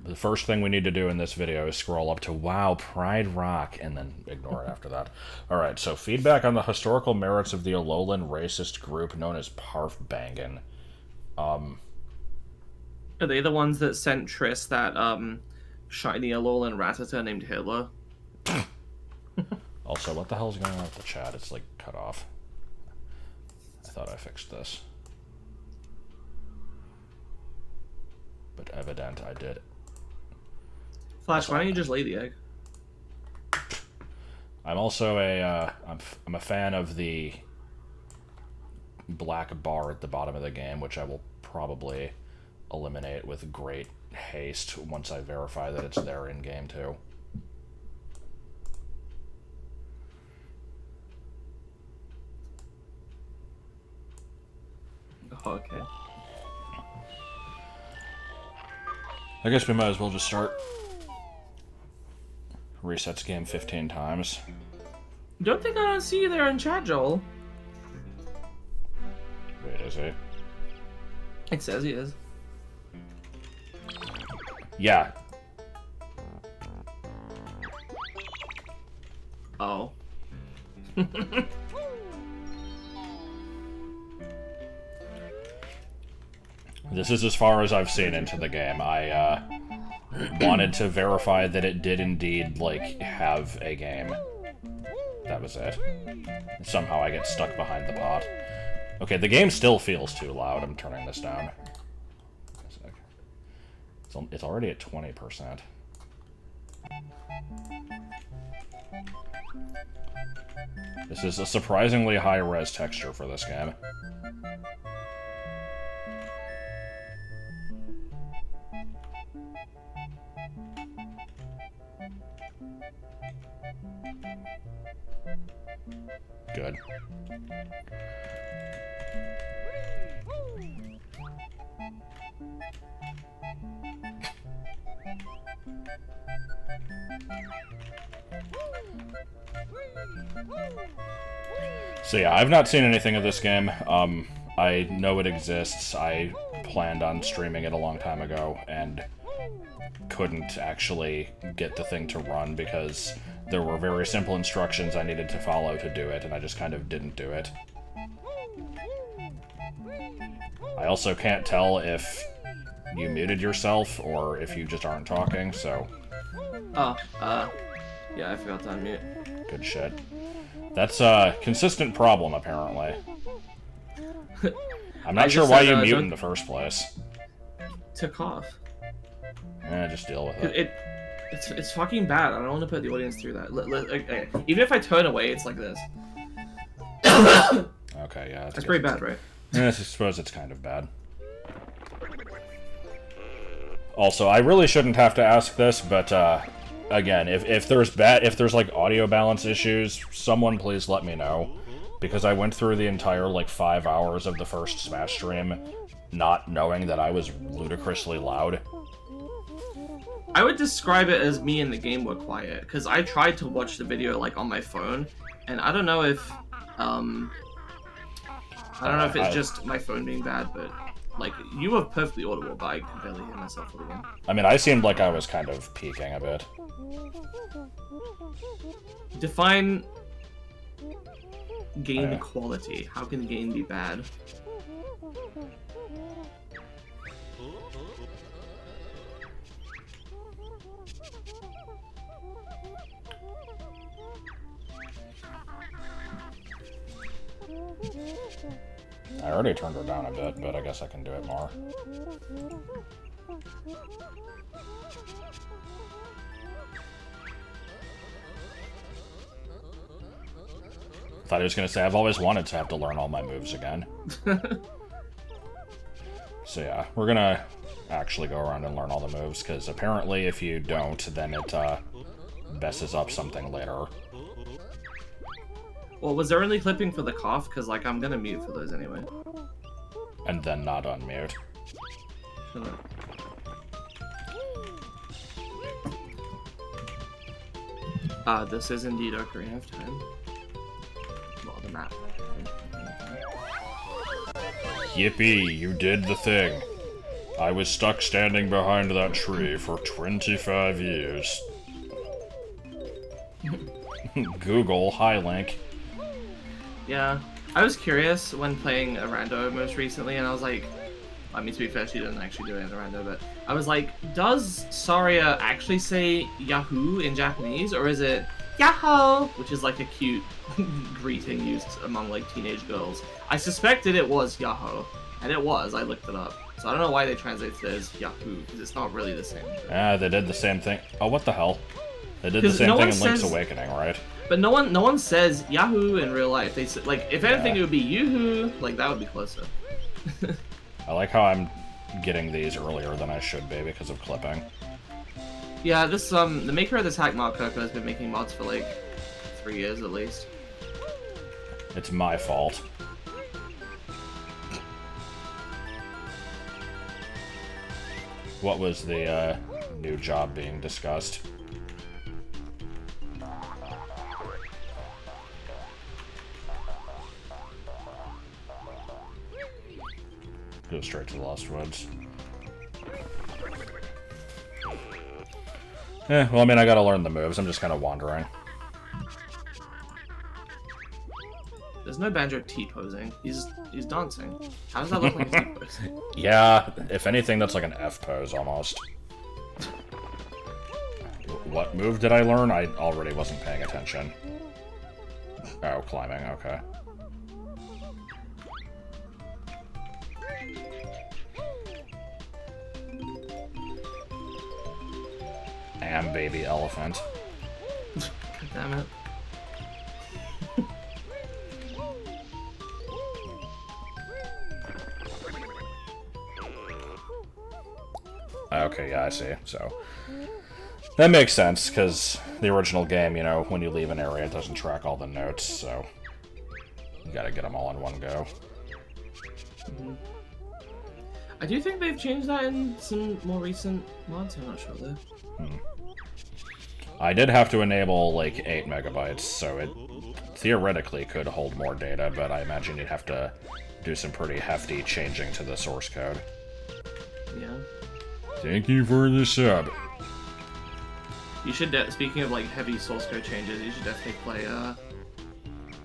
The first thing we need to do in this video is scroll up to wow, Pride Rock, and then ignore it after that. Alright, so feedback on the historical merits of the Alolan racist group known as Parf Bangin. Are they the ones that sent Triss that shiny Alolan Rattata named Hitler? Also, what the hell's going on with the chat? It's like cut off. I thought I fixed this. But evident I did. Flash, why don't you just lay the egg? I'm also I'm a fan of the black bar at the bottom of the game, which I will probably eliminate with great haste once I verify that it's there in game too. Oh, okay. I guess we might as well just start. Resets game 15 times. Don't think I don't see you there in chat, Joel. Wait, is he? It says he is. Yeah. Oh. This is as far as I've seen into the game. I wanted to verify that it did indeed, like, have a game. That was it. Somehow I get stuck behind the pot. Okay, the game still feels too loud. I'm turning this down. It's already at 20%. This is a surprisingly high-res texture for this game. Good. So yeah, I've not seen anything of this game. I know it exists. I planned on streaming it a long time ago, and couldn't actually get the thing to run because there were very simple instructions I needed to follow to do it, and I just kind of didn't do it. I also can't tell if you muted yourself or if you just aren't talking, so... Oh, yeah, I forgot to unmute. Good shit. That's a consistent problem, apparently. I'm not sure why you mute in the first place. Took off. Just deal with it. It's fucking bad. I don't want to put the audience through that. Okay. Even if I turn away, it's like this. Okay, yeah. That's pretty bad, right? I suppose it's kind of bad. Also, I really shouldn't have to ask this, but again, if there's like audio balance issues, someone please let me know, because I went through the entire like 5 hours of the first Smash stream not knowing that I was ludicrously loud. I would describe it as me and the game were quiet, because I tried to watch the video like on my phone, and I don't know if it's just my phone being bad, but like you were perfectly audible, but I could barely hear myself for the game. I mean, I seemed like I was kind of peaking a bit. Define gain quality. How can gain be bad? I already turned her down a bit, but I guess I can do it more. Thought he was going to say, I've always wanted to have to learn all my moves again. So yeah, we're going to actually go around and learn all the moves, because apparently if you don't, then it messes up something later. Well, was there any clipping for the cough? Because, like, I'm gonna mute for those anyway. And then not unmute. This is indeed Ocarina of Time. Well, the map. Yippee, you did the thing. I was stuck standing behind that tree for 25 years. Google, hi Link. Yeah, I was curious when playing a rando most recently, and I was like, I mean, to be fair, she didn't actually do it in the rando, but I was like, does Saria actually say Yahoo in Japanese, or is it Yahoo, which is like a cute greeting used among like teenage girls? I suspected it was Yahoo, and it was. I looked it up, so I don't know why they translated it as Yahoo, because it's not really the same. Ah, they did the same thing. Oh, what the hell? They did the same thing in Link's Awakening, right? But no one says Yahoo in real life. They say, like, if anything, it would be Yoo-hoo. Like, that would be closer. I like how I'm getting these earlier than I should be because of clipping. Yeah, this the maker of this hack mod, Coco, has been making mods for like 3 years at least. It's my fault. What was the new job being discussed? Go straight to the Lost Woods. Well, I mean, I gotta learn the moves. I'm just kind of wandering. There's no Banjo T-posing. He's dancing. How does that look like a T-pose? Yeah, if anything, that's like an F pose almost. What move did I learn? I already wasn't paying attention. Oh, climbing, okay. Am baby elephant. God damn it. Okay, yeah, I see. So that makes sense, because the original game, you know, when you leave an area, it doesn't track all the notes, so you gotta get them all in one go. Mm-hmm. I do think they've changed that in some more recent mods, I'm not sure though. I did have to enable, like, 8 megabytes, so it theoretically could hold more data, but I imagine you'd have to do some pretty hefty changing to the source code. Yeah. Thank you for the sub. You should, speaking of, like, heavy source code changes, you should definitely play,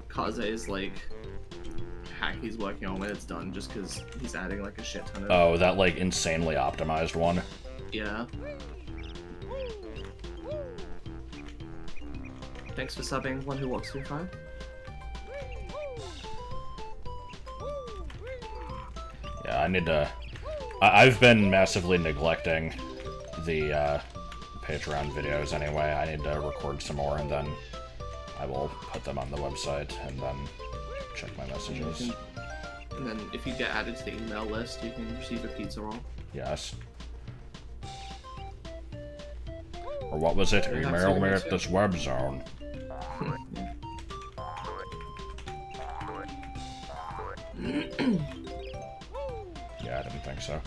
Kaze's, like, hack he's working on when it's done, just because he's adding, like, a shit ton of... Oh, that, like, insanely optimized one? Yeah. Thanks for subbing, One Who Walks Through Fire. Yeah, I need to... I've been massively neglecting the Patreon videos anyway. I need to record some more, and then I will put them on the website, and then check my messages. And then if you get added to the email list, you can receive a pizza roll. Yes. Or what was it? Email me at this web zone. Yeah, I didn't think so.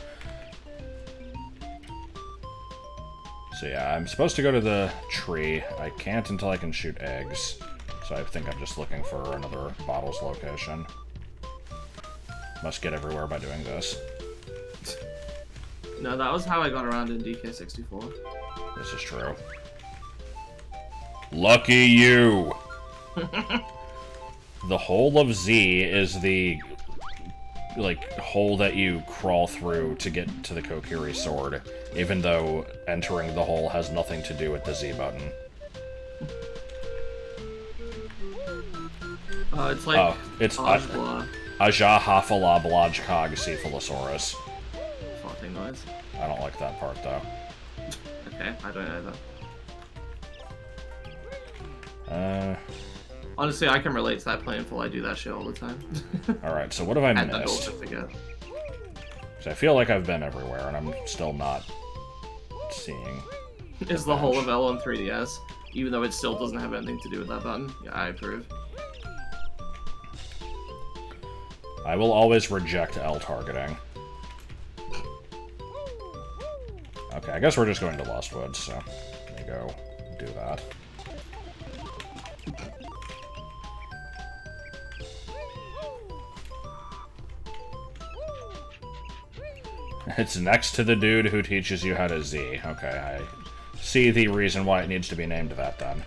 So yeah, I'm supposed to go to the tree. I can't until I can shoot eggs. So I think I'm just looking for another bottles location. Must get everywhere by doing this. No, that was how I got around in DK64. This is true. Lucky you! The hole of Z is the, like, hole that you crawl through to get to the Kokiri sword, even though entering the hole has nothing to do with the Z button. It's like... it's Ajla. Aja Hafala Blaj Kog Cephalosaurus. Farting noise. I don't like that part, though. Okay, I don't either. Honestly, I can relate to that painful. I do that shit all the time. Alright, so what have I and missed? to forget. So I feel like I've been everywhere, and I'm still not seeing. Is the whole of L on 3DS, even though it still doesn't have anything to do with that button. Yeah, I approve. I will always reject L targeting. Okay, I guess we're just going to Lost Woods, so let me go do that. It's next to the dude who teaches you how to Z. Okay, I see the reason why it needs to be named that, then.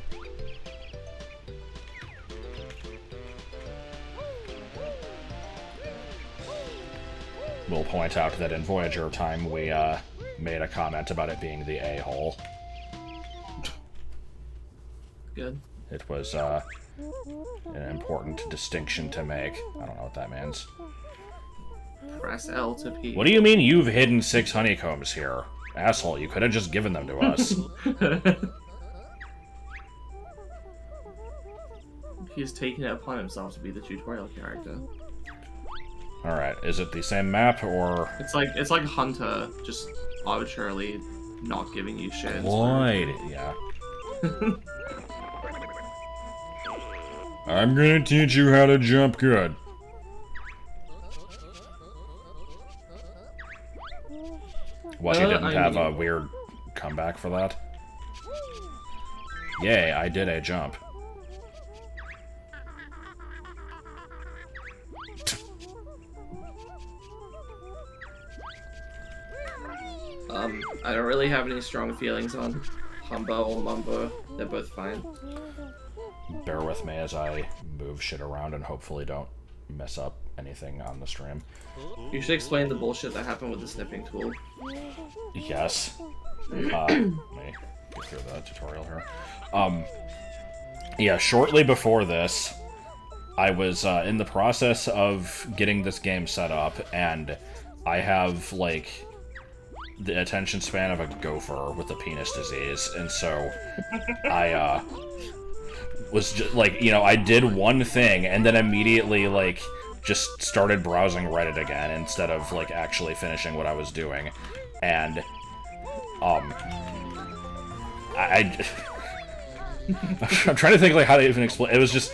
We'll point out that in Voyager time, we, made a comment about it being the a-hole. Good. It was, an important distinction to make. I don't know what that means. Press L to pee. What do you mean you've hidden 6 honeycombs here? Asshole, you could have just given them to us. He's taking it upon himself to be the tutorial character. Alright, is it the same map, or... It's like Hunter, just arbitrarily not giving you shit. Lloyd, yeah. I'm gonna teach you how to jump good. What, you didn't have a weird comeback for that? Yay, I did a jump. I don't really have any strong feelings on Humba or Mumbo. They're both fine. Bear with me as I move shit around and hopefully don't mess up anything on the stream. You should explain the bullshit that happened with the snipping tool. Yes. Let me get through the tutorial here. Yeah, shortly before this, I was in the process of getting this game set up, and I have, like, the attention span of a gopher with a penis disease, and so I, was just, like, you know, I did one thing, and then immediately, like, just started browsing Reddit again, instead of, like, actually finishing what I was doing, and, I'm trying to think, like, how to even explain. It was just...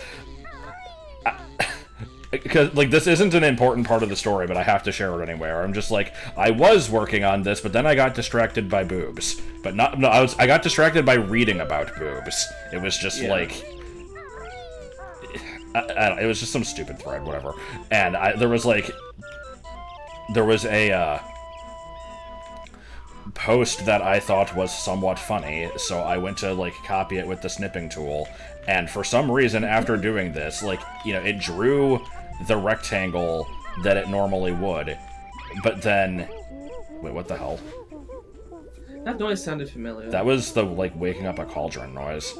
Because, like, this isn't an important part of the story, but I have to share it anyway. I'm just like, I was working on this, but then I got distracted by boobs. But not... No, I got distracted by reading about boobs. It was just, like... I don't know, it was just some stupid thread, whatever. And there was a, post that I thought was somewhat funny, so I went to, like, copy it with the snipping tool, and for some reason, after doing this, like, you know, it drew the rectangle that it normally would, but then... Wait, what the hell? That noise sounded familiar. That was the, like, waking up a cauldron noise.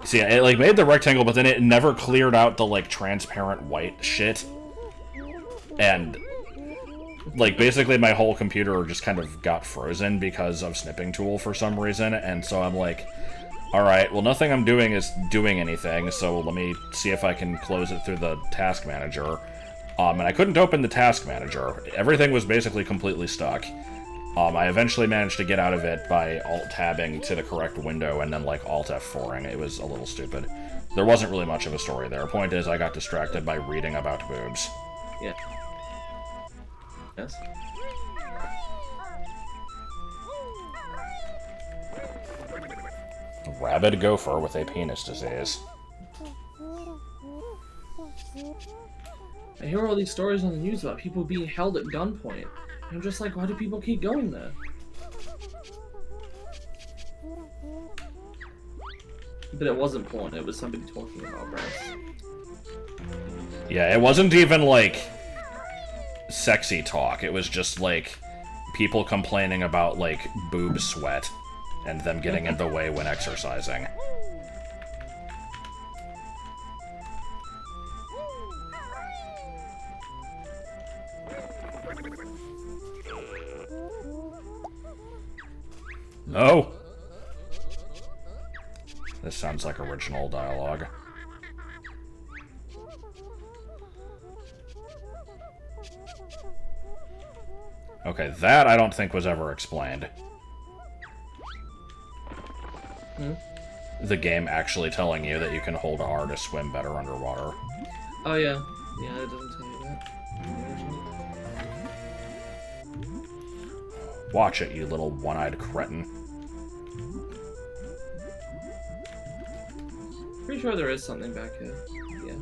See, it, like, made the rectangle, but then it never cleared out the, like, transparent white shit. And, like, basically my whole computer just kind of got frozen because of snipping tool for some reason, and so I'm like, alright, well, nothing I'm doing is doing anything, so let me see if I can close it through the task manager. And I couldn't open the task manager. Everything was basically completely stuck. I eventually managed to get out of it by alt-tabbing to the correct window and then, like, alt-F4ing. It was a little stupid. There wasn't really much of a story there. Point is, I got distracted by reading about boobs. Yeah. Yes. Rabid gopher with a penis disease. I hear all these stories on the news about people being held at gunpoint. And I'm just like, why do people keep going there? But it wasn't porn, it was somebody talking about breasts. Yeah, it wasn't even, like, sexy talk. It was just, like, people complaining about, like, boob sweat and them getting in the way when exercising. No! This sounds like original dialogue. Okay, that I don't think was ever explained. Hmm? The game actually telling you that you can hold R to swim better underwater. Oh yeah. Yeah, it doesn't tell you that. Watch it, you little one-eyed cretin. Pretty sure there is something back here. Yeah.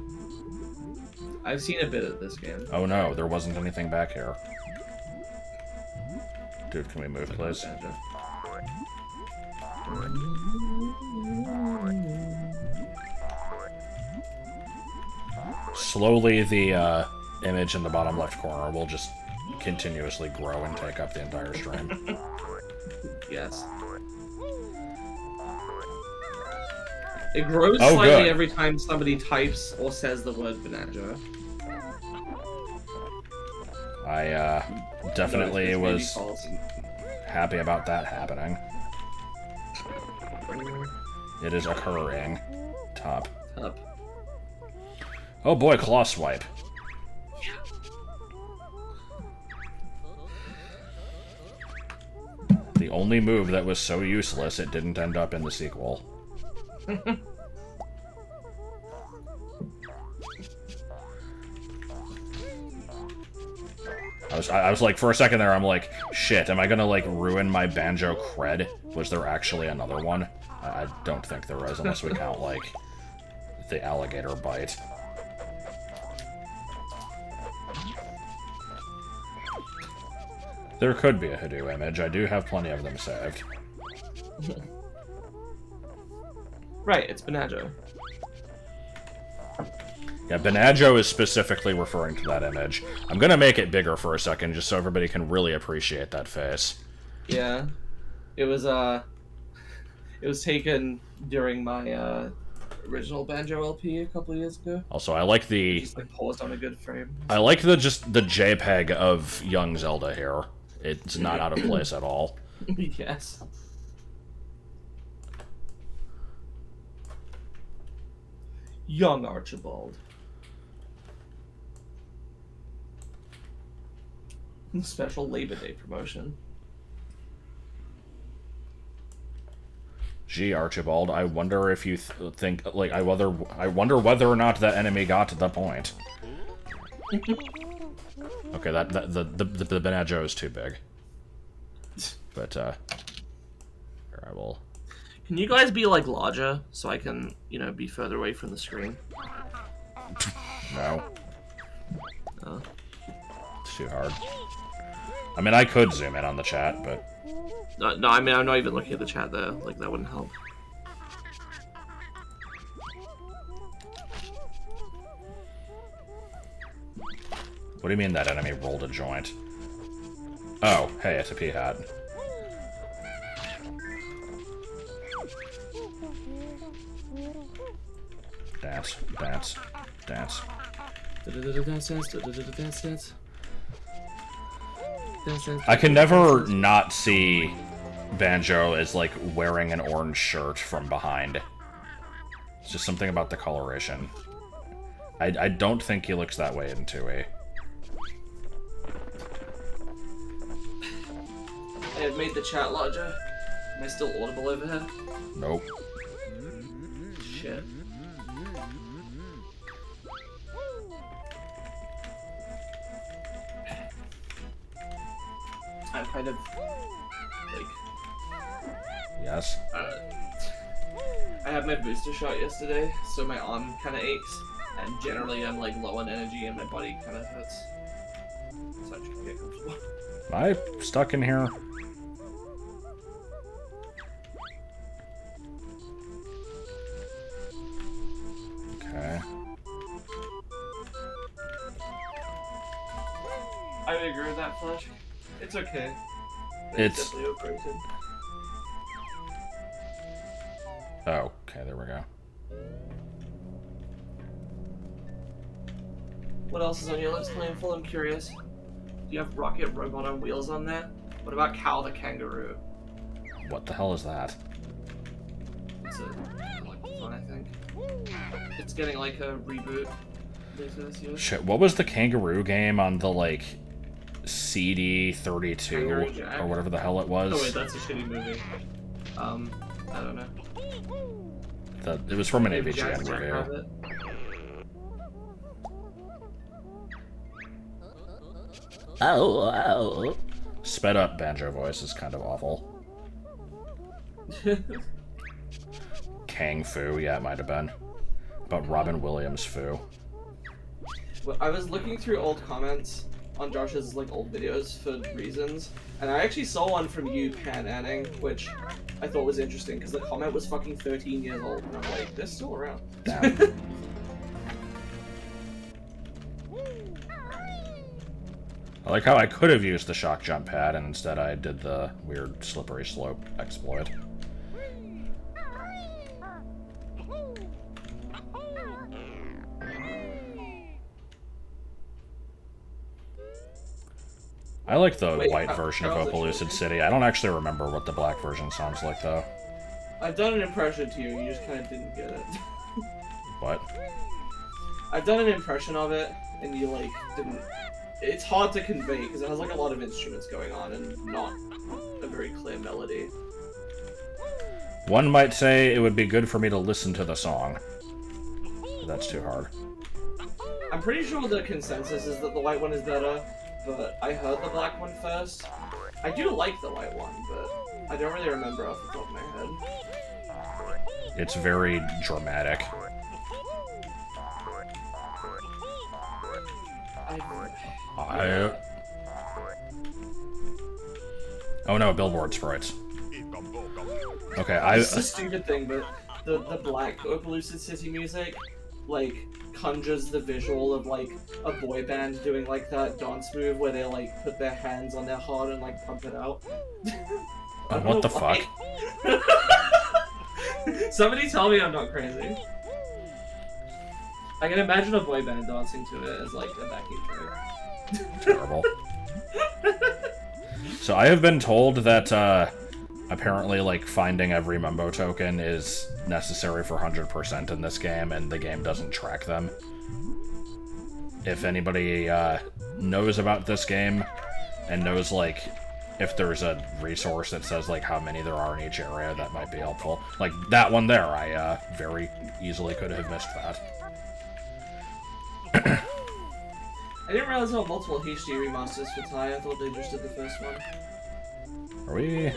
I've seen a bit of this game. Oh no, there wasn't anything back here. Dude, can we move, please? Slowly, the image in the bottom left corner will just continuously grow and take up the entire stream. Yes. It grows slightly good. every time somebody types or says the word Banjo. I definitely was happy about that happening. It is occurring. Top. Top. Oh boy, claw swipe. The only move that was so useless it didn't end up in the sequel. I was like, for a second there, I'm like, shit, am I gonna, like, ruin my Banjo cred? Was there actually another one? I don't think there is, unless we count, like, the alligator bite. There could be a Hoodoo image. I do have plenty of them saved. Right, it's Banjo. Yeah, Banjo is specifically referring to that image. I'm gonna make it bigger for a second, just so everybody can really appreciate that face. Yeah. It was taken during my, original Banjo LP a couple years ago. Also, I like the... Just, like, paused on a good frame. I like the JPEG of young Zelda here. It's not out of place at all. Yes. Young Archibald. Special Labor Day promotion. Gee, Archibald, I wonder if you think, like, I wonder whether or not that enemy got to the point. Okay, the Banjo is too big. But, here, I will... Can you guys be, like, larger, so I can, you know, be further away from the screen? No. Oh. It's too hard. I mean, I could zoom in on the chat, but... No, I mean, I'm not even looking at the chat there. Like, that wouldn't help. What do you mean that enemy rolled a joint? Oh, hey, it's a pea-hat. Dance, dance, dance. I can never not see Banjo as, like, wearing an orange shirt from behind. It's just something about the coloration. I don't think he looks that way in 2E. I have made the chat larger. Am I still audible over here? Nope. Shit. I'm kind of, like... Yes? I had my booster shot yesterday, so my arm kind of aches, and generally I'm, like, low on energy and my body kind of hurts. So I'm just gonna get comfortable. Am I stuck in here? Okay. I would agree with that, Flush. It's okay. It's definitely overrated. Oh, okay, there we go. What else is on your list, Planful? I'm curious. Do you have Rocket Robot on Wheels on there? What about Cal the Kangaroo? What the hell is that? It's a collectible, I think. It's getting like a reboot later this year. Shit, what was the kangaroo game on the, like, CD32 Kangaroo Jack? or whatever the hell it was? Oh wait, that's a shitty movie. I don't know. It was from an Maybe AVGN Jack review. Rabbit. Oh. Sped up Banjo voice is kind of awful. Kang Fu, yeah, it might have been. But Robin Williams Fu. I was looking through old comments on Josh's like old videos for reasons, and I actually saw one from you, Pan-Anning, which I thought was interesting because the comment was fucking 13 years old, and I'm like, they're still around. Damn. I like how I could have used the shock jump pad, and instead I did the weird slippery slope exploit. I like the white version of Opaloosid City. I don't actually remember what the black version sounds like, though. I've done an impression to you, you just kind of didn't get it. What? I've done an impression of it, and you, like, didn't... It's hard to convey, because it has, like, a lot of instruments going on, and not a very clear melody. One might say it would be good for me to listen to the song. But that's too hard. I'm pretty sure the consensus is that the white one is better, but I heard the black one first. I do like the white one, but I don't really remember off the top of my head. It's very dramatic. Oh no, billboard sprites. Okay, It's a stupid thing, but the black Opaloosid City music, like, conjures the visual of, like, a boy band doing, like, that dance move where they, like, put their hands on their heart and, like, pump it out. What the fuck? Somebody tell me I'm not crazy. I can imagine a boy band dancing to it as, like, a backing track. Terrible. So I have been told that, apparently, like, finding every Mumbo token is necessary for 100% in this game, and the game doesn't track them. If anybody, knows about this game, and knows, like, if there's a resource that says, like, how many there are in each area, that might be helpful. Like, that one there, I, very easily could have missed that. I didn't realize how multiple HD remasters for Tai. I thought they just did the first one. Are we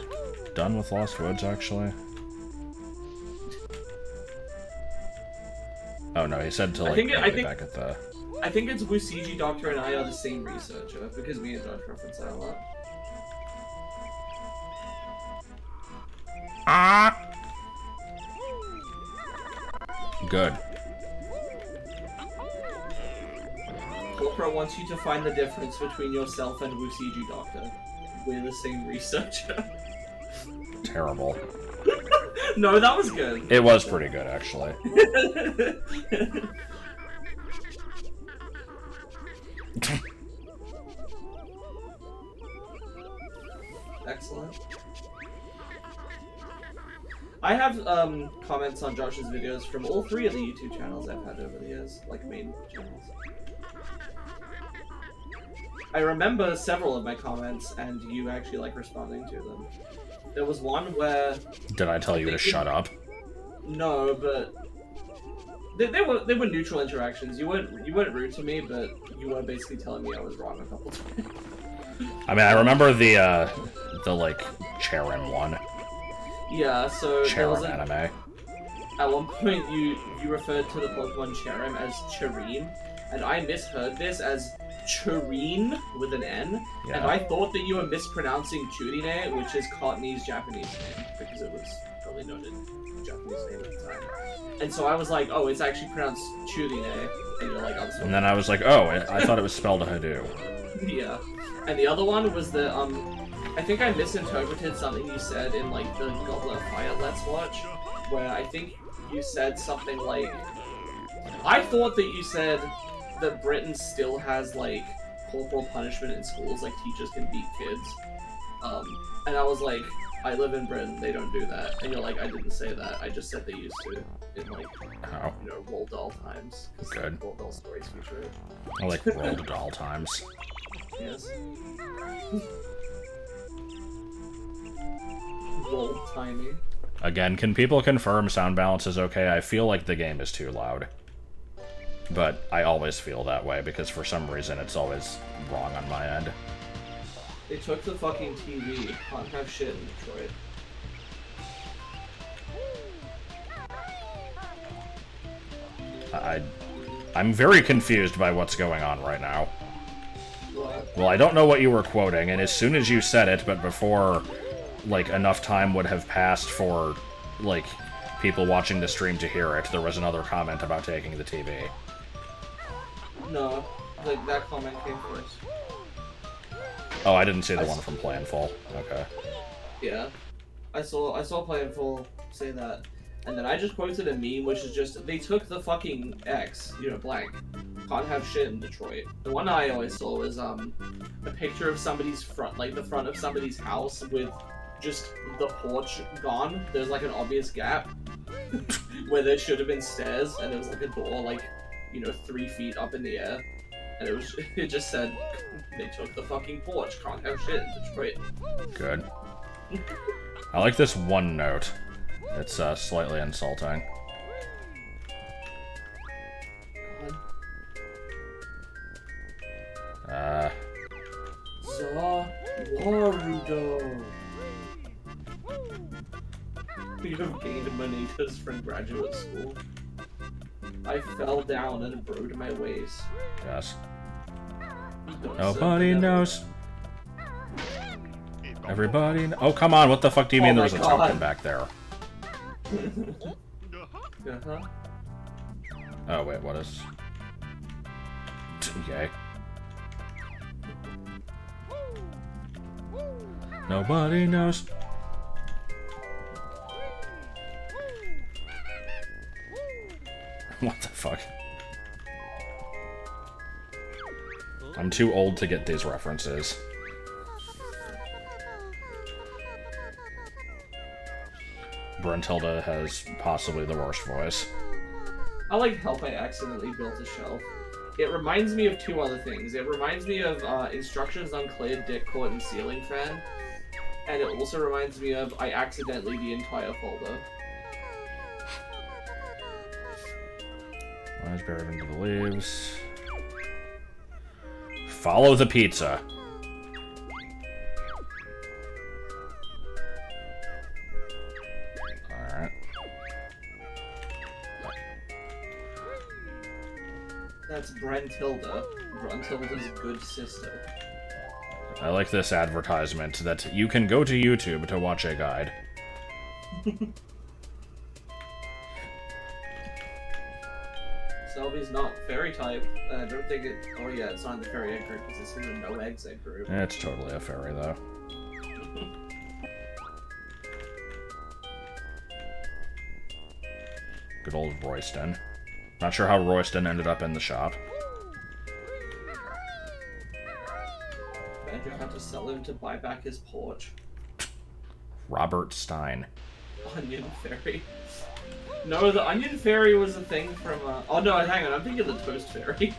done with Lost Woods, actually? Oh no, he said to, like, back at the... I think it's Wusiji Doctor and I are the same researcher, because me and Josh reference that a lot. Good. Corpora wants you to find the difference between yourself and Wusiji Doctor. We're the same researcher. Terrible. No, that was good. It was pretty good, actually. Excellent. I have comments on Josh's videos from all three of the YouTube channels I've had over the years, like main channels. I remember several of my comments, and you actually like responding to them. There was one where... Did I tell you to shut up? No, but they were neutral interactions. You weren't rude to me, but you were basically telling me I was wrong a couple times. I mean, I remember the like Cherim one. Yeah, so Cherim anime. At one point, you referred to the Pokemon Cherim as Cherim, and I misheard this as Churine with an N, yeah. And I thought that you were mispronouncing Churine, which is Cottony's Japanese name, because it was probably known as Japanese name at the time. And so I was like, oh, it's actually pronounced Churine, and you're like, I'm sorry. And then I was like, oh, I thought it was spelled Hadou. Yeah. And the other one was the, I think I misinterpreted something you said in, like, the Goblet of Fire Let's Watch, where I think you said something like... I thought that you said that Britain still has, like, corporal punishment in schools, like, teachers can beat kids. And I was like, I live in Britain, they don't do that. And you're like, I didn't say that, I just said they used to, in, like, you know, Roald Dahl times. Good. Roald Dahl stories feature it. I like Roald Dahl times. Yes. Roll-timey. Again, can people confirm sound balance is okay? I feel like the game is too loud. But I always feel that way, because for some reason it's always wrong on my end. They took the fucking TV. Can't have shit in Detroit. I'm very confused by what's going on right now. What? Well, I don't know what you were quoting, and as soon as you said it, but before, like, enough time would have passed for, like, people watching the stream to hear it, there was another comment about taking the TV. No, like, that comment came first. Oh, I didn't see the one from Planful. Okay. Yeah. I saw Planful say that. And then I just quoted a meme, which is just, they took the fucking X, you know, blank. Can't have shit in Detroit. The one I always saw was, a picture of somebody's front, like, the front of somebody's house with just the porch gone. There's, like, an obvious gap where there should have been stairs, and there was, like, a door, like, you know, 3 feet up in the air. And it just said, they took the fucking porch, can't have shit in Detroit. Good. I like this one note. It's, slightly insulting. Warudo. You have gained Manitas from graduate school. I fell down and broke my waist. Yes. Don't Nobody say that. knows. Everybody Oh, come on, what the fuck do you mean there was a token back there? Uh-huh. Oh, wait, what is... Okay. Nobody knows. What the fuck? I'm too old to get these references. Brentilda has possibly the worst voice. I like Help I Accidentally Built a Shelf. It reminds me of 2 other things. It reminds me of Instructions Unclear, Dick Court, and Ceiling Fan. And it also reminds me of I Accidentally the Entire Folder. Eyes buried into the leaves. Follow the pizza. Alright. That's Brentilda. Brentilda's good sister. I like this advertisement that you can go to YouTube to watch a guide. Selby's not fairy type. I don't think it. Oh yeah, it's not in the fairy egg group because it's in the no eggs egg group. It's totally a fairy, though. Good old Royston. Not sure how Royston ended up in the shop. Banjo had to sell him to buy back his porch. Robert Stein. Onion fairy. No, the onion fairy was a thing from. Oh no, hang on, I'm thinking of the toast fairy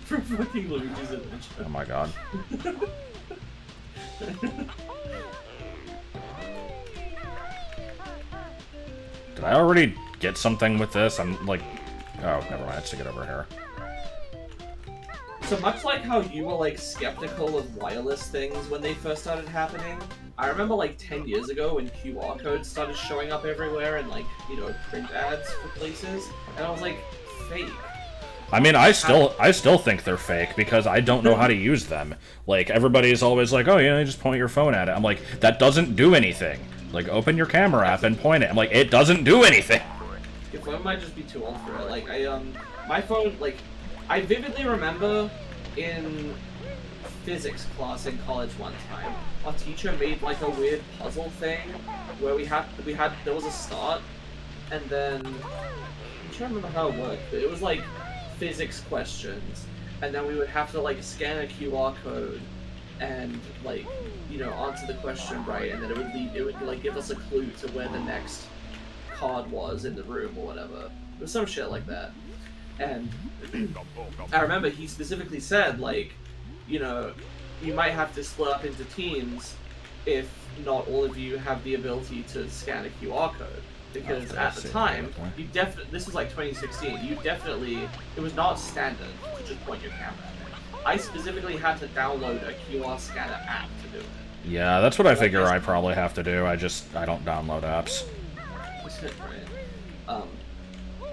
from fucking Luigi's Adventure. Oh my god. Did I already get something with this? I'm like... Oh, never mind. It's to get over here. So much like how you were like skeptical of wireless things when they first started happening, I remember like 10 years ago when QR codes started showing up everywhere and like, you know, print ads for places, and I was like, fake. I mean, I still think they're fake because I don't know how to use them. Like, everybody's always like, oh, yeah, you just point your phone at it. I'm like, that doesn't do anything. Like, open your camera app and point it. I'm like, it doesn't do anything. Your phone might just be too old for it. Like, my phone, like, I vividly remember in physics class in college one time, our teacher made like a weird puzzle thing where there was a start, and then, I'm trying to remember how it worked, but it was like physics questions, and then we would have to like scan a QR code and like, you know, answer the question right, and then it would like give us a clue to where the next card was in the room or whatever. It was some shit like that. And I remember he specifically said, like, you know, you might have to split up into teams if not all of you have the ability to scan a QR code. Because at the time, this was like 2016, it was not standard to just point your camera at it. I specifically had to download a QR scanner app to do it. Yeah, that's what I figure I probably have to do. I don't download apps. Right.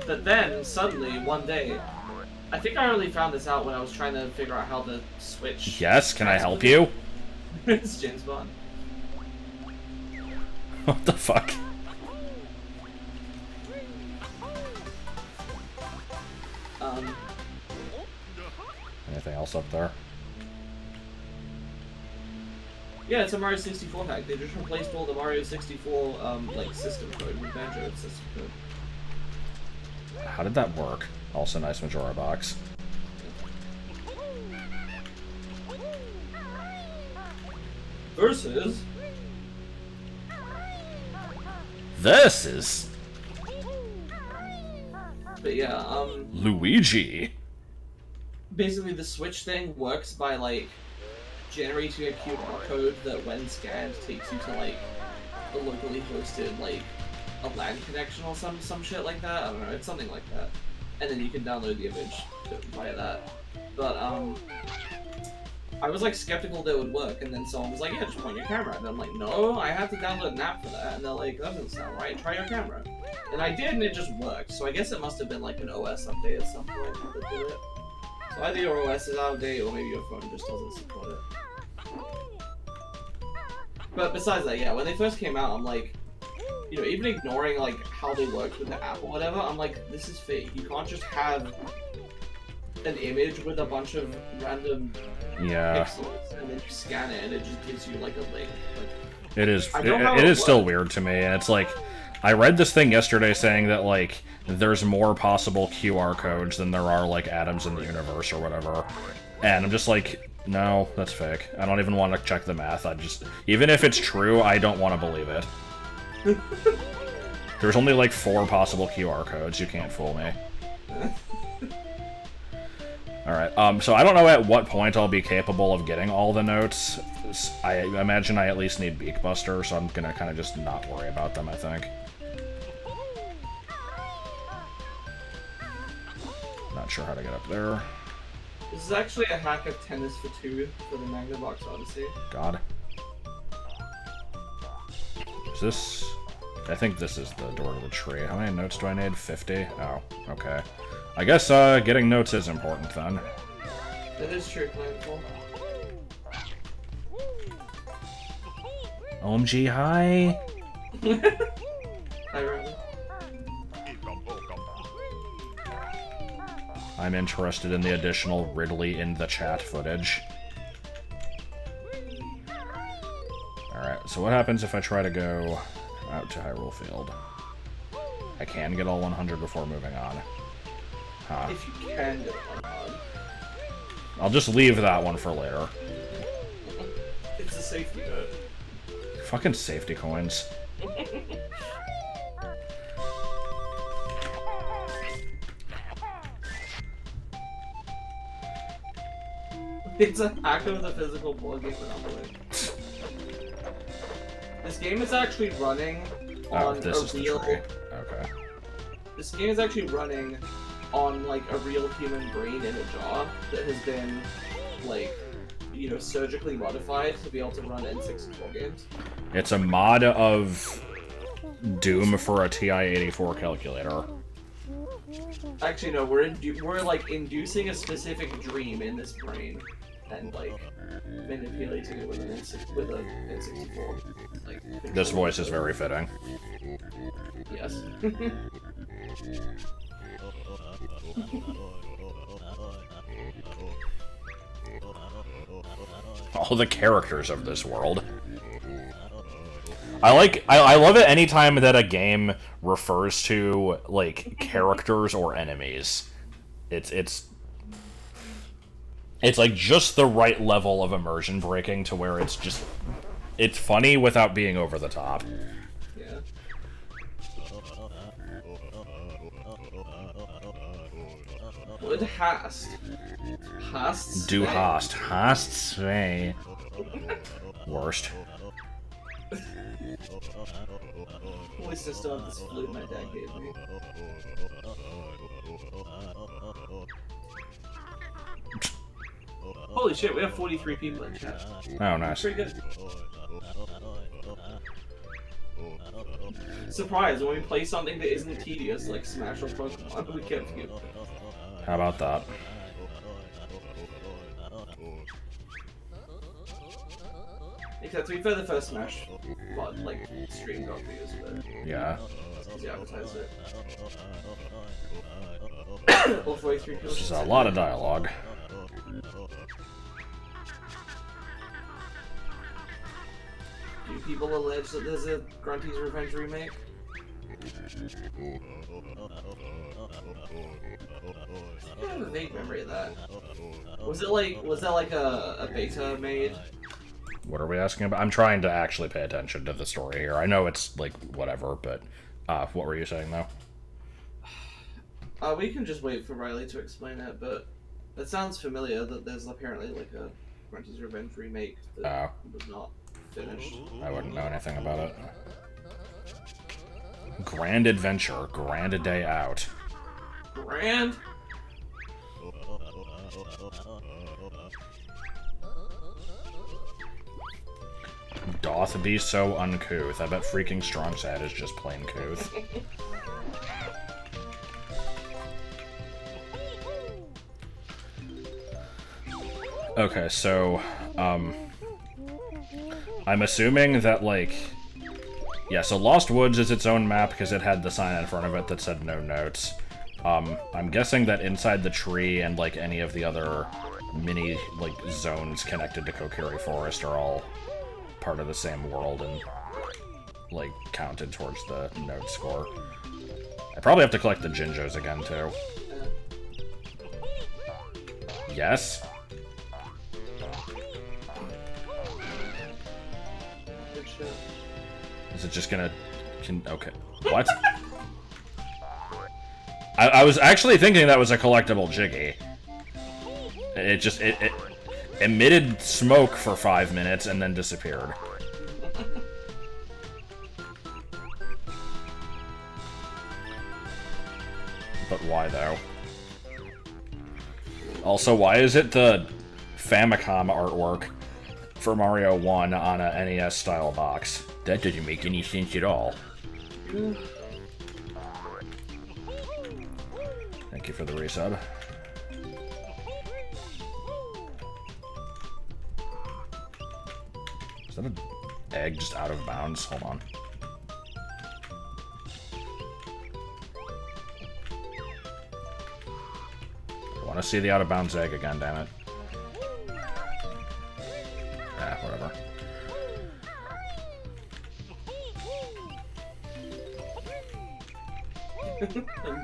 But then, suddenly, one day, I think I only found this out when I was trying to figure out how to switch. Yes, can I help you? It's James Bond. What the fuck? Anything else up there? Yeah, it's a Mario 64 hack. They just replaced all the Mario 64 like system code with Banjo system code. How did that work? Also nice Majora box. Versus. This is But yeah, Luigi. basically the Switch thing works by like generating a QR code that when scanned takes you to like a locally hosted like a LAN connection or some shit like that. I don't know, it's something like that. And then you can download the image via that. But I was like skeptical that it would work, and then someone was like, yeah, just point your camera. And I'm like, no, I have to download an app for that. And they're like, that doesn't sound right, try your camera. And I did, and it just worked. So I guess it must have been like an OS update at some point that did it. So either your OS is out of date, or maybe your phone just doesn't support it. But besides that, yeah, when they first came out, I'm like, you know, even ignoring like how they worked with the app or whatever, I'm like, this is fake. You can't just have an image with a bunch of random pixels and then you scan it and it just gives you like a link. Like, it is still weird to me, and it's like, I read this thing yesterday saying that like there's more possible QR codes than there are like atoms in the universe or whatever, and I'm just like, no, that's fake. I don't even want to check the math. Even if it's true, I don't want to believe it. There's only like 4 possible QR codes. You can't fool me. Alright, so I don't know at what point I'll be capable of getting all the notes. I imagine I at least need Beakbuster, so I'm gonna kind of just not worry about them, I think. Not sure how to get up there. this is actually a hack of Tennis for 2 for the Magnavox Odyssey. God. Is this... I think this is the door to the tree. How many notes do I need? 50? Oh, okay. I guess, getting notes is important, then. That is true, Planetful. OMG, hi! Hi, Riley. I'm interested in the additional Ridley in the chat footage. Alright, so what happens if I try to go out to Hyrule Field? I can get all 100 before moving on. Huh. If you can get one on. I'll just leave that one for later. It's a safety note. Fucking safety coins. It's a hack of the physical board game Monopoly. This game is actually running on this is a the real... tree. Okay. This game is actually running on, like, a real human brain in a jar that has been, like, you know, surgically modified to be able to run N64 games. It's a mod of Doom for a TI-84 calculator. Actually, no, we're like, inducing a specific dream in this brain and, like, manipulating it with an N64. Like, This voice is very fitting. yes. All the characters of this world. I love it anytime that a game refers to, like, characters or enemies. It's like just the right level of immersion breaking to where it's just, it's funny without being over the top. Yeah. Would hast. Hast. Du hast. Hast zwei. Worst. Holy sister of this flute my dad gave me. Holy shit, we have 43 people in chat. Oh, nice. Pretty good. Surprise, when we play something that isn't tedious, like Smash or Pokemon, we get people. How about that? Except to be fair, the first Smash, like, stream got views, but... Yeah. Because you advertised it. All 43 people. There's a lot of dialogue. Do people allege that there's a Grunty's Revenge remake? I have a vague memory of that. Was that like a beta made? What are we asking about? I'm trying to actually pay attention to the story here. I know it's, like, whatever, but, what were you saying, though? We can just wait for Riley to explain it, but it sounds familiar that there's apparently, like, a Grunty's Revenge remake that was not finished. I wouldn't know anything about it. Grand Adventure, Grand a Day Out. Grand? Doth be so uncouth. I bet freaking Strong Sad is just plain couth. Okay, so, I'm assuming that, like... Yeah, so Lost Woods is its own map because it had the sign in front of it that said no notes. I'm guessing that inside the tree and, like, any of the other mini, like, zones connected to Kokiri Forest are all part of the same world and, like, counted towards the note score. I probably have to collect the Jinjos again, too. Yes? Good shit. Is it just gonna... okay. What? I was actually thinking that was a collectible Jiggy. It just... It emitted smoke for 5 minutes and then disappeared. But why, though? Also, why is it the Famicom artwork for Mario 1 on a NES-style box? That doesn't make any sense at all. Thank you for the resub. Is that an egg just out of bounds? Hold on. I want to see the out of bounds egg again, damn it. Ah, whatever.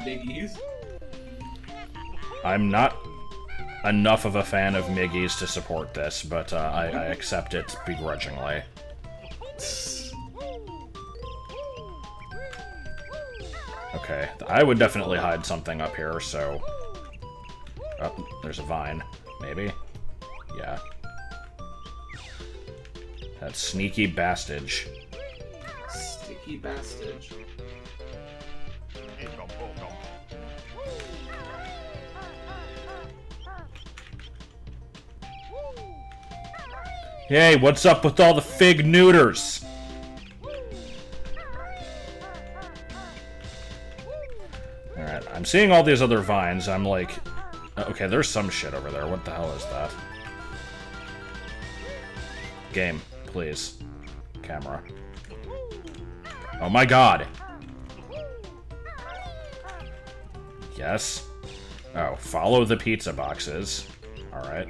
Biggies. I'm not enough of a fan of Miggy's to support this, but I accept it begrudgingly. Okay, I would definitely hide something up here, so... Oh, there's a vine. Maybe? Yeah. That sneaky bastage. Sticky bastage. Hey, what's up with all the fig neuters? Alright, I'm seeing all these other vines. I'm like... Okay, there's some shit over there. What the hell is that? Game, please. Camera. Oh my god! Yes. Oh, follow the pizza boxes. Alright.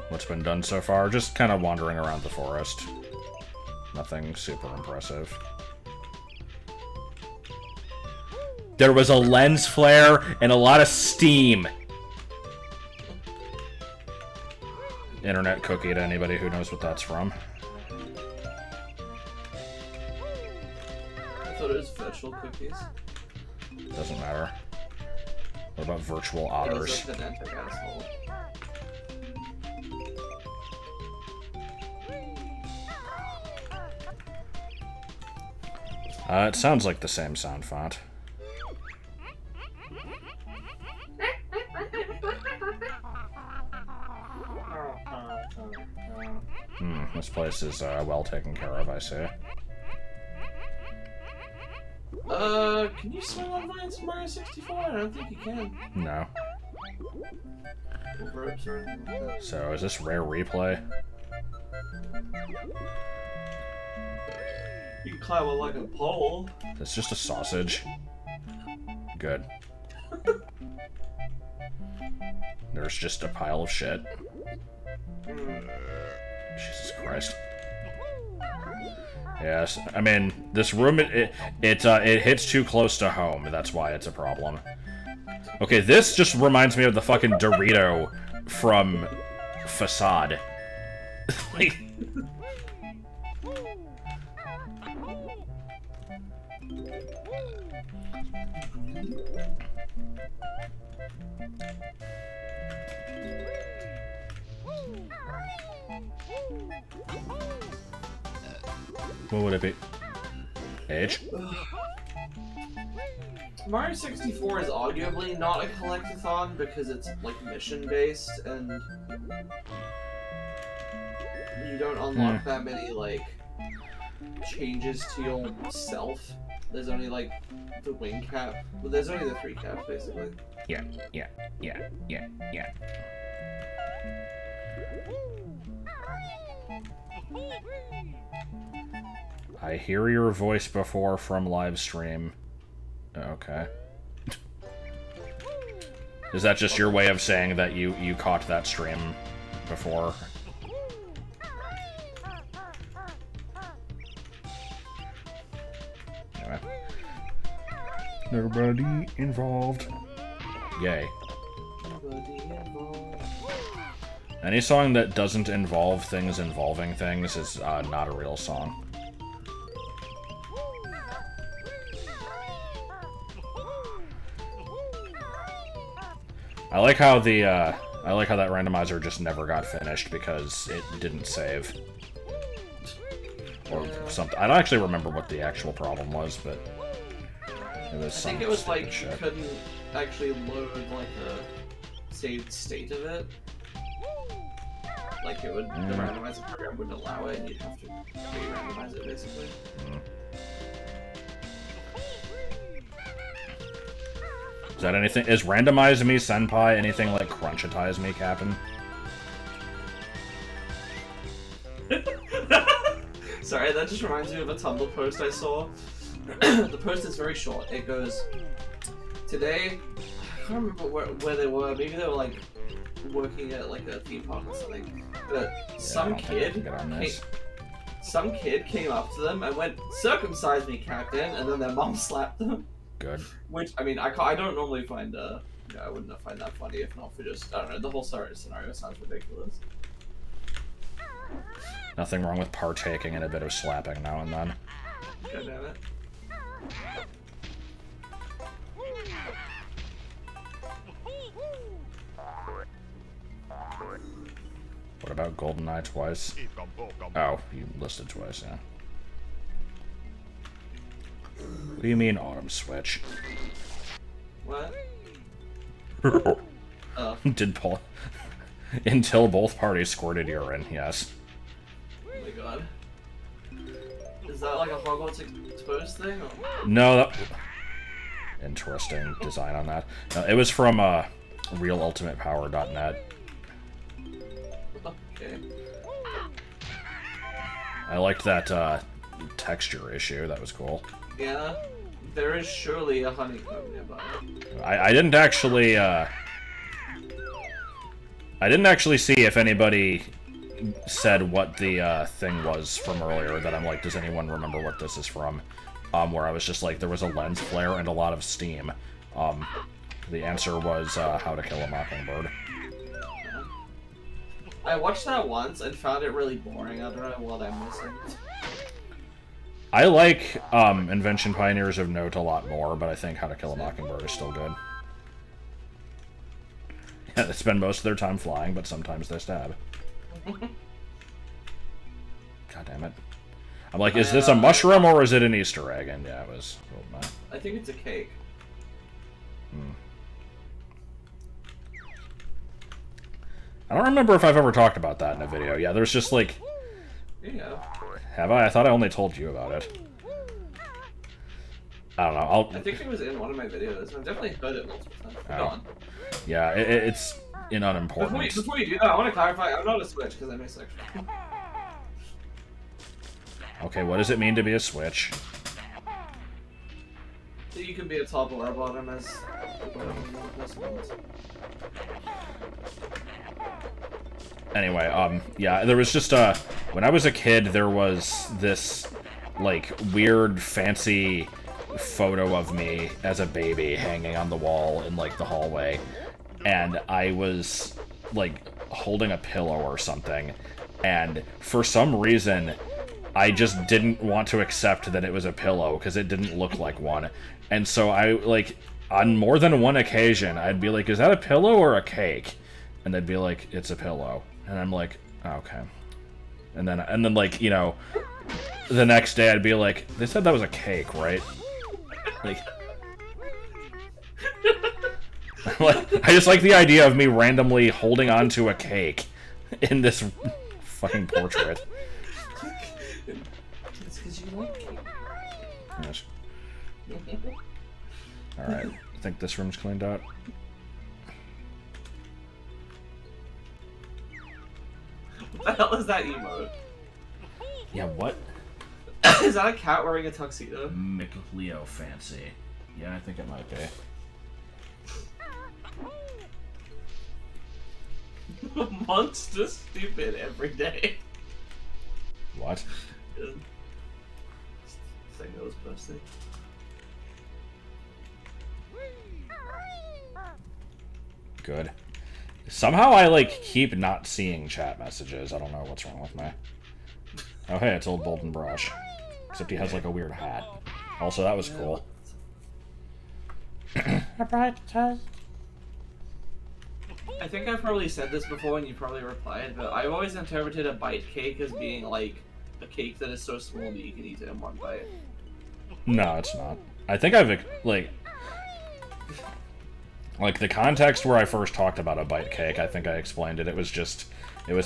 What's been done so far? Just kind of wandering around the forest. Nothing super impressive. There was a lens flare and a lot of steam. Internet cookie to anybody who knows what that's from. I thought it was virtual cookies. Doesn't matter. What about virtual otters? He's a pedantic asshole. It sounds like the same sound font. This place is well taken care of, I see. Can you swing on vines in Mario 64? I don't think you can. No. Or ropes or anything like that. So, is this rare replay? You can climb on like a pole. It's just a sausage. Good. There's just a pile of shit. Jesus Christ. Yes, I mean, this room, it hits too close to home, that's why it's a problem. Okay, this just reminds me of the fucking Dorito from Facade. Like... What would it be? Age? Mario 64 is arguably not a collectathon because it's like mission based and you don't unlock that many like changes to yourself. There's only like the wing cap. Well, there's only the 3 caps basically. Yeah. I hear your voice before from live stream. Okay. Is that just your way of saying that you caught that stream before? Anyway. Nobody involved. Yay. Any song that doesn't involve things involving things is not a real song. I like how that randomizer just never got finished because it didn't save. Or something. I don't actually remember what the actual problem was, but it was some I think it was like shit. you couldn't actually load like a saved state of it. Like it would, the randomizer program wouldn't allow it, and you'd have to re-randomize it basically. Is that anything? Is Randomize Me Senpai anything like Crunchitize Me, Captain? Sorry, that just reminds me of a Tumblr post I saw. The post is very short. It goes, today, I can't remember where they were. Maybe they were like working at like a theme park or something. But some kid came up to them and went, "Circumcise me, Captain," and then their mom slapped them. Good. Which, I mean, I don't normally find, I wouldn't find that funny if not for just, I don't know, the whole scenario sounds ridiculous. Nothing wrong with partaking in a bit of slapping now and then. God damn it. What about GoldenEye twice? Oh, you listed twice, yeah. What do you mean, Autumn Switch? What? Did Paul... Until both parties squirted urine, yes. Oh my god. Is that like a Hogwarts Exposed thing? Or... No, that... Interesting design on that. No, it was from, realultimatepower.net. Okay. I liked that, texture issue, that was cool. Yeah, there is surely a honeycomb nearby. I didn't actually, I didn't actually see if anybody said what the, thing was from earlier that I'm like, does anyone remember what this is from? Where I was just like, there was a lens flare and a lot of steam. The answer was, How to Kill a Mockingbird. I watched that once and found it really boring. I don't know what I'm missing. I like, Invention Pioneers of Note a lot more, but I think How to Kill a Mockingbird is still good. Yeah, they spend most of their time flying, but sometimes they stab. God damn it. I'm like, is this a mushroom or is it an Easter egg? And yeah, it was. Oh, I think it's a cake. I don't remember if I've ever talked about that in a video. Yeah, there's just like... Yeah. Have I? I thought I only told you about it. I don't know. I think it was in one of my videos. I've definitely heard it multiple times. Go on. Yeah, it's in unimportant. Before you do that, I want to clarify. I'm not a Switch because I'm asexual. Okay, what does it mean to be a Switch? You can be a top or a bottom as whatever one person wants. Anyway, yeah, there was just when I was a kid, there was this, like, weird, fancy photo of me as a baby hanging on the wall in, like, the hallway, and I was, like, holding a pillow or something, and for some reason, I just didn't want to accept that it was a pillow, because it didn't look like one, and so I, like, on more than one occasion, I'd be like, is that a pillow or a cake? And they'd be like, it's a pillow. And I'm like, oh, okay. And then like, you know, the next day I'd be like, they said that was a cake, right? Like, I just like the idea of me randomly holding on to a cake in this fucking portrait. It's because you like cake. Yes. Alright, I think this room's cleaned out. What the hell is that emote? Yeah, what? Is that a cat wearing a tuxedo? McLeo fancy. Yeah, I think it might be. Monster stupid every day. What? Thing that was posted. Good. Somehow I, like, keep not seeing chat messages. I don't know what's wrong with me. Oh, hey, it's old Bolton Brush. Except he has, like, a weird hat. Also, that was cool. I think I've probably said this before and you probably replied, but I've always interpreted a bite cake as being, like, a cake that is so small that you can eat it in one bite. No, it's not. I think I've, like, the context where I first talked about a bite cake, I think I explained it. It was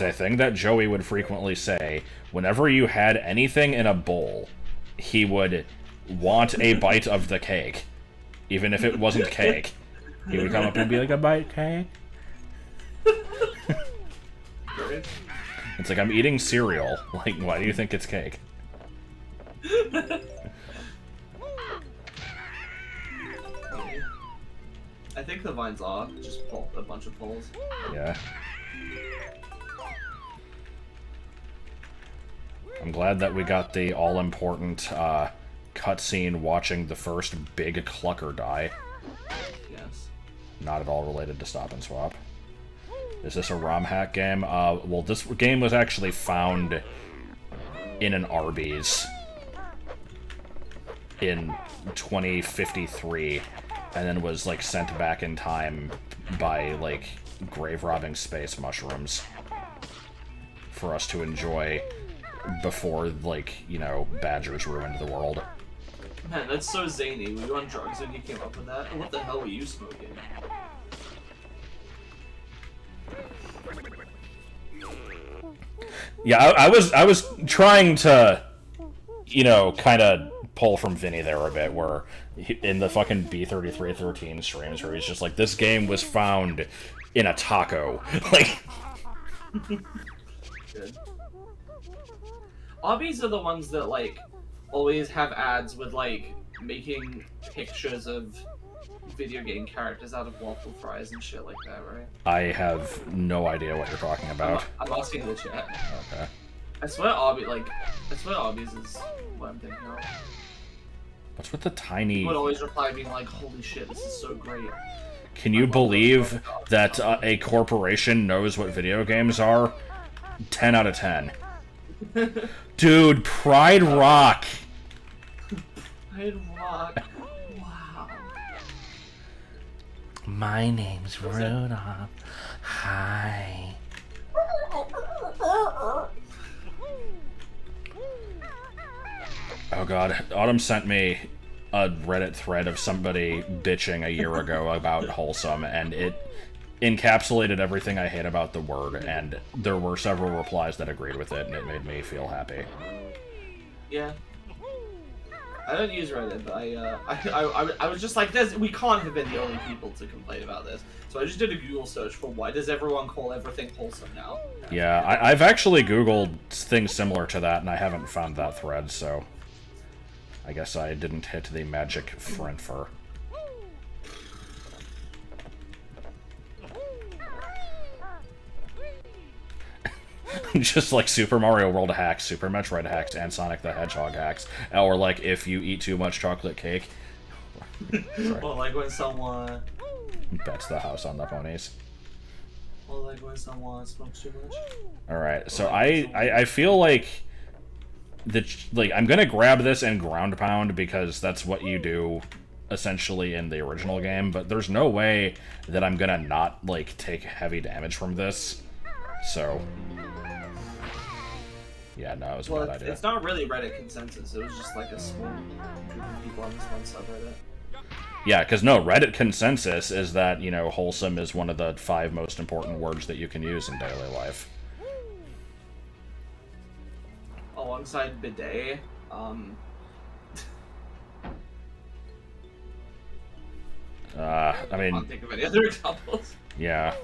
a thing that Joey would frequently say. Whenever you had anything in a bowl, he would want a bite of the cake. Even if it wasn't cake. He would come up and be like, a bite cake? It's like, I'm eating cereal. Like, why do you think it's cake? I think the vines are just a bunch of poles. Yeah. I'm glad that we got the all-important cutscene watching the first big clucker die. Yes. Not at all related to Stop and Swap. Is this a ROM hack game? Well, this game was actually found in an Arby's in 2053, and then was, like, sent back in time by, like, grave-robbing space mushrooms for us to enjoy before, like, you know, badgers ruined the world. Man, that's so zany. Were you on drugs when you came up with that? What the hell were you smoking? Yeah, I was trying to, you know, kind of pull from Vinny there a bit, where in the fucking B3313 streams, where he's just like, this game was found in a taco. Like, Good. Obbies are the ones that, like, always have ads with, like, making pictures of video game characters out of waffle fries and shit like that, right? I have no idea what you're talking about. I'm asking the chat. Okay. I swear Obbies is what I'm thinking of. What's with the tiny... People would always reply being like, holy shit, this is so great. Can you believe that a corporation knows what video games are? 10 out of 10. Dude, Pride Rock! Pride Rock. Wow. My name's Rudolph. Hi. Oh god, Autumn sent me a Reddit thread of somebody bitching a year ago about Wholesome, and it encapsulated everything I hate about the word, and there were several replies that agreed with it, and it made me feel happy. Yeah. I don't use Reddit, but I was just like, we can't have been the only people to complain about this. So I just did a Google search for why does everyone call everything wholesome now? Yeah, I've actually Googled things similar to that, and I haven't found that thread, so I guess I didn't hit the magic friend fur. Just like Super Mario World hacks, Super Metroid hacks, and Sonic the Hedgehog hacks. Or like if you eat too much chocolate cake. Or like when someone bets the house on the ponies. Or like when someone smokes too much. Alright, so I feel like I'm gonna grab this and ground pound because that's what you do essentially in the original game, but there's no way that I'm gonna not like take heavy damage from this. So yeah, no, it was a bad idea. It's not really Reddit consensus. It was just like a small group of people on this one subreddit. Yeah, because no, Reddit consensus is that, you know, wholesome is one of the 5 most important words that you can use in daily life. Alongside bidet, I mean, I can't think of any other examples. Yeah.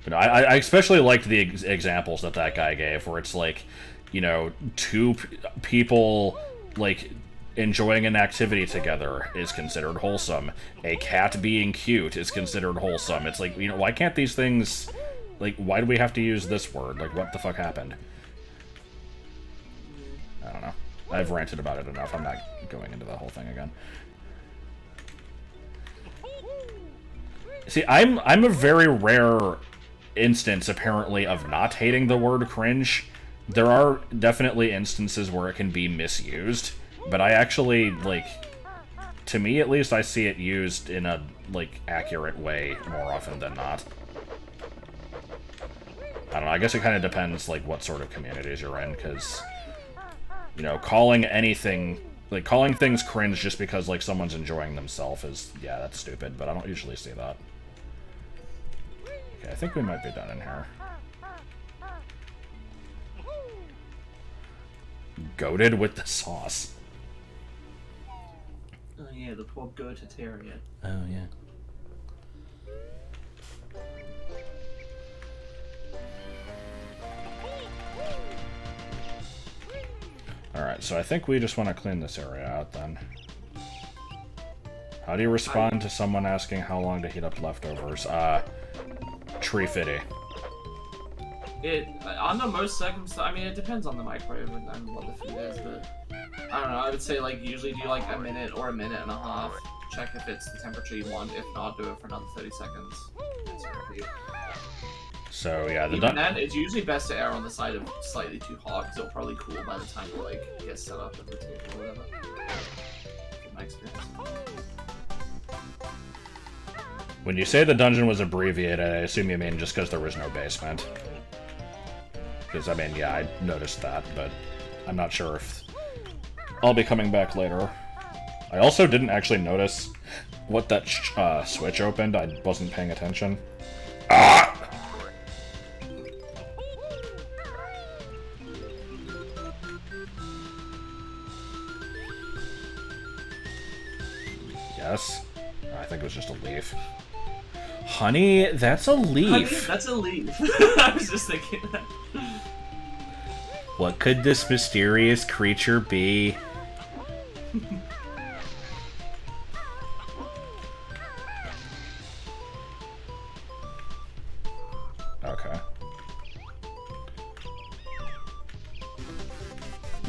But I especially liked the examples that guy gave, where it's like, you know, 2 people, like, enjoying an activity together is considered wholesome. A cat being cute is considered wholesome. It's like, you know, why can't these things, like, why do we have to use this word? Like, what the fuck happened? I don't know. I've ranted about it enough. I'm not going into the whole thing again. See, I'm a very rare instance, apparently, of not hating the word cringe. There are definitely instances where it can be misused, but I actually, like, to me at least, I see it used in a, like, accurate way more often than not. I don't know, I guess it kind of depends, like, what sort of communities you're in, because, you know, calling anything, like, calling things cringe just because, like, someone's enjoying themselves is, yeah, that's stupid, but I don't usually see that. Okay, I think we might be done in here. Goated with the sauce. Oh yeah, the poor goatitarian. Oh yeah. Alright, so I think we just want to clean this area out then. How do you respond to someone asking how long to heat up leftovers? Tree fitty. Under most circumstances, I mean, it depends on the microwave and what the food is, but I don't know, I would say, like, usually do, like, a minute or a minute and a half. Check if it's the temperature you want. If not, do it for another 30 seconds. So, yeah, Even then, it's usually best to err on the side of slightly too hot, because it'll probably cool by the time you, like, get set up at the table or whatever. In my experience. When you say the dungeon was abbreviated, I assume you mean just because there was no basement. Because, I mean, yeah, I noticed that, but I'm not sure if I'll be coming back later. I also didn't actually notice what that switch opened. I wasn't paying attention. Ah! Yes? I think it was just a leaf. Honey, that's a leaf. Honey, that's a leaf. I was just thinking that. What could this mysterious creature be? Okay.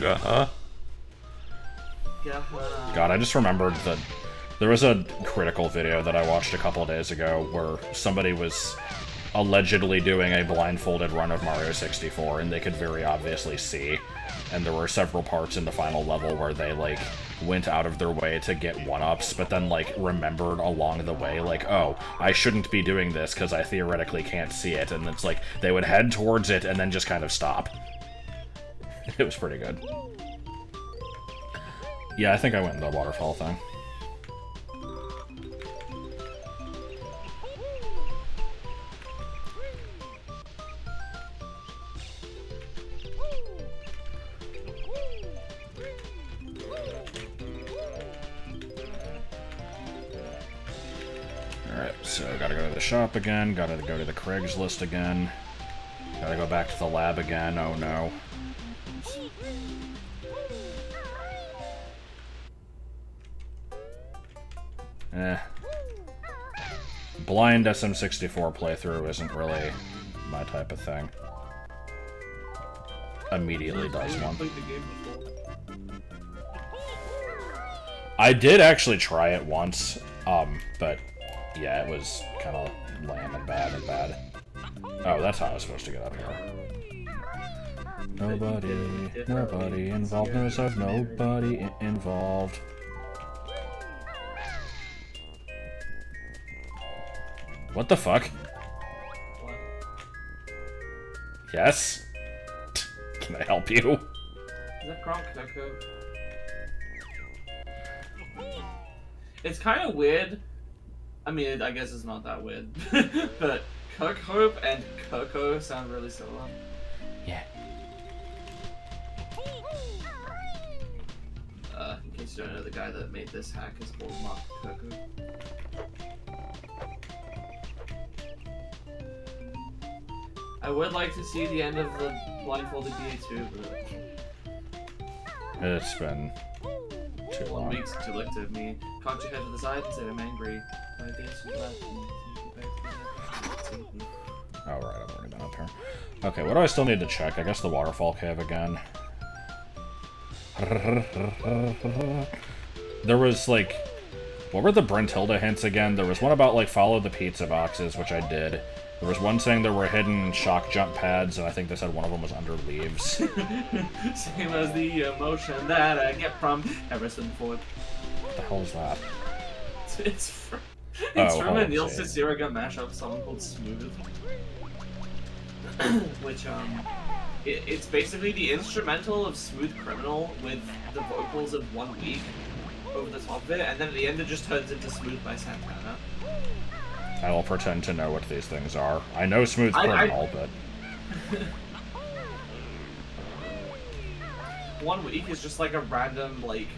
Uh-huh. God, I just remembered that there was a critical video that I watched a couple days ago where somebody was allegedly doing a blindfolded run of Mario 64, and they could very obviously see. And there were several parts in the final level where they, like, went out of their way to get 1-ups, but then, like, remembered along the way, like, oh, I shouldn't be doing this because I theoretically can't see it. And it's like, they would head towards it and then just kind of stop. It was pretty good. Yeah, I think I went in the waterfall thing. So, gotta go to the shop again, gotta go to the Craigslist again, gotta go back to the lab again, oh no. Blind SM64 playthrough isn't really my type of thing. Immediately does one. I did actually try it once, but yeah, it was kind of lame and bad. Oh, that's how I was supposed to get up here. Nobody involved knows of nobody involved. What the fuck? What? Yes? Can I help you? Is that Gronk Coco? It's kind of weird. I mean, I guess it's not that weird. But Kirkhope and Coco sound really similar. Yeah. In case you don't know, the guy that made this hack is called Mark Coco. I would like to see the end of the blindfolded BA2, but It's been too 1 long. week's too late to me. Cocked your head to the side and said I'm angry. I guess you left and you back to me. Oh, right, I've already been up here. Okay, what do I still need to check? I guess the waterfall cave again. There was, like... What were the Brentilda hints again? There was one about, like, follow the pizza boxes, which I did. There was one saying there were hidden shock jump pads, and I think they said one of them was under leaves. Same as the emotion that I get from Harrison Ford. What the hell is that? It's from Oh, a Neil see. Cicierega mashup song called Smooth. Which, it's basically the instrumental of Smooth Criminal with the vocals of 1 Week over the top of it, and then at the end it just turns into Smooth by Santana. I will pretend to know what these things are. I know Smooth Criminal, but... 1 Week is just like a random, like,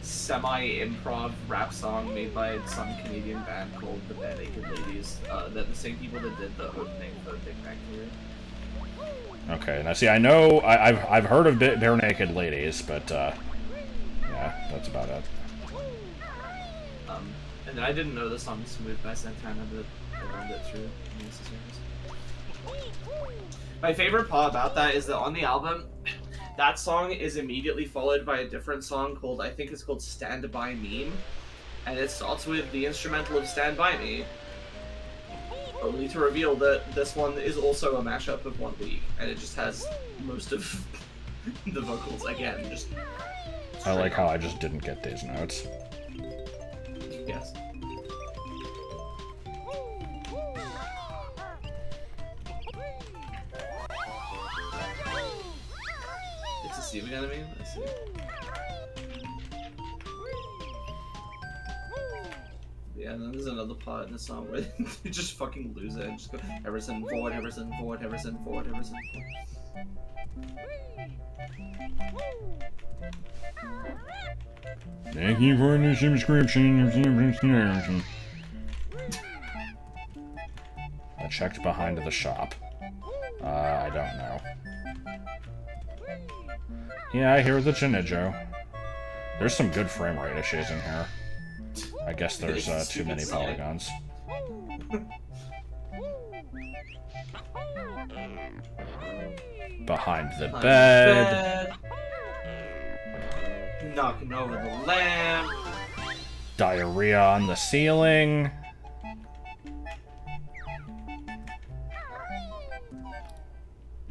semi-improv rap song made by some Canadian band called the Bare Naked Ladies. They're the same people that did the opening for Big Bang Theory. Okay, now see, I know... I've heard of Bare Naked Ladies, but, yeah, that's about it. And then I didn't know the song Smooth by Santana, but I learned it through My favorite part about that is that on the album, that song is immediately followed by a different song called, I think it's called Stand By Me, and it starts with the instrumental of Stand By Me, only to reveal that this one is also a mashup of 1 Week, and it just has most of the vocals again, just... I like how I just didn't get these notes. Yes. It's a Steven enemy? I see. Yeah, and then there's another part in the song where they just fucking lose it and just go Everson forward, Everson forward, Everson forward, Everson forward. Thank you for the subscription. I checked behind the shop. I don't know. Yeah, I hear the Jinijo. There's some good frame rate issues in here. I guess there's too many polygons. Behind the bed. Knocking over the lamp. Diarrhea on the ceiling.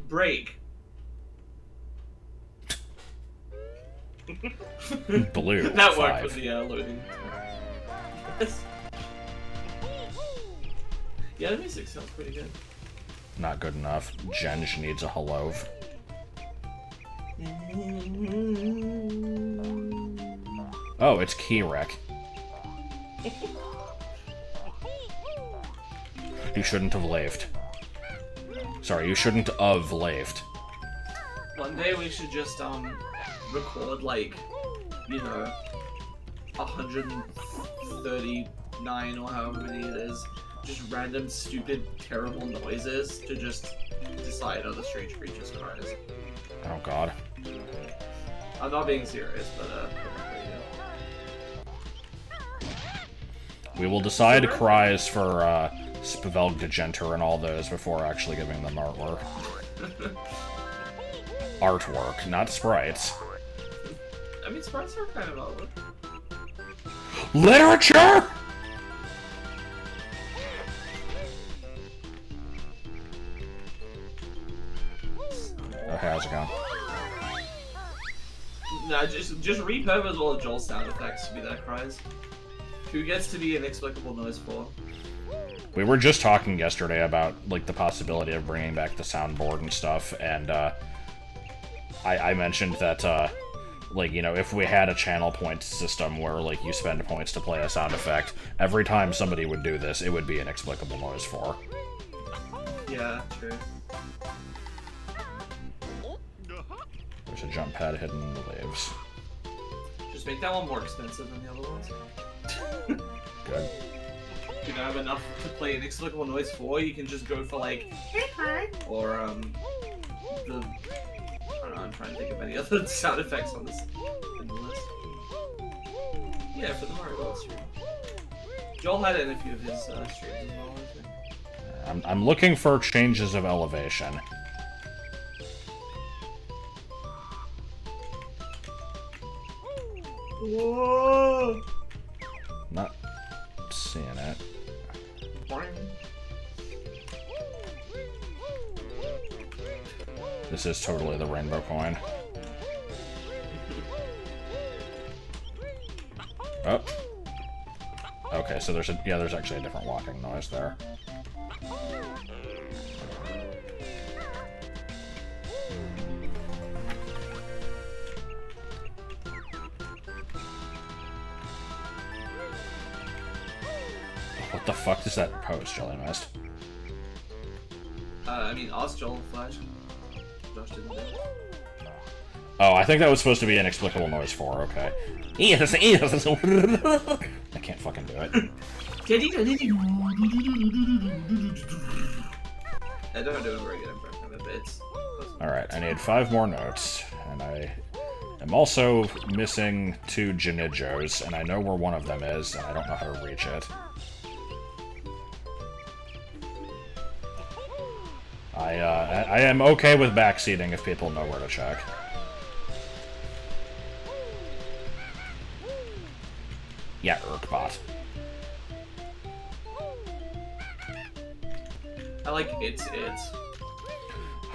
Break. Blue. That 5. worked with the loading. Yes. Yeah, the music sounds pretty good. Not good enough. Jenge needs a hello. Oh, it's Key-Wreck. You shouldn't have laved. Sorry, you shouldn't have laved. One day we should just record like, you know, 139 or however many it is, just random, stupid, terrible noises to just decide on the strange creature's cries. Oh god. I'm not being serious, but We will decide cries for Spvelgdegenter and all those before actually giving them artwork. Artwork, not sprites. I mean, sprites are kind of outward. Literature! Oh, how's it going? Nah, just repurpose all of Joel's sound effects to be that cries. Who gets to be inexplicable noise for? We were just talking yesterday about, like, the possibility of bringing back the soundboard and stuff, and, I mentioned that, like, you know, if we had a channel point system where, like, you spend points to play a sound effect, every time somebody would do this, it would be inexplicable noise for. Yeah, true. There's a jump pad hidden in the leaves. Just make that one more expensive than the other ones. Good. If you don't have enough to play inexplicable noise for, you can just go for, like, or, the... I don't know, I'm trying to think of any other sound effects on this in the list. Yeah, for the Mario World stream. Joel had it in a few of his streams as well, I think. I'm looking for changes of elevation. Whoa! Not seeing it. This is totally the rainbow coin. Oh. Okay, so there's actually a different walking noise there. What the fuck does that post, Jelly missed? I mean, ask Joel Flash. Josh didn't do it. Oh, I think that was supposed to be inexplicable noise 4, okay. I can't fucking do it. I don't do a very good impression of it, but it's... Alright, I need 5 more notes, and I am also missing 2 Janijos, and I know where one of them is, and I don't know how to reach it. I am okay with backseating if people know where to check. Yeah, Urkbot. I like it's. There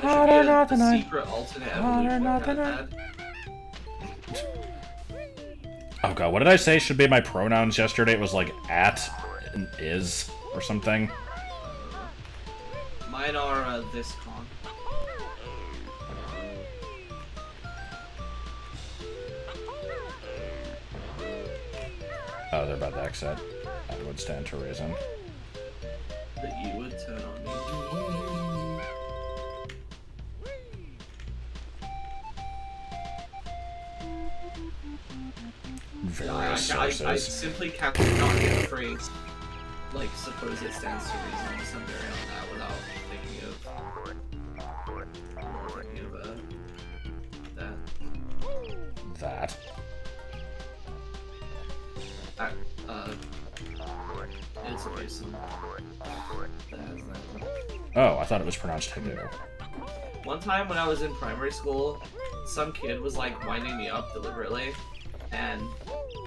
should be a secret alternate evolution kind of had. Oh god, what did I say should be my pronouns yesterday? It was like at and is or something. Mine are this con. Oh, they're about to exit. That would stand to reason. That you would turn on me. Various I sources. simply cannot get the phrase, like, suppose it stands to reason or something around that without thinking of that. That. It's a person that has that. Oh, I thought it was pronounced Hindu. One time when I was in primary school, some kid was like winding me up deliberately, and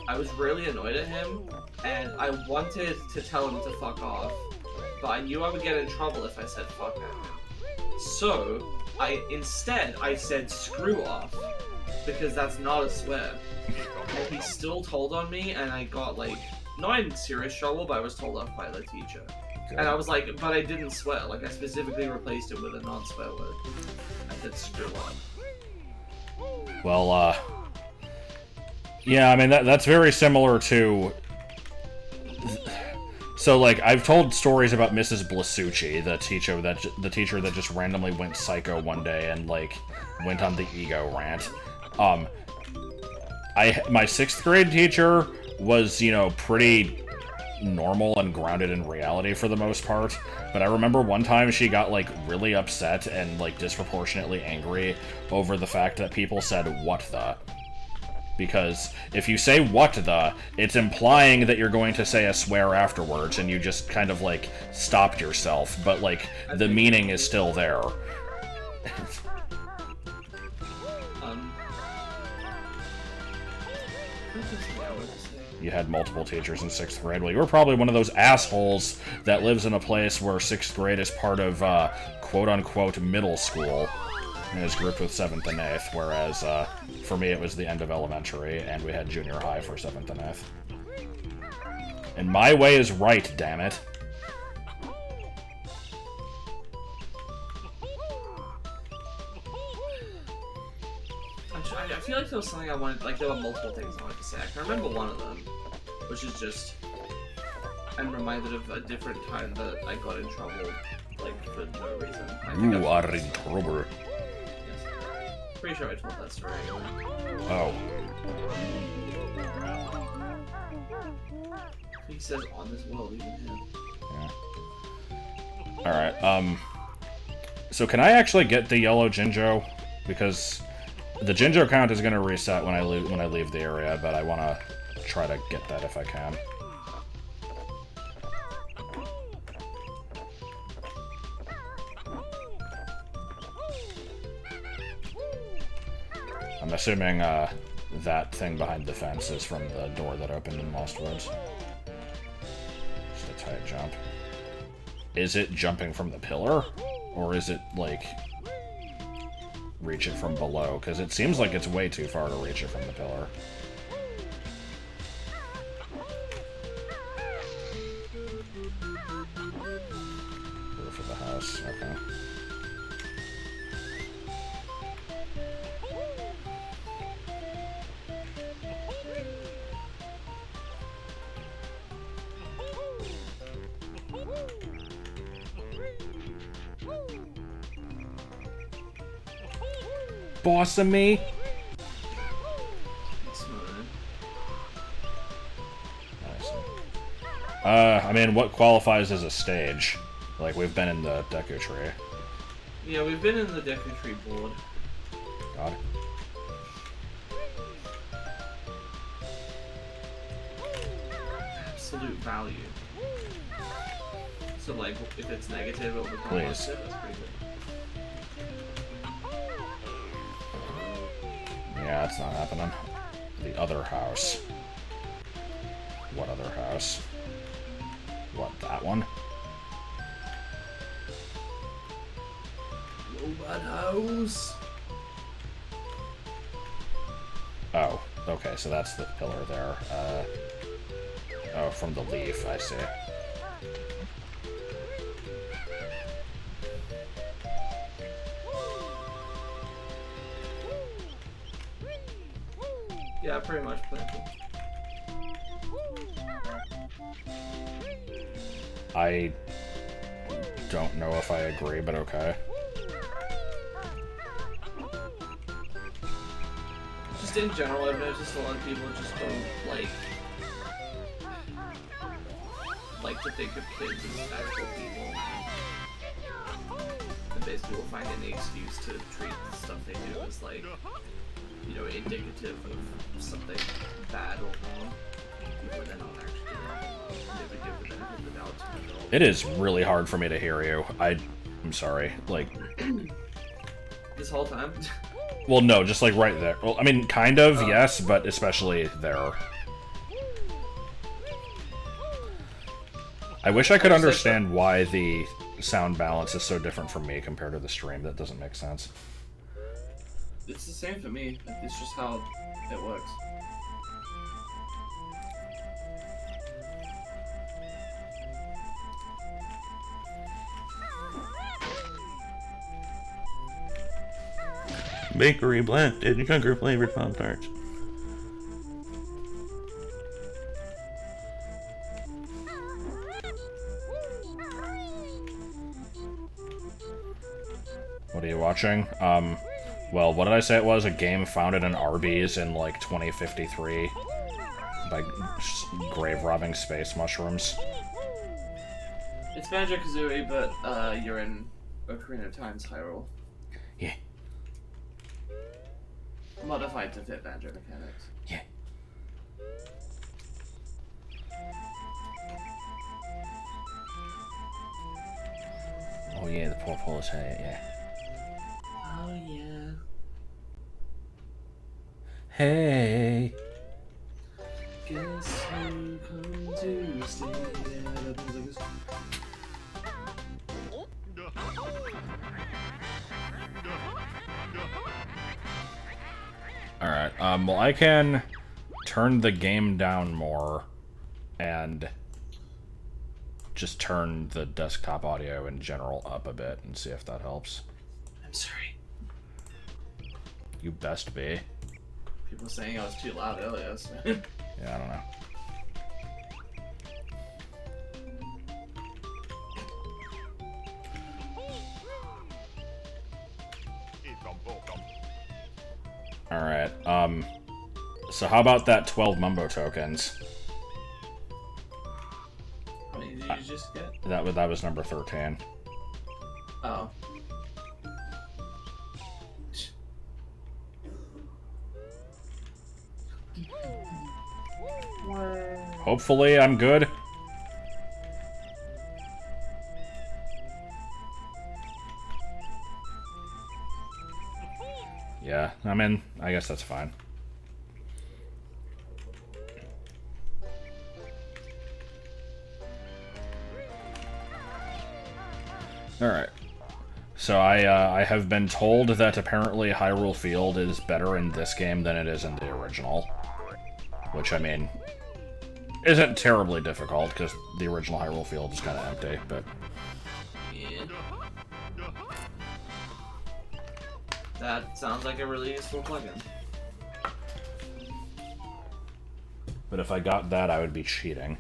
I was really annoyed at him, and I wanted to tell him to fuck off, but I knew I would get in trouble if I said fuck at him. So, I said screw off, because that's not a swear. And he still told on me, and I got like, not in serious trouble, but I was told off by the teacher. Good. And I was like, but I didn't swear, like I specifically replaced it with a non-swear word. I said screw on. Well, yeah, I mean, that's very similar to... So, like, I've told stories about Mrs. Blasucci, the teacher that just randomly went psycho one day and, like, went on the ego rant. My 6th grade teacher was, you know, pretty normal and grounded in reality for the most part. But I remember one time she got, like, really upset and, like, disproportionately angry over the fact that people said, "What the?" Because if you say "what the," it's implying that you're going to say a swear afterwards, and you just kind of, like, stopped yourself, but, like, the meaning is still there. You had multiple teachers in 6th grade. Well, you were probably one of those assholes that lives in a place where 6th grade is part of, quote-unquote, middle school, and is grouped with 7th and 8th, whereas, for me it was the end of elementary, and we had junior high for 7th and 8th. And my way is right, damn it. I feel like there was something I wanted, like there were multiple things I wanted to say. I can remember one of them, which is just, I'm reminded of a different time that I got in trouble, like, for no reason. You are in trouble. Yes. Pretty sure I told that story anyway. Oh. He says on this world, even him. Yeah. Alright, so can I actually get the yellow Jinjo? Because the Jinjo count is going to reset when I leave the area, but I want to try to get that if I can. I'm assuming that thing behind the fence is from the door that opened in Lost Woods. Just a tight jump. Is it jumping from the pillar? Or is it, like, reach it from below? Because it seems like it's way too far to reach it from the pillar. Roof of the house, okay. Boss of me. I mean, what qualifies as a stage? Like, we've been in the Deku Tree. Yeah, we've been in the Deku Tree board. God. Absolute value. So, like, if it's negative, it'll become Please. positive. That's pretty good. Yeah, it's not happening. The other house. What other house? What, that one? Robot house. Oh, okay, so that's the pillar there. Oh, from the leaf, I see. Yeah, pretty much plenty. I don't know if I agree, but okay. Just in general, I've noticed a lot of people just don't like to think of kids as actual people. And basically will find any excuse to treat the stuff they do as, like, you know, indicative of something bad or wrong. Even when they're not actually doing it. They would give the benefit of the doubt to an adult. It is really hard for me to hear you. I'm sorry. Like, This whole time? well, no, just like right there. Well, I mean, kind of, yes, but especially there. I wish I could understand why the sound balance is so different from me compared to the stream. That doesn't make sense. It's the same for me. It's just how it works. Bakery blended sugar flavored Pop-Tarts. What are you watching? Well, what did I say it was? A game founded in Arby's in, like, 2053. by grave robbing space mushrooms. It's Banjo-Kazooie, but you're in Ocarina of Time's Hyrule. Yeah. Modified to fit Banjo mechanics. Yeah. Oh yeah, the poor Polish hat, yeah. Oh yeah. Hey. Guess who come to stay? Alright, well I can turn the game down more and just turn the desktop audio in general up a bit and see if that helps. I'm sorry. You best be. People saying I was too loud earlier, so. Yeah, I don't know. Alright, so how about that 12 Mumbo tokens? How many did you just get? That was number 13. Oh. Hopefully I'm good. Yeah, I mean, I guess that's fine. Alright. So I have been told that apparently Hyrule Field is better in this game than it is in the original. Which, I mean, isn't terribly difficult, because the original Hyrule Field is kind of empty, but... Yeah. That sounds like a really useful plugin. But if I got that, I would be cheating.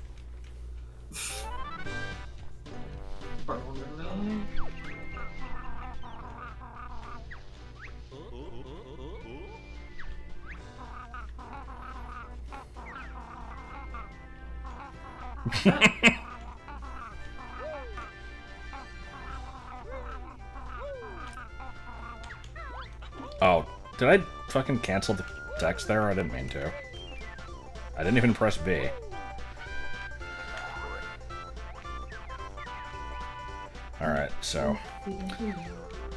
Oh, did I fucking cancel the text there? I didn't mean to. I didn't even press B. Alright, so...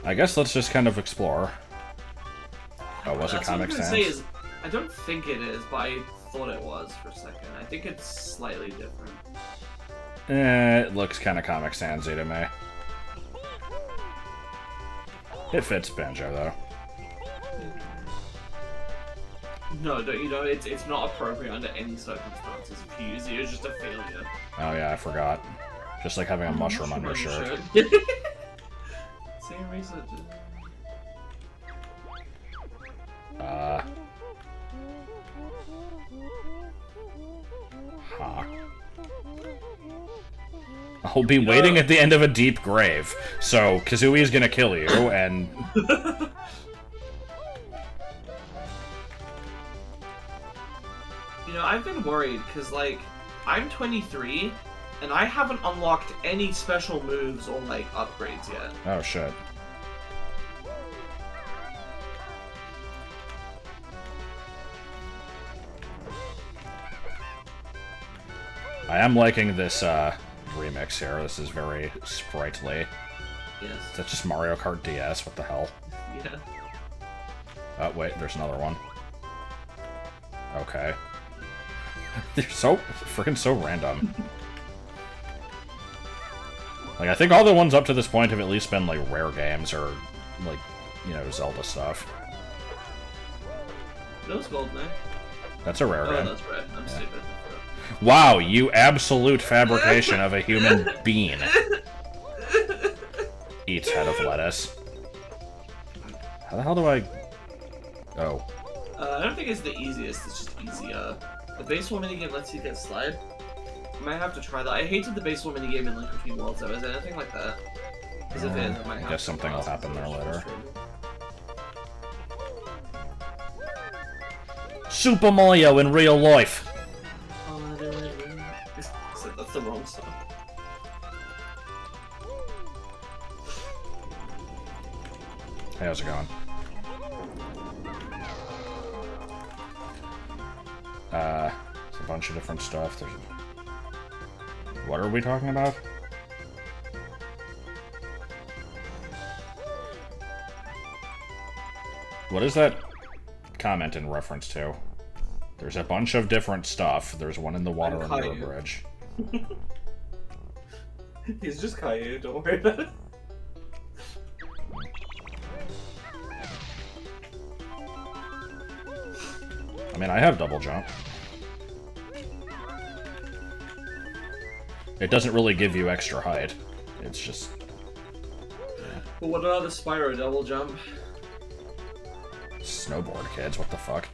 I guess let's just kind of explore. Oh, was it Comic Sans? I don't think it is, but I thought it was for a second. I think it's slightly different. It looks kind of Comic Sans-y to me. It fits Banjo, though. No, don't you know, it's not appropriate under any circumstances. If you use it, it's just a failure. Oh yeah, I forgot. Just like having a mushroom on your shirt. Same research. Huh. I'll be waiting at the end of a deep grave. So, Kazooie is gonna kill you, and... You know, I've been worried, because, like, I'm 23, and I haven't unlocked any special moves or, like, upgrades yet. Oh, shit. I am liking this, remix here. This is very sprightly. Yes. Is that just Mario Kart DS? What the hell? Yeah. Oh, wait, there's another one. Okay. They're so freaking so random. Like, I think all the ones up to this point have at least been, like, rare games or, like, you know, Zelda stuff. That was gold, man. That's a rare game. Oh, that's red. I'm stupid. Wow, you absolute fabrication of a human being. Eats head of lettuce. How the hell do I... Oh. I don't think it's the easiest, it's just easier. The baseball minigame lets you get slide. I might have to try that. I hated the baseball minigame in Link Between Worlds, though. Is there anything like that? Because if it is, I might have I guess something will happen there later. Super Mario in real life. So. Hey, how's it going? It's a bunch of different stuff. What are we talking about? What is that comment in reference to? There's a bunch of different stuff. There's one in the water under a bridge. He's just Caillou, don't worry about it. I mean, I have double jump. It doesn't really give you extra height. It's just... But what about the Spyro double jump? Snowboard kids, what the fuck?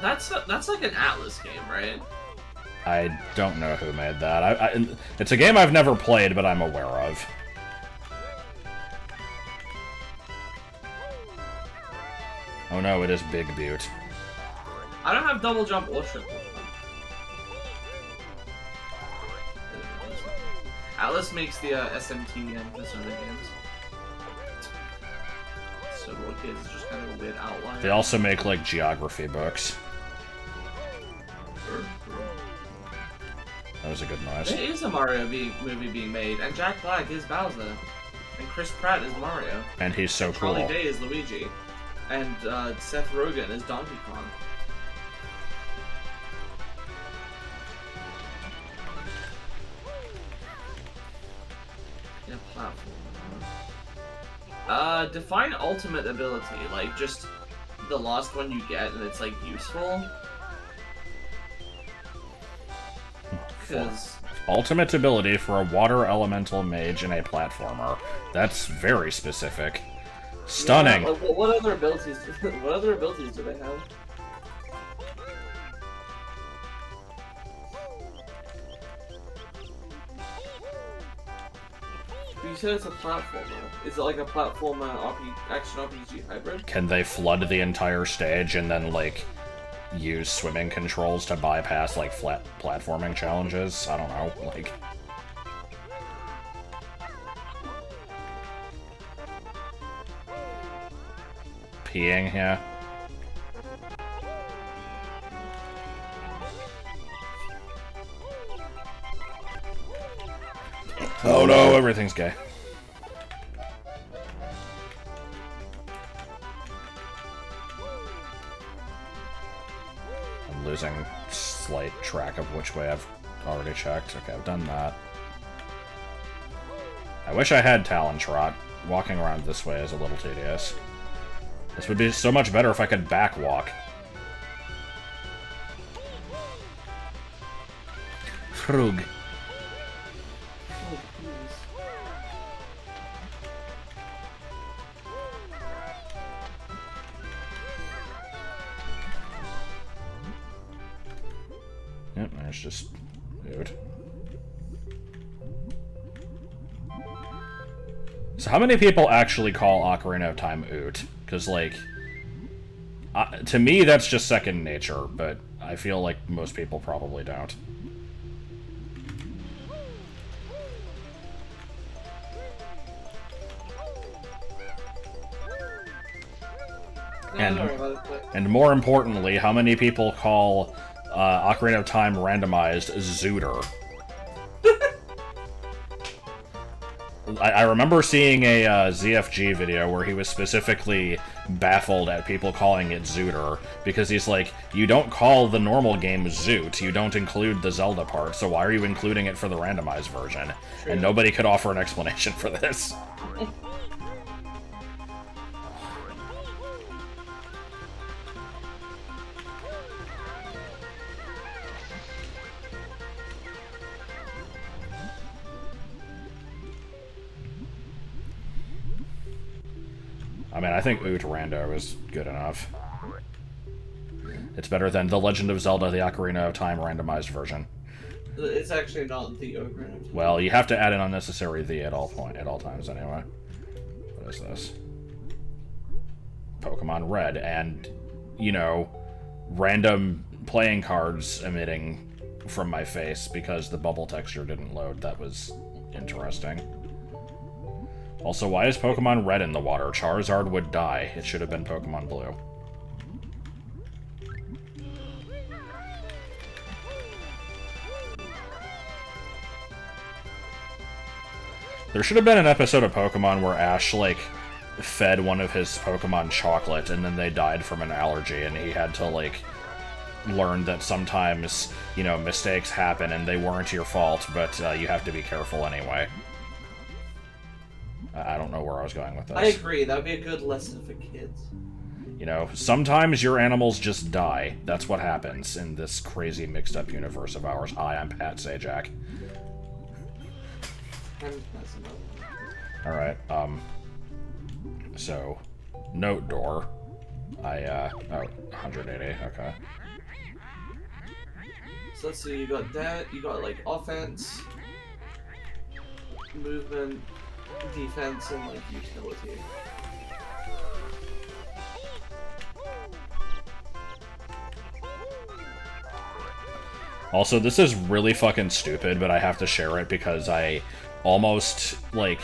That's like an Atlas game, right? I don't know who made that. It's a game I've never played, but I'm aware of. Oh no, it is Big Butte. I don't have double jump or triple jump. Atlas makes the SMT and Persona games. Snowboard Kids is just kind of a weird outline. They also make, like, geography books. That was a good noise. There is a Mario movie being made, and Jack Black is Bowser. And Chris Pratt is Mario. And he's so cool. Charlie Day is Luigi. And Seth Rogen is Donkey Kong. In a platform. Define ultimate ability, like just the last one you get and it's like useful. Because Ultimate ability for a water elemental mage in a platformer. That's very specific. Stunning. Yeah, like, what other abilities? What other abilities do they have? You said it's a platformer. Is it like a platformer action RPG hybrid? Can they flood the entire stage and then, like, use swimming controls to bypass, like, flat platforming challenges? I don't know, like... Peeing, yeah. Oh no, everything's gay. I'm losing slight track of which way I've already checked. Okay, I've done that. I wish I had Talon Trot. Walking around this way is a little tedious. This would be so much better if I could backwalk. Frug. Yep, there's just dude. So how many people actually call Ocarina of Time Oot? Because, like, to me that's just second nature, but I feel like most people probably don't. And more importantly, how many people call Ocarina of Time randomized Zooter? I remember seeing a ZFG video where he was specifically baffled at people calling it Zooter, because he's like, you don't call the normal game Zoot, you don't include the Zelda part, so why are you including it for the randomized version? True. And nobody could offer an explanation for this. I mean, I think Oot Rando is good enough. It's better than The Legend of Zelda, the Ocarina of Time randomized version. It's actually not the Ocarina of Time. Well, you have to add an unnecessary "the" at all times anyway. What is this? Pokemon Red, and, you know, random playing cards emitting from my face because the bubble texture didn't load. That was interesting. Also, why is Pokemon Red in the water? Charizard would die. It should have been Pokemon Blue. There should have been an episode of Pokemon where Ash, like, fed one of his Pokemon chocolate, and then they died from an allergy, and he had to, like, learn that sometimes, you know, mistakes happen, and they weren't your fault, but you have to be careful anyway. I don't know where I was going with this. I agree, that would be a good lesson for kids. You know, sometimes your animals just die. That's what happens in this crazy mixed-up universe of ours. Hi, I'm Pat Sajak. Alright, so, note door. Oh, 180, okay. So let's see, you got that, you got like offense, movement, defense, and like utility. Also, this is really fucking stupid, but I have to share it because I almost, like,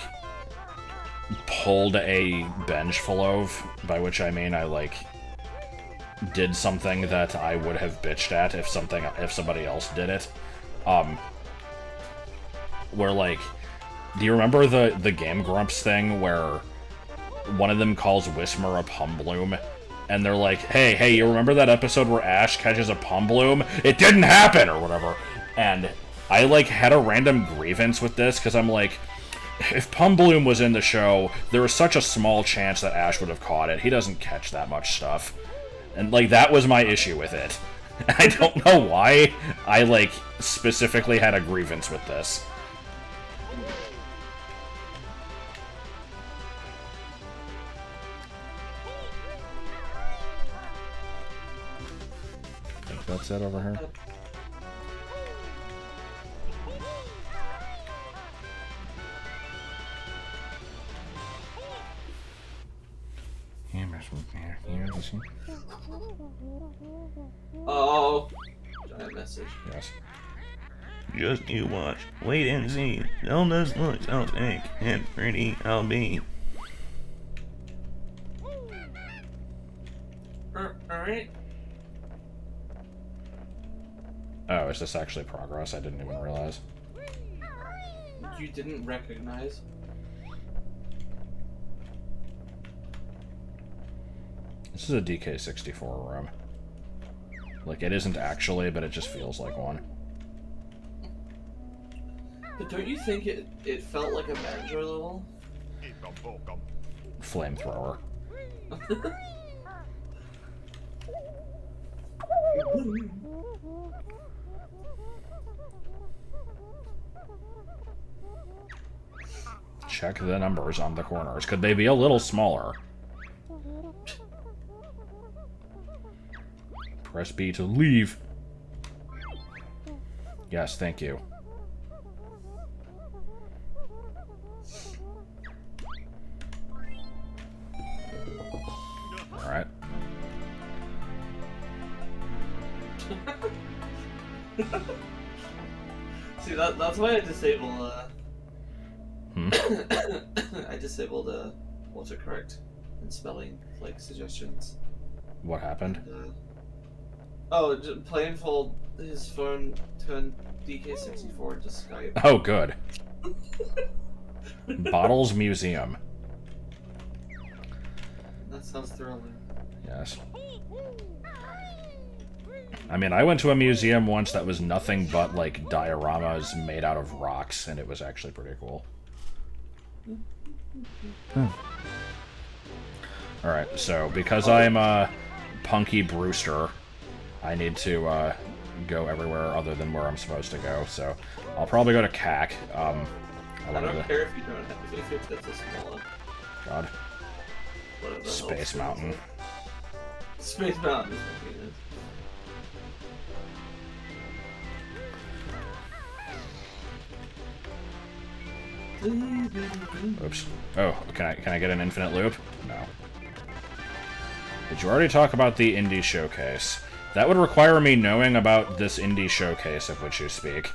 pulled a Banjo-Kazooie, by which I mean I, like, did something that I would have bitched at if somebody else did it. Where, like, do you remember the Game Grumps thing where one of them calls Whismer a Pumbloom? And they're like, hey, you remember that episode where Ash catches a Pumbloom? It didn't happen, or whatever. And I, like, had a random grievance with this, because I'm like, if Pumbloom was in the show, there was such a small chance that Ash would have caught it. He doesn't catch that much stuff. And, like, that was my issue with it. I don't know why I, like, specifically had a grievance with this. That's it over here. Oh, giant message. Yes. Just you watch. Wait and see. All those looks I'll take, and pretty I'll be. Alright. Oh, is this actually progress? I didn't even realize. You didn't recognize? This is a DK64 room. Like, it isn't actually, but it just feels like one. But don't you think it felt like a Banjo level? Flamethrower. Check the numbers on the corners. Could they be a little smaller? Press B to leave. Yes, thank you. Alright. See, that's why I disable, Hmm? I disabled, autocorrect and spelling, like, suggestions. What happened? Plainful, his phone turned DK64 to Skype. Oh, good. Bottles Museum. That sounds thrilling. Yes. I mean, I went to a museum once that was nothing but, like, dioramas made out of rocks, and it was actually pretty cool. Alright, so, because I'm Punky Brewster, I need to go everywhere other than where I'm supposed to go, so I'll probably go to CAC. I don't care if you don't have to, if that's a small one. God. Whatever Space else Mountain. Space Mountain is what it is. Oops. Oh, can I get an infinite loop? No. Did you already talk about the indie showcase? That would require me knowing about this indie showcase of which you speak.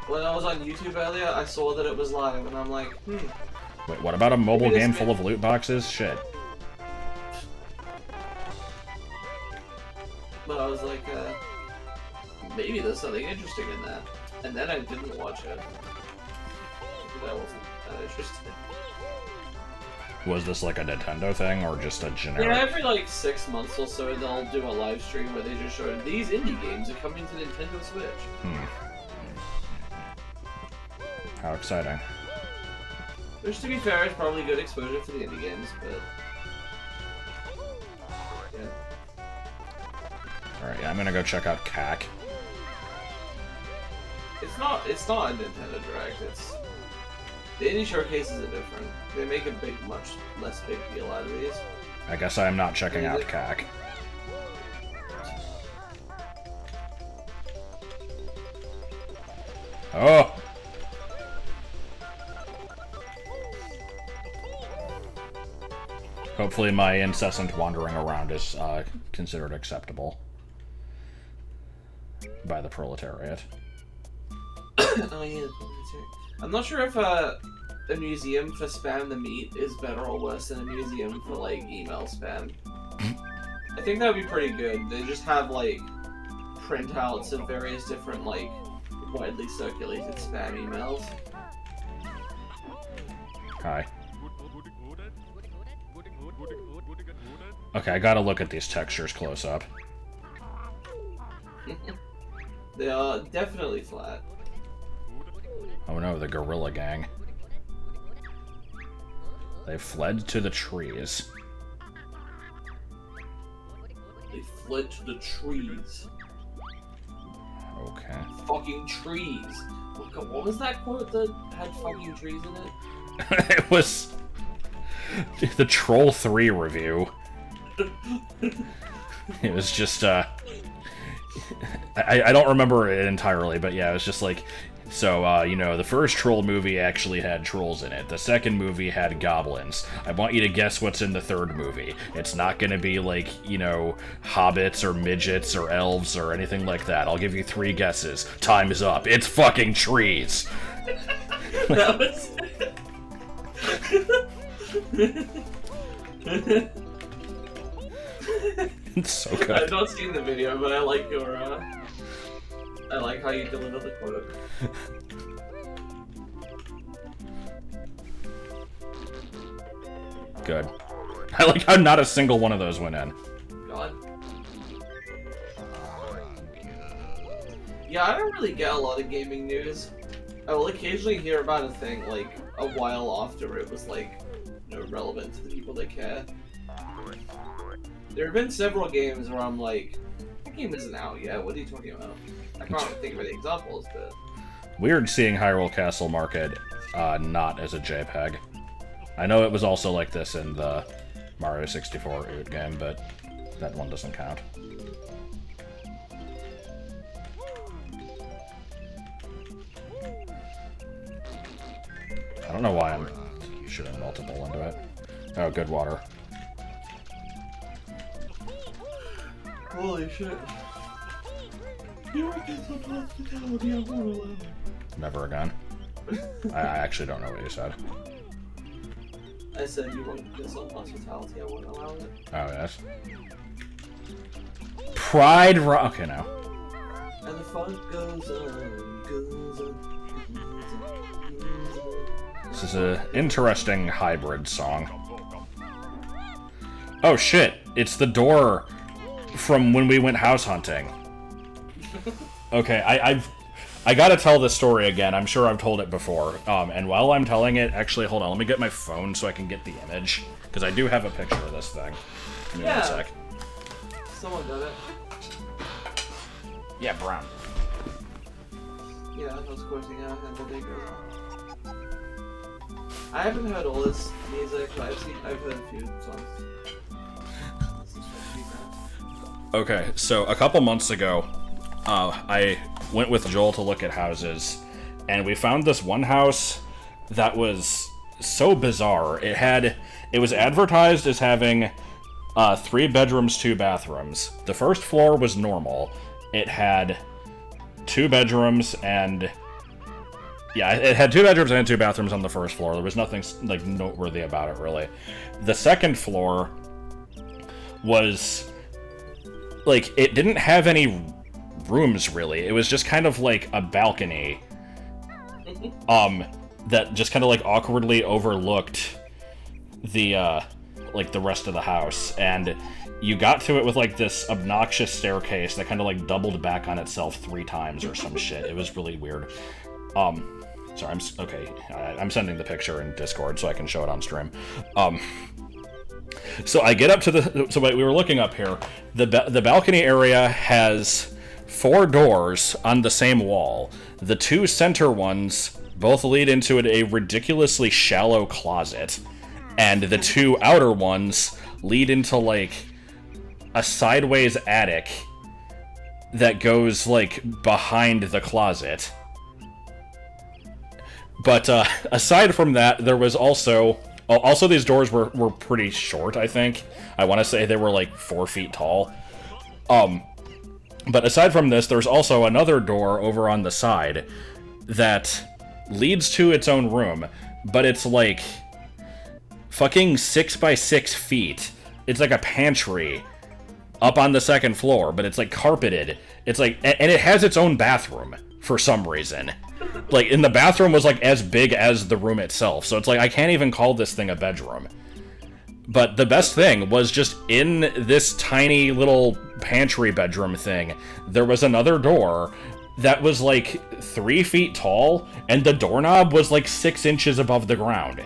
When I was on YouTube earlier, I saw that it was live, and I'm like, Wait, what about a mobile game full of loot boxes? Shit. But I was like, maybe there's something interesting in that. And then I didn't watch it. Because I wasn't that interested. Was this like a Nintendo thing, or just a generic? Yeah, every like 6 months or so, they'll do a live stream where they just show these indie games are coming to Nintendo Switch. How exciting. Which, to be fair, is probably good exposure for the indie games, but... yeah. Alright, yeah, I'm gonna go check out CAC. It's not a Nintendo Direct, it's... The indie showcases are different. They make a much less big deal out of these. I guess I am not checking out CAC. Oh! Hopefully my incessant wandering around is considered acceptable by the proletariat. Oh yeah, I'm not sure if a museum for spam the meat is better or worse than a museum for like email spam. I think that would be pretty good. They just have like printouts of various different like widely circulated spam emails. Hi. Okay, I gotta look at these textures close up. They are definitely flat. Oh no, the gorilla gang. They fled to the trees. They fled to the trees. Okay. Fucking trees. What was that quote that had fucking trees in it? It was the Troll 3 review. It was just, I don't remember it entirely, but yeah, it was just like, so, you know, the first Troll movie actually had trolls in it. The second movie had goblins. I want you to guess what's in the third movie. It's not gonna be like, you know, hobbits or midgets or elves or anything like that. I'll give you 3 guesses. Time is up. It's fucking trees! That was... It's so good. I've not seen the video, but I like your, I like how you deliver the quote. Good. I like how not a single one of those went in. God. Yeah, I don't really get a lot of gaming news. I will occasionally hear about a thing, like, a while after it was, like, you know, relevant to the people that care. There have been several games where I'm like, that game isn't out yet, what are you talking about? I can't think of any examples, but... Weird seeing Hyrule Castle Market not as a JPEG. I know it was also like this in the Mario 64 OOT game, but that one doesn't count. I don't know why I'm shooting multiple into it. Oh, good water. Holy shit. You were getting some hospitality, I won't allow it. Never again. I actually don't know what you said. I said you won't get some hospitality, I won't allow it. Oh, yes. Pride Okay, now. And the fun goes on, goes on, goes on, goes on. This is an interesting hybrid song. Oh shit, it's the door from when we went house hunting. Okay, I gotta tell this story again. I'm sure I've told it before. And while I'm telling it, actually, hold on, let me get my phone so I can get the image. Because I do have a picture of this thing. Give me one sec. Someone did it. Yeah, Brown. Yeah, I was quoting out and the day goes on. I haven't heard all this music, but I've heard a few songs. Okay, so a couple months ago, I went with Joel to look at houses, and we found this one house that was so bizarre. It was advertised as having 3 bedrooms, 2 bathrooms. The first floor was normal. It had 2 bedrooms and... Yeah, it had 2 bedrooms and 2 bathrooms on the first floor. There was nothing, like, noteworthy about it, really. The second floor was... Like, it didn't have any rooms, really. It was just kind of like a balcony. That just kind of, like, awkwardly overlooked the, like, the rest of the house. And you got to it with, like, this obnoxious staircase that kind of, like, doubled back on itself 3 times or some shit. It was really weird. Sorry, I'm sending the picture in Discord so I can show it on stream. So I get up to the... So wait, we were looking up here. The balcony area has 4 doors on the same wall. The 2 center ones both lead into a ridiculously shallow closet. And the 2 outer ones lead into, like, a sideways attic that goes, like, behind the closet. But, aside from that, there was also... Also, these doors were pretty short, I think. I want to say they were, like, 4 feet tall. But aside from this, there's also another door over on the side that leads to its own room, but it's, like, fucking 6 by 6 feet. It's like a pantry up on the second floor, but it's, like, carpeted. It's, like... And it has its own bathroom, for some reason. Like, and the bathroom was, like, as big as the room itself. So it's like, I can't even call this thing a bedroom. But the best thing was just in this tiny little pantry bedroom thing, there was another door that was, like, 3 feet tall, and the doorknob was, like, 6 inches above the ground.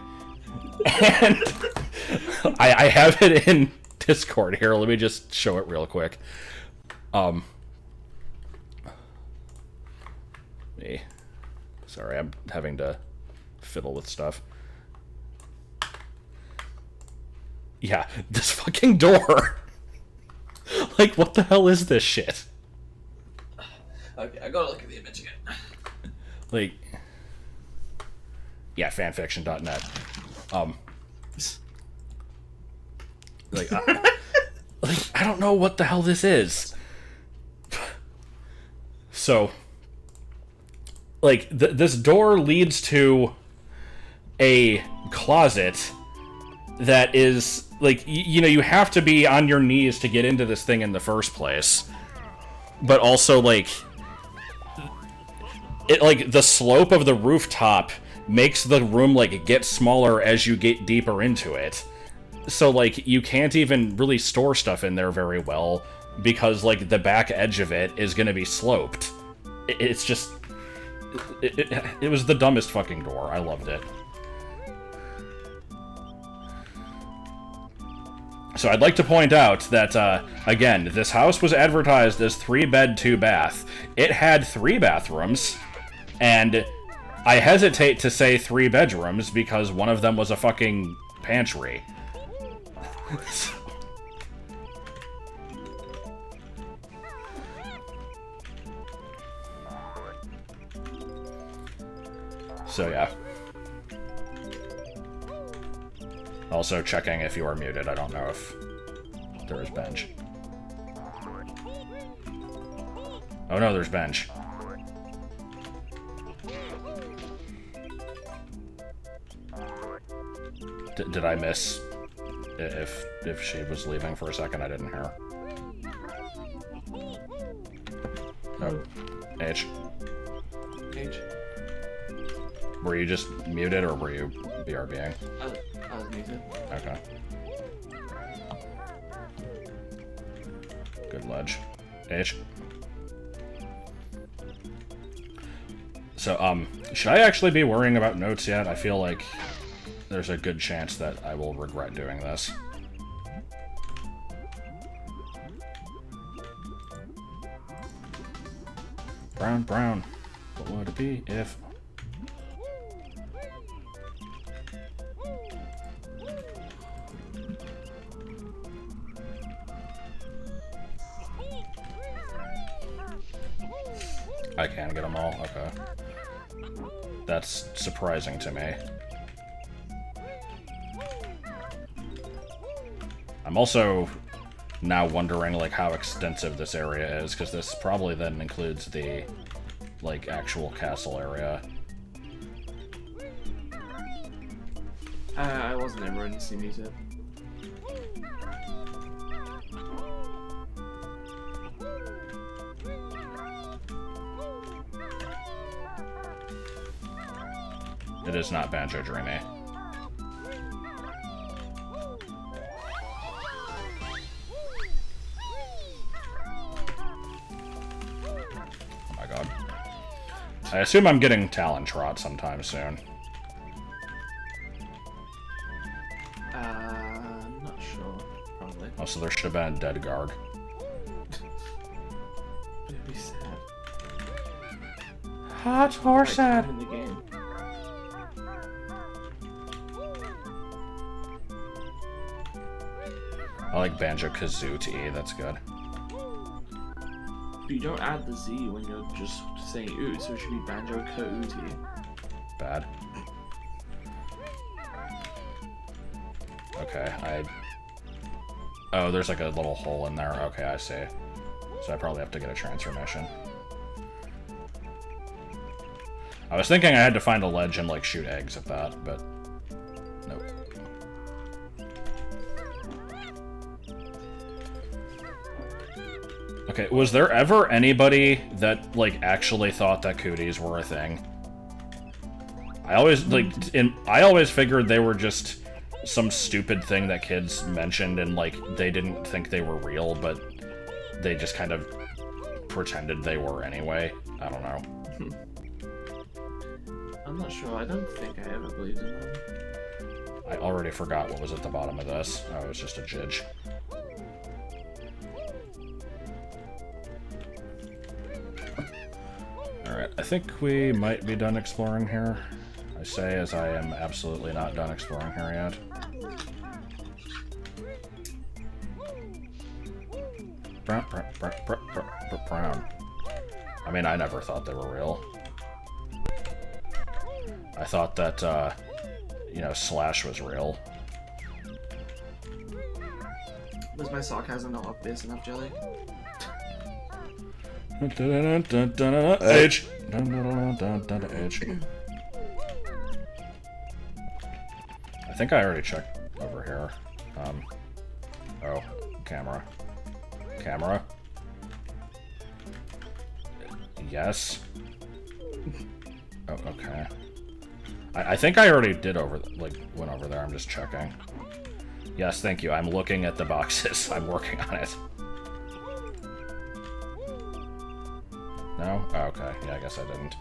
And I have it in Discord here. Let me just show it real quick. Sorry, I'm having to fiddle with stuff. Yeah, this fucking door. Like, what the hell is this shit? Okay, I gotta look at the image again. Like, yeah, fanfiction.net. Like, I don't know what the hell this is. So, like, this door leads to a closet that is, like, you know, you have to be on your knees to get into this thing in the first place. But also, like, it, like, the slope of the rooftop makes the room, like, get smaller as you get deeper into it. So, like, you can't even really store stuff in there very well, because, like, the back edge of it is gonna be sloped. It's just... It was the dumbest fucking door. I loved it. So I'd like to point out that, again, this house was advertised as 3-bed, 2-bath. It had 3 bathrooms, and I hesitate to say 3 bedrooms because one of them was a fucking pantry. So, yeah. Also checking if you are muted. I don't know if there is bench. Oh no, there's bench. Did I miss if she was leaving for a second? I didn't hear. Oh, H. H. Were you just muted or were you BRBing? I was muted. Okay. Good ledge. H. So, should I actually be worrying about notes yet? I feel like there's a good chance that I will regret doing this. Brown, brown. What would it be if... I can get them all? Okay. That's surprising to me. I'm also now wondering, like, how extensive this area is, because this probably then includes the, like, actual castle area. I wasn't ever in the music. It is not Banjo Dreamy. Oh my god. I assume I'm getting Talon Trot sometime soon. I'm not sure. Probably. Oh, so there should have been a dead guard. It'd be sad. Hot or sad? In the game. I like Banjo-Kazooie to E, that's good. But you don't add the Z when you're just saying ooh, so it should be Banjo-Kazooie. Bad. Okay, oh, there's like a little hole in there. Okay, I see. So I probably have to get a transformation. I was thinking I had to find a ledge and, like, shoot eggs at that, but... nope. Okay, was there ever anybody that, like, actually thought that cooties were a thing? I always, like, I always figured they were just some stupid thing that kids mentioned and, like, they didn't think they were real, but they just kind of pretended they were anyway. I don't know. I'm not sure. I don't think I ever believed in them. I already forgot what was at the bottom of this. Oh, it was just a jidge. Alright, I think we might be done exploring here. I say as I am absolutely not done exploring here yet. Brown. I mean, I never thought they were real. I thought that, you know, Slash was real. Was my sarcasm not obvious enough, Jelly? Age. Age. I think I already checked over here. Oh, camera. Camera. Yes. Oh, okay. I think I already did went over there. I'm just checking. Yes, thank you. I'm looking at the boxes. I'm working on it. No? Oh, okay. Yeah, I guess I didn't.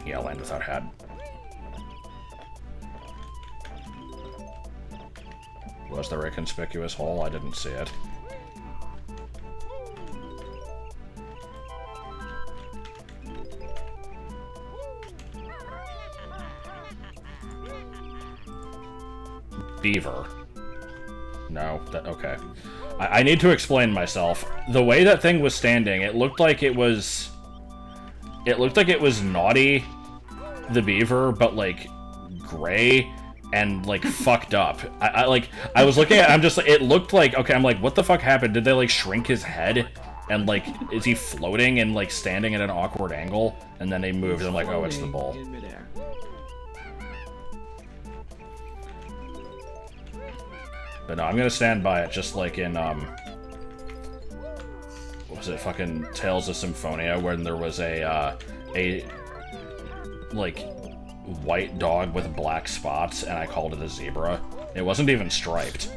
Yeah, land without head. Was there a conspicuous hole? I didn't see it. Beaver. No, okay. I need to explain myself. The way that thing was standing, it looked like it was Naughty the Beaver, but like gray and like fucked up. I was looking at it, I'm just like, it looked like, okay, I'm like, what the fuck happened? Did they like shrink his head? And like, is he floating and like standing at an awkward angle? And then they moved and I'm like, oh, it's the bull. But no, I'm gonna stand by it, just like in, what was it, fucking Tales of Symphonia, when there was a like, white dog with black spots, and I called it a zebra. It wasn't even striped.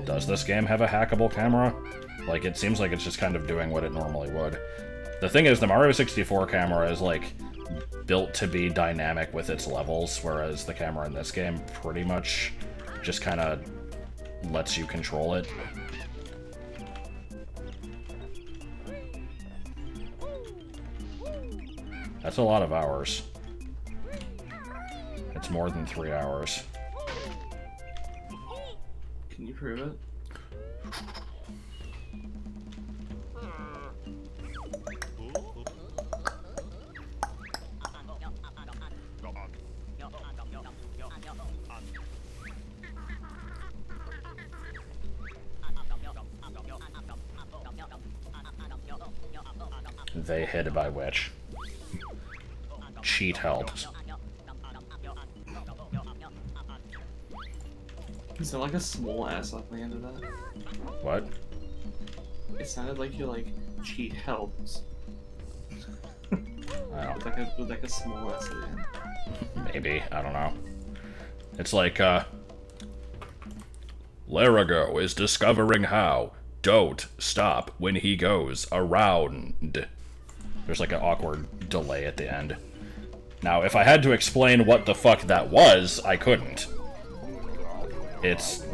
Does this game have a hackable camera? Like, it seems like it's just kind of doing what it normally would. The thing is, the Mario 64 camera is, like, built to be dynamic with its levels, whereas the camera in this game pretty much just kind of lets you control it. That's a lot of hours. It's more than 3 hours. Can you prove it? They hid by which? Cheat helps. Is there like a small S at the end of that? What? It sounded like you're like, cheat helps. Oh, With like a small S at the end. maybe. I don't know. It's like, Larago is discovering how. Don't stop when he goes around. There's like an awkward delay at the end. Now, if I had to explain what the fuck that was, I couldn't. It's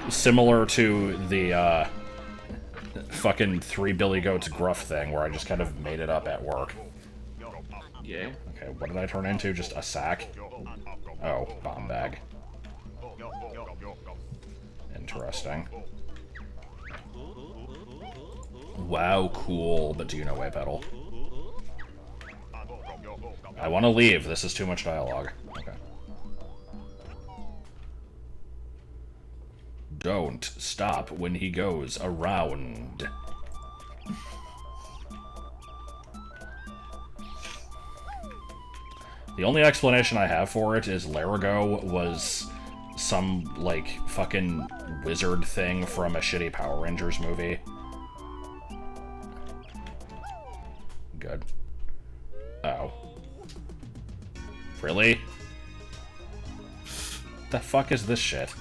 similar to the, fucking Three Billy Goats gruff thing, where I just kind of made it up at work. Yeah. Okay, what did I turn into? Just a sack? Oh, bomb bag. Interesting. Wow, cool, but do you know way pedal? I want to leave. This is too much dialogue. Okay. Don't stop when he goes around. The only explanation I have for it is Larago was some, like, fucking wizard thing from a shitty Power Rangers movie. Good. Oh. Really? The fuck is this shit?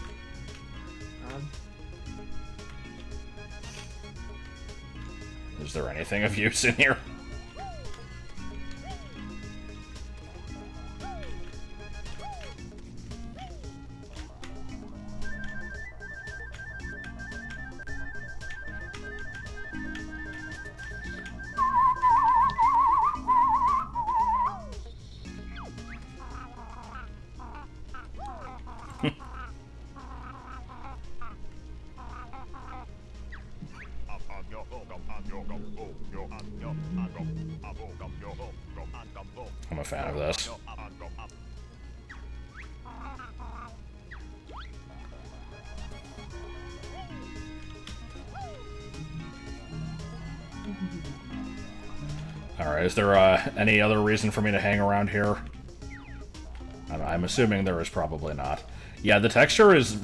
Is there anything of use in here? I'm a fan of this. Alright, is there any other reason for me to hang around here? I'm assuming there is probably not. Yeah, the texture is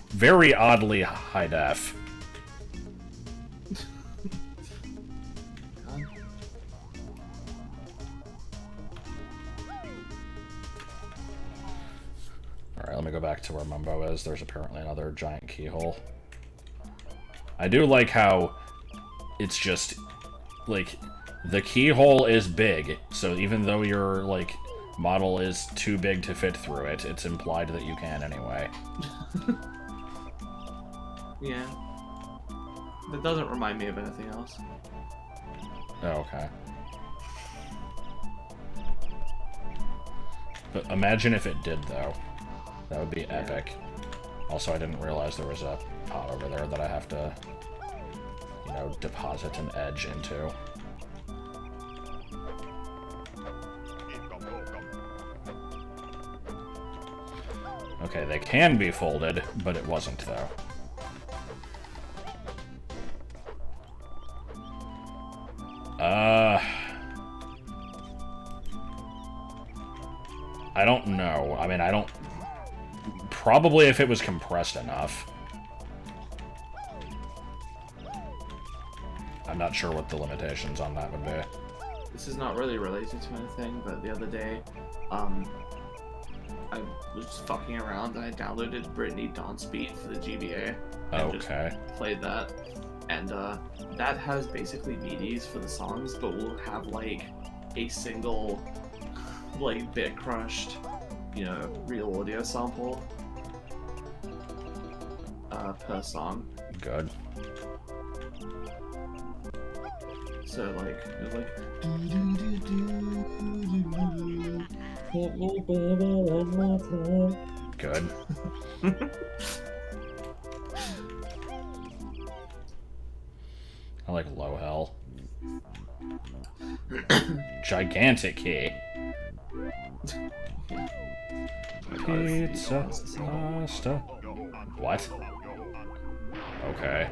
very oddly high def. Alright, let me go back to where Mumbo is. There's apparently another giant keyhole. I do like how it's just, like, the keyhole is big, so even though your, like, model is too big to fit through it, it's implied that you can anyway. Yeah. That doesn't remind me of anything else. Oh, okay. But imagine if it did, though. That would be epic. Also, I didn't realize there was a pot over there that I have to, you know, deposit an edge into. Okay, they can be folded, but it wasn't, though. I don't know. I mean, I don't... Probably if it was compressed enough. I'm not sure what the limitations on that would be. This is not really related to anything, but the other day, I was just fucking around and I downloaded Britney Dance Beat for the GBA. And Okay. just played that. And that has basically MIDIs for the songs, but will have like a single, like, bit crushed, you know, real audio sample per song. Good. So like, it was like, Good. I like low hell. Gigantic key. Pizza, pasta. What? Okay.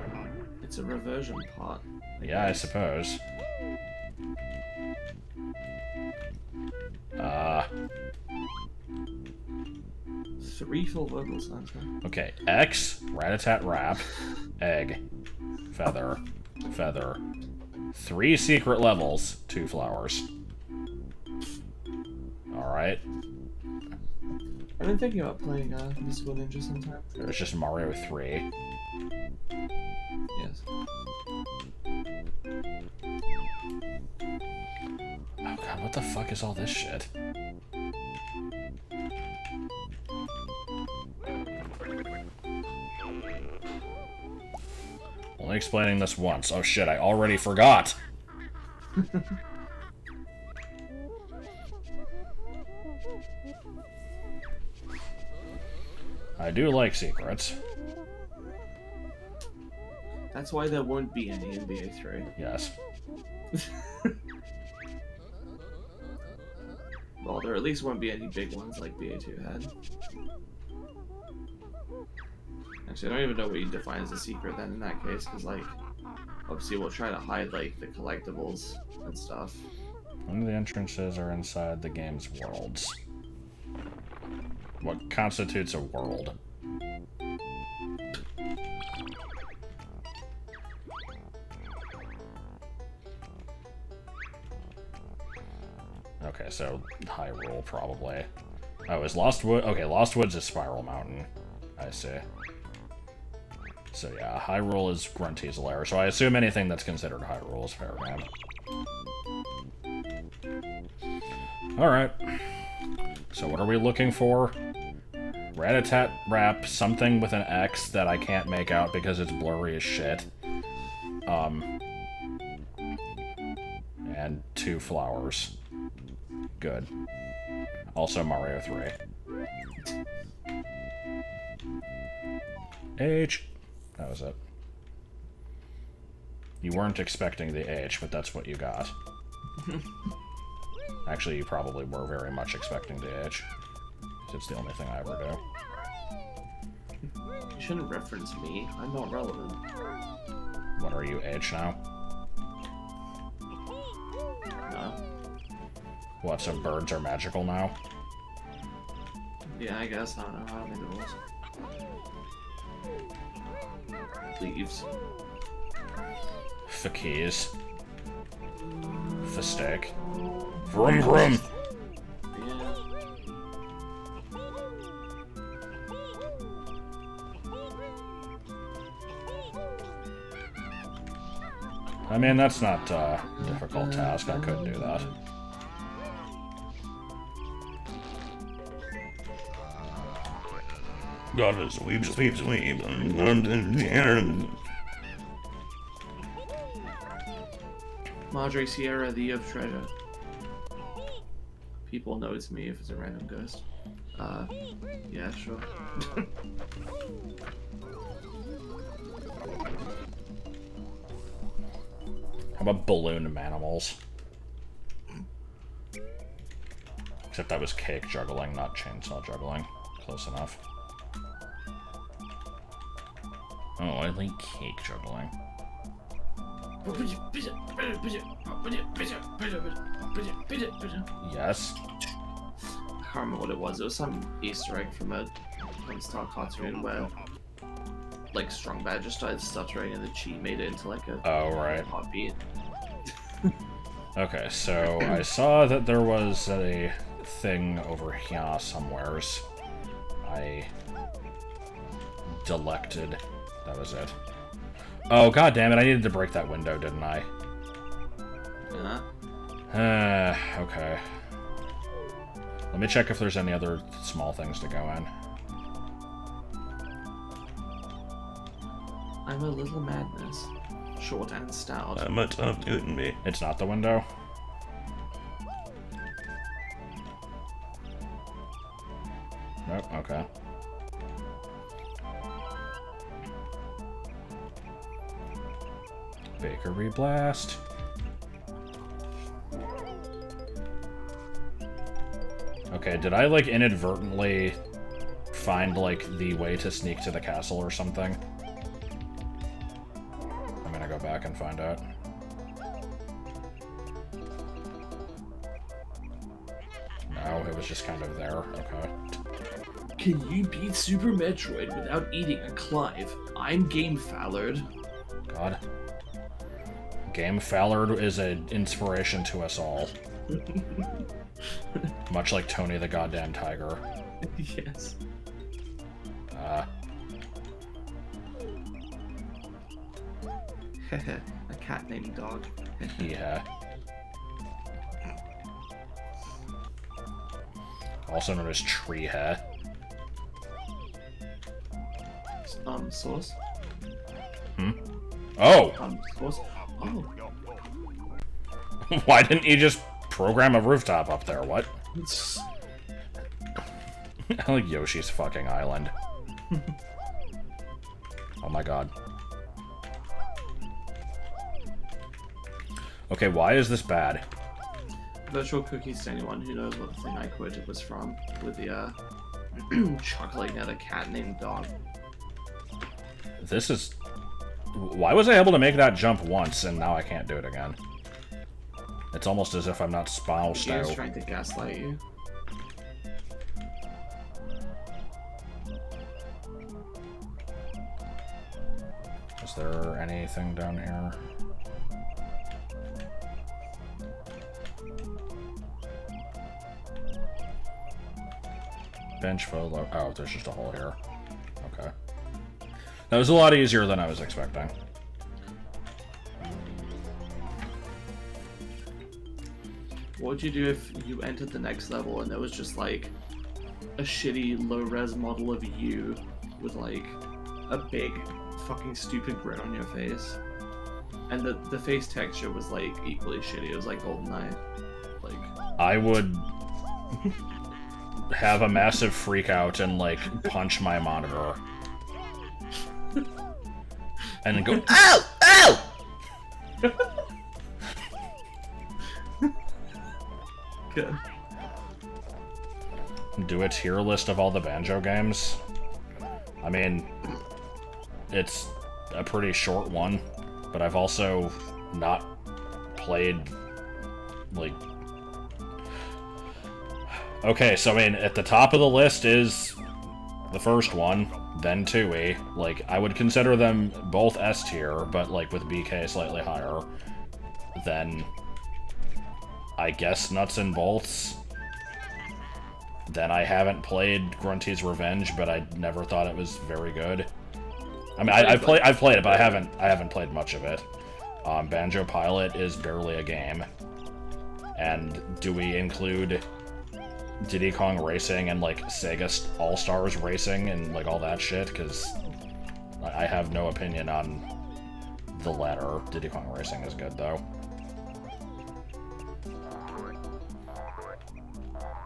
It's a reversion pot. Yeah, I suppose. Three full vocal signs. Okay. X, rat-a-tat rap, egg, feather, feather. 3 secret levels, 2 flowers. Alright. I've been thinking about playing Musical Ninja sometime. There's just Mario 3. Yes. Oh god, what the fuck is all this shit? Only explaining this once. Oh shit, I already forgot! I do like secrets. That's why there won't be any in BA3. Yes. Well, there at least won't be any big ones like BA2 had. Actually, I don't even know what you define as a secret then in that case, because, like, obviously we'll try to hide, like, the collectibles and stuff. One of the entrances are inside the game's worlds. What constitutes a world? Okay, so Hyrule probably. Oh, is Lost Wood? Okay, Lost Woods is Spiral Mountain. I see. So yeah, Hyrule is Grunty's lair. So I assume anything that's considered Hyrule is fair game. Alright. So what are we looking for? Rat-a-tat rap, something with an X that I can't make out because it's blurry as shit. And 2 flowers. Good. Also Mario 3. H. That was it. You weren't expecting the H, but that's what you got. Actually, you probably were very much expecting the H. It's the only thing I ever do. You shouldn't reference me. I'm not relevant. What are you, H now? No. What, so birds are magical now? Yeah, I guess. I don't know. I don't think it was. Leaves. For keys. For stick. Vroom vroom! Yeah. I mean, that's not a difficult task. I couldn't do that. Gotta sweep, sweep, sweep. Madre Sierra, the of treasure. People know it's me if it's a random ghost. Yeah, sure. How about balloon manimals? Except that was cake juggling, not chainsaw juggling. Close enough. Oh, I like cake juggling. Yes? I can't remember what it was. It was some Easter egg from a Star cartoon where, like, Strong Badger started stuttering and the chi made it into, like, a Oh, right. heartbeat. Okay, so I saw that there was a thing over here somewheres. I delected. That was it. Oh, god damn it, I needed to break that window, didn't I? Yeah. Okay. Let me check if there's any other small things to go in. I'm a little madness. Short and stout. I'm a tough dude in me. It's not the window? Nope, okay. Bakery Blast. Okay, did I, like, inadvertently find, like, the way to sneak to the castle or something? I'm gonna go back and find out. No, it was just kind of there. Okay. Can you beat Super Metroid without eating a Clive? I'm Game Fallard. God. Game Fallard is an inspiration to us all. Much like Tony the Goddamn Tiger. Yes. A cat named Dog. Yeah. Also known as Tree Hair. Sauce? Oh! Sauce? Oh. Why didn't you just program a rooftop up there? What? It's... I like Yoshi's fucking island. Oh my god. Okay, why is this bad? Virtual cookies to anyone who knows what the thing I quoted was from, with the, chuckling at a cat named Dog. This is... Why was I able to make that jump once, and now I can't do it again? It's almost as if I'm not spoused The game's out. trying to gaslight you. Is there anything down here? Bench photo. Oh, there's just a hole here. Okay. That was a lot easier than I was expecting. What would you do if you entered the next level and there was just like a shitty low-res model of you with like a big fucking stupid grin on your face? And the face texture was like equally shitty. It was like GoldenEye. Like I would have a massive freak out and like punch my monitor. And then go, ow! Ow! good. Do a tier list of all the Banjo games. I mean, it's a pretty short one, but I've also not played, like... Okay, so I mean, at the top of the list is the first one, then 2E. Like, I would consider them both S tier, but like with BK slightly higher. Then, I guess Nuts and Bolts. Then I haven't played Grunty's Revenge, but I never thought it was very good. I mean, I've played it, but I haven't played much of it. Banjo Pilot is barely a game. And do we include Diddy Kong Racing and like Sega All-Stars Racing and like all that shit? Because I have no opinion on the latter. Diddy Kong Racing is good though.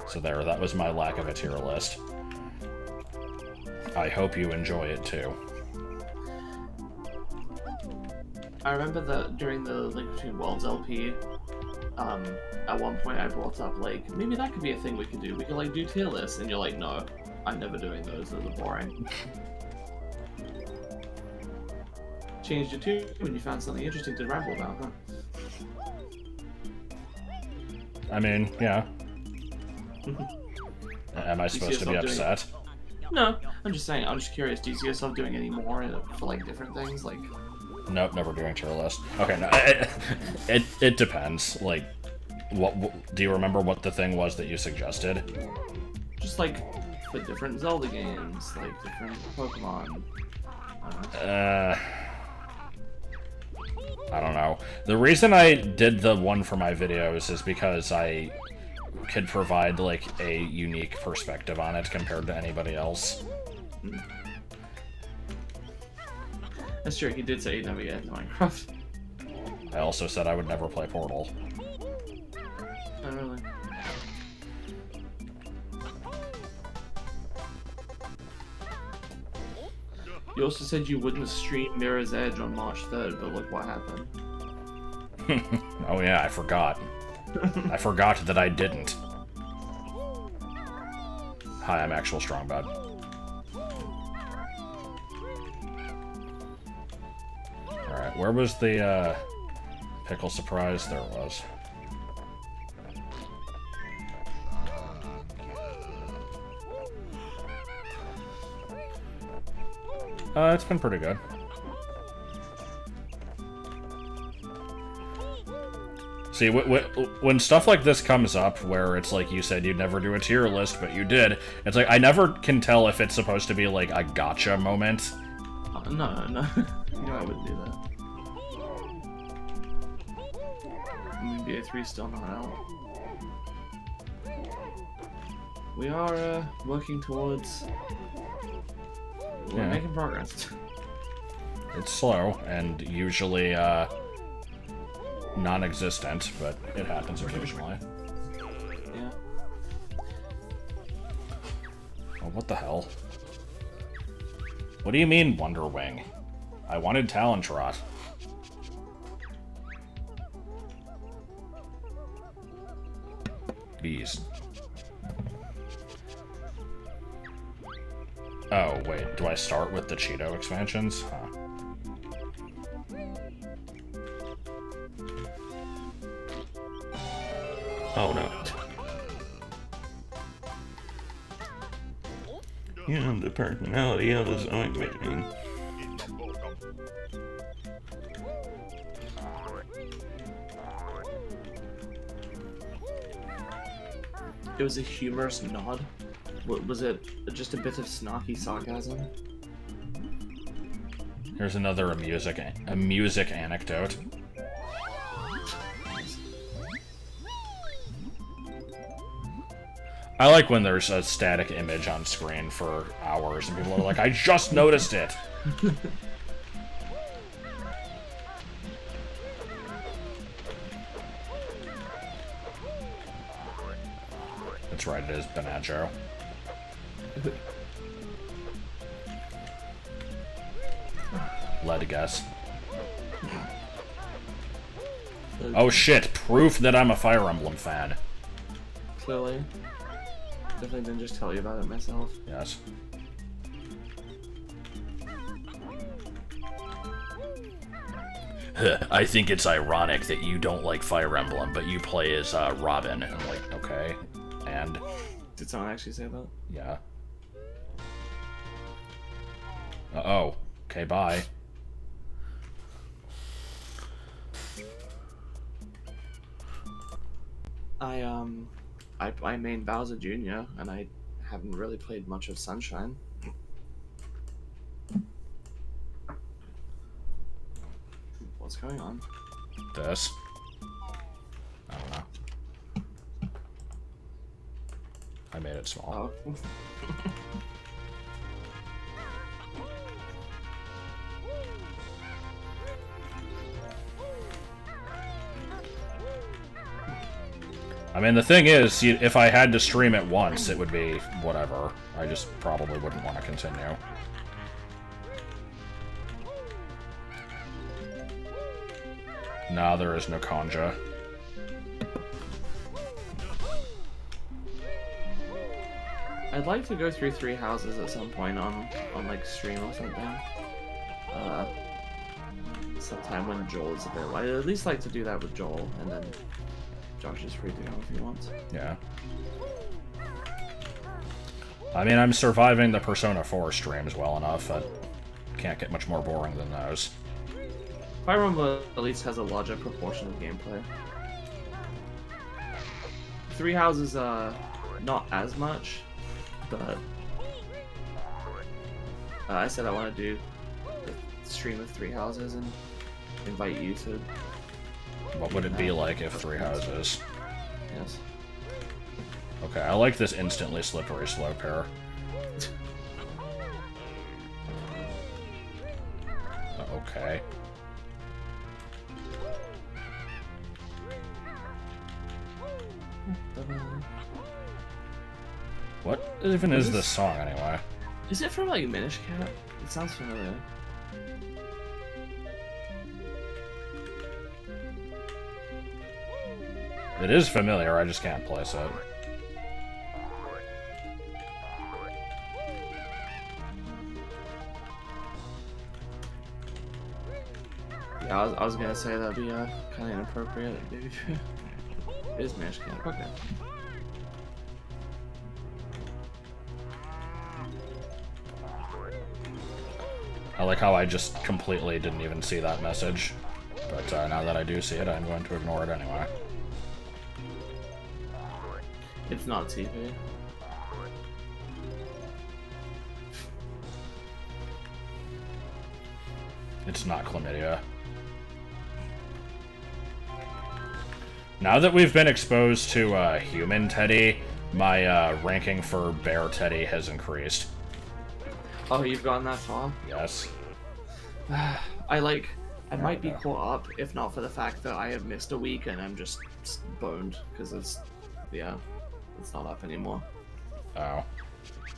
So there, that was my lack of a tier list. I hope you enjoy it too. I remember that during the Link Between Worlds LP, at one point I brought up, like, maybe that could be a thing we could do. We could, like, do tier lists. And you're like, no, I'm never doing those. Those are boring. Changed your tune when you found something interesting to ramble about, huh? I mean, yeah. Am I supposed to be upset? No, I'm just saying, I'm just curious, do you see yourself doing any more for, like, different things? Like... Nope, never doing tier list. Okay, no, it depends. Like, what do you remember what the thing was that you suggested? Just, like, for different Zelda games, like, different Pokemon. I don't know. The reason I did the one for my videos is because I could provide, like, a unique perspective on it compared to anybody else. That's true, he did say he'd never get into Minecraft. I also said I would never play Portal. Oh, really? You also said you wouldn't stream Mirror's Edge on March 3rd, but look what happened. Oh yeah, I forgot. I forgot that I didn't. Hi, I'm Actual Strong Bud. Alright, where was the, pickle surprise? There it was. It's been pretty good. See, when stuff like this comes up, where it's like you said you'd never do a tier list, but you did, it's like, I never can tell if it's supposed to be like a gotcha moment. No. You know I wouldn't do that. BA3 still not out. We are working towards... We're making progress. It's slow, and usually, non-existent, but it happens occasionally. Yeah. Oh, what the hell? What do you mean, Wonder Wing? I wanted Talontrot. Bees. Oh, wait, do I start with the Cheeto expansions? Huh. Oh no. You know the personality of this ointment. It was a humorous nod. Was it just a bit of snarky sarcasm? Here's another music anecdote. I like when there's a static image on screen for hours and people are like, I just noticed it! That's right, it is Banjo. Let a guess. Oh shit, proof that I'm a Fire Emblem fan. Clearly. Definitely didn't just tell you about it myself. Yes. I think it's ironic that you don't like Fire Emblem, but you play as Robin. And I'm like, okay. And? Did someone actually say that? Yeah. Uh-oh. Okay, bye. I main Bowser Jr. and I haven't really played much of Sunshine. What's going on? This. I don't know. I made it small. Oh. I mean, the thing is, if I had to stream it once, it would be whatever. I just probably wouldn't want to continue. Nah, there is no Conja. I'd like to go through 3 houses at some point on like stream or something. Sometime when Joel is available. I'd at least like to do that with Joel, and then Josh is free to go if he wants. Yeah. I mean, I'm surviving the Persona 4 streams well enough that can't get much more boring than those. Fire Emblem at least has a larger proportion of gameplay. 3 houses, not as much, but I said I want to do a stream of 3 houses and invite you to. What would it be like if 3 houses? Yes. Okay, I like this instantly slippery slope here. Okay. What even is this song, anyway? Is it from like Minish Cap? It sounds familiar. It is familiar, I just can't place it. Yeah, I was gonna say that'd be kind of inappropriate. Maybe it is Minish Cap. Okay. I like how I just completely didn't even see that message. But now that I do see it, I'm going to ignore it anyway. It's not TV. It's not chlamydia. Now that we've been exposed to human Teddy, my ranking for bear Teddy has increased. Oh, you've gone that far? Yes. I might be caught up, if not for the fact that I have missed a week and I'm just boned, because it's not up anymore. Oh.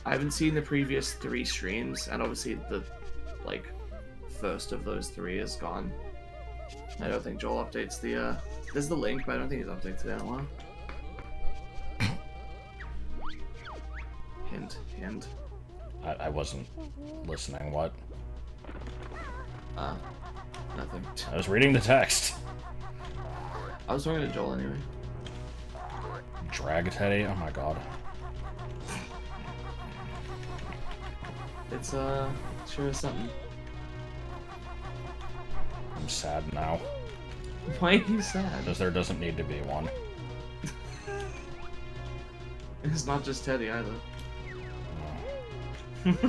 I haven't seen the previous 3 streams, and obviously the, first of those 3 is gone. I don't think Joel updates the, there's the link, but I don't think he's updated it in a while. Hint. I wasn't listening, what? Nothing. I was reading the text. I was talking to Joel anyway. Drag Teddy? Oh my god. It's, sure is something. I'm sad now. Why are you sad? Because there doesn't need to be one. It's not just Teddy either. No. Okay,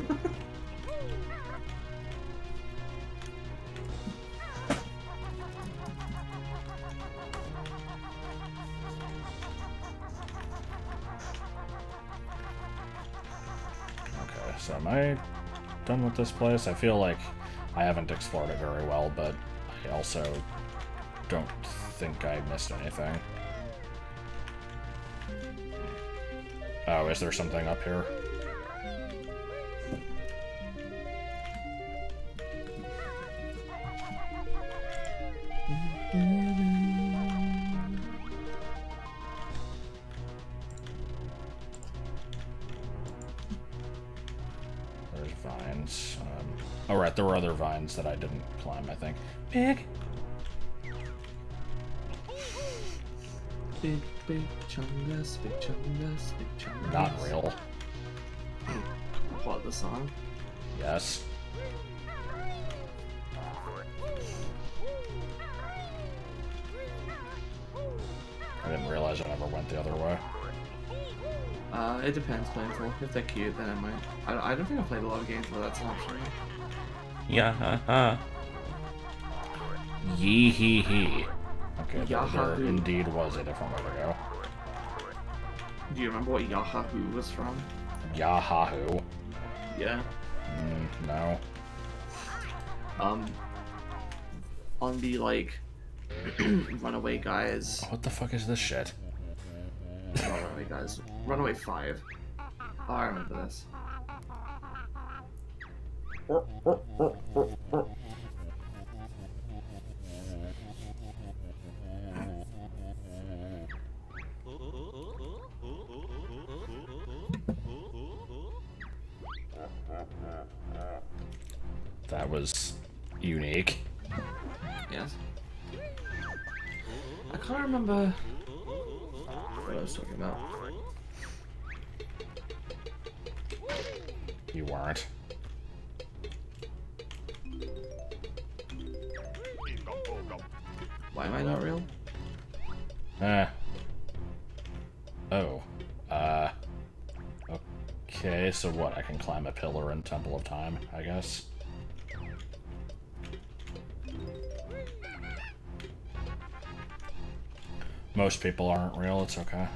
so am I done with this place? I feel like I haven't explored it very well, but I also don't think I missed anything. Oh, is there something up here? There's vines. Oh, right, there were other vines that I didn't climb, I think. Big chungus, big chungus, big chungus. Not real. What, the song? Yes. I didn't realize I never went the other way. It depends, playful. If they're cute, then I might. I don't think I've played a lot of games where that's an option. Yeah, ha, ha. Yee hee hee. Okay, there Yahoo. indeed was a different way to go. Do you remember what Yahoo was from? Yahoo. Yeah. No. On the, Runaway Guys. What the fuck is this shit? Not Runaway Guys. Runaway 5. Oh, I remember this. That was unique. Yes. I can't remember what I was talking about. You weren't. Why am I not real? Oh. Okay, so what? I can climb a pillar in Temple of Time, I guess. Most people aren't real, it's okay.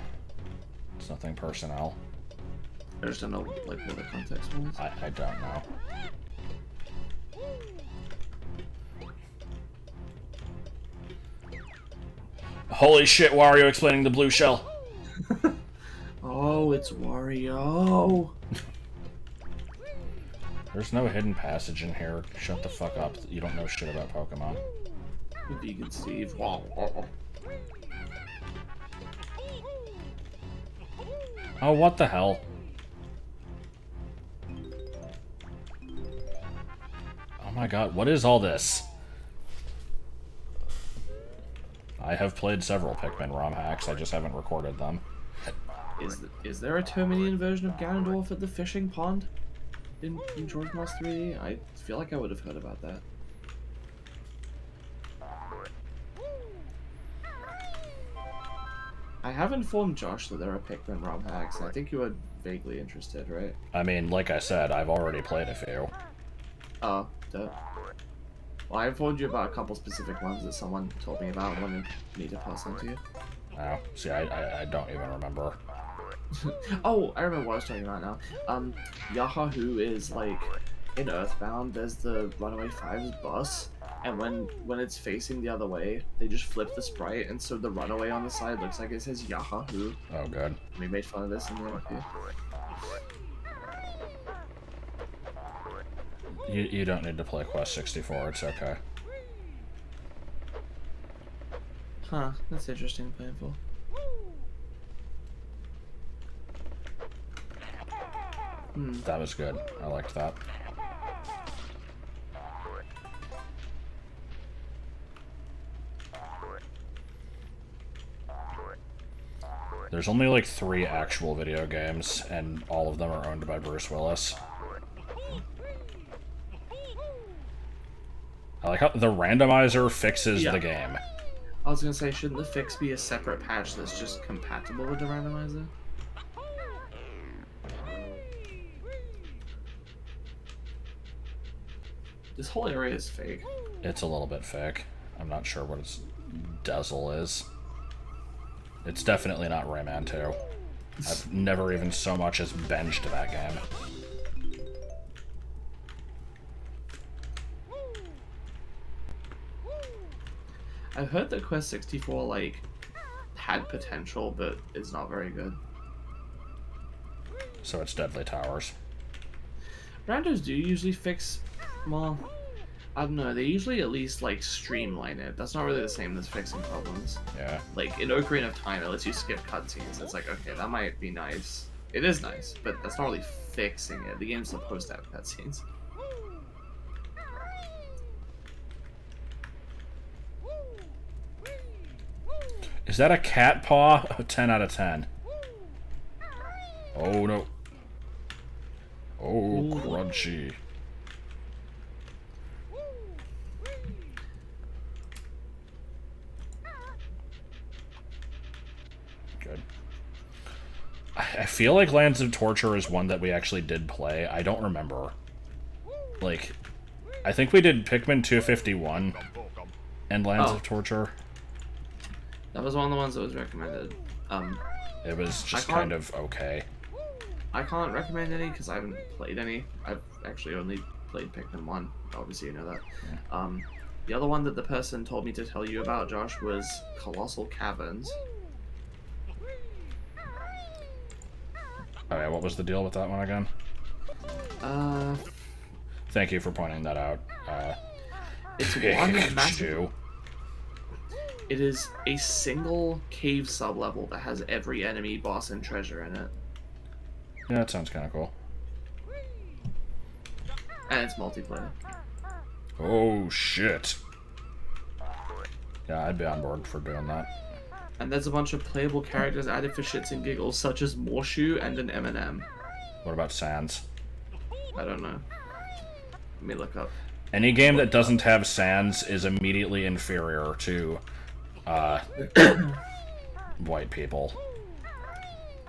It's nothing personnel. I just don't know, what the context was. I don't know. Holy shit, Wario explaining the blue shell! Oh, it's Wario! There's no hidden passage in here. Shut the fuck up. You don't know shit about Pokemon. Vegan Steve. Oh, what the hell? Oh my god, what is all this? I have played several Pikmin ROM hacks, I just haven't recorded them. Is there a Terminian version of Ganondorf at the fishing pond in George Moss 3D? I feel like I would have heard about that. I have informed Josh that there are Pikmin ROM hacks, and I think you were vaguely interested, right? I mean, like I said, I've already played a few. Oh, dope. Well, I informed you about a couple specific ones that someone told me about and wanted me to pass on to you. Oh, see, I don't even remember. Oh, I remember what I was talking about now. Yahoo is like in Earthbound. There's the Runaway Fives bus, and when it's facing the other way, they just flip the sprite, and so the Runaway on the side looks like it says Yahoo. Oh, good. We made fun of this in the review. You don't need to play Quest 64. It's okay. Huh? That's interesting. Painful. That was good. I liked that. There's only like 3 actual video games, and all of them are owned by Bruce Willis. I like how the randomizer fixes the game. I was gonna say, shouldn't the fix be a separate patch that's just compatible with the randomizer? This whole area is fake. It's a little bit fake. I'm not sure what its Dazzle is. It's definitely not Rayman 2. I've never even so much as benched that game. I've heard that Quest 64 like had potential, but it's not very good. So it's Deadly Towers. Randos do usually fix, well, I don't know, they usually at least like streamline it. That's not really the same as fixing problems. Yeah. Like in Ocarina of Time, it lets you skip cutscenes. It's like, okay, that might be nice. It is nice, but that's not really fixing it. The game's supposed to have cutscenes. Is that a cat paw? 10 out of 10. Oh no. Oh, crunchy. Good. I feel like Lands of Torture is one that we actually did play. I don't remember. Like, I think we did Pikmin 251 and Lands of Torture. That was one of the ones that was recommended. It was just kind of okay. I can't recommend any because I haven't played any. I've actually only played Pikmin 1. Obviously, you know that. Yeah. The other one that the person told me to tell you about, Josh, was Colossal Caverns. Okay, what was the deal with that one again? Thank you for pointing that out. It's one massive. Pikachu. It is a single cave sublevel that has every enemy, boss, and treasure in it. Yeah, that sounds kind of cool. And it's multiplayer. Oh, shit. Yeah, I'd be on board for doing that. And there's a bunch of playable characters added for shits and giggles, such as Morshu and an M&M. What about Sans? I don't know. Let me look up. Any game that doesn't have Sans is immediately inferior to white people.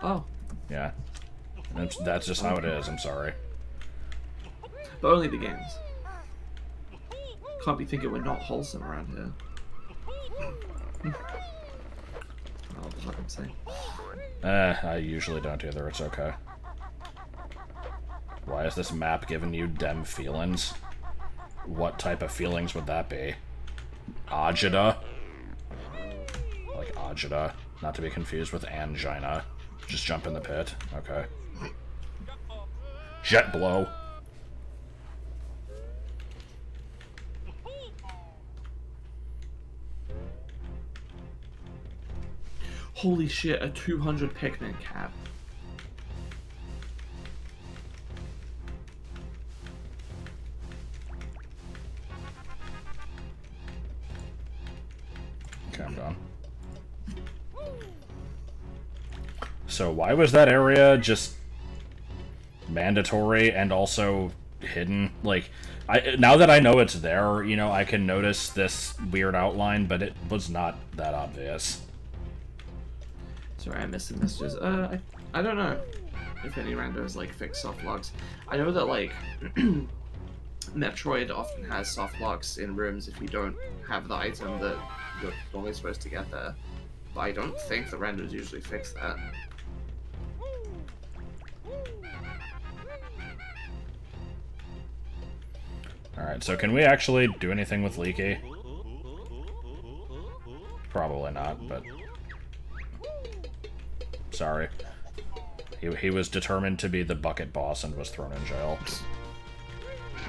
Oh. Yeah. That's just how it is, I'm sorry. But only the games. Can't be thinking we're not wholesome around here. What the fuck I'm saying? I usually don't either, it's okay. Why is this map giving you dem feelings? What type of feelings would that be? Agita? Like agita, not to be confused with angina. Just jump in the pit, okay. Jet blow. Holy shit, a 200 Pikmin cap. Okay, I'm done. So why was that area just mandatory and also hidden? Like, now that I know it's there, you know, I can notice this weird outline, but it was not that obvious. Sorry, I missed the messages. I don't know if any randos like fix soft locks. I know that like Metroid often has soft locks in rooms if you don't have the item that you're normally supposed to get there. But I don't think the randos usually fix that. Alright, so can we actually do anything with Leaky? Probably not, but... Sorry. He was determined to be the bucket boss and was thrown in jail.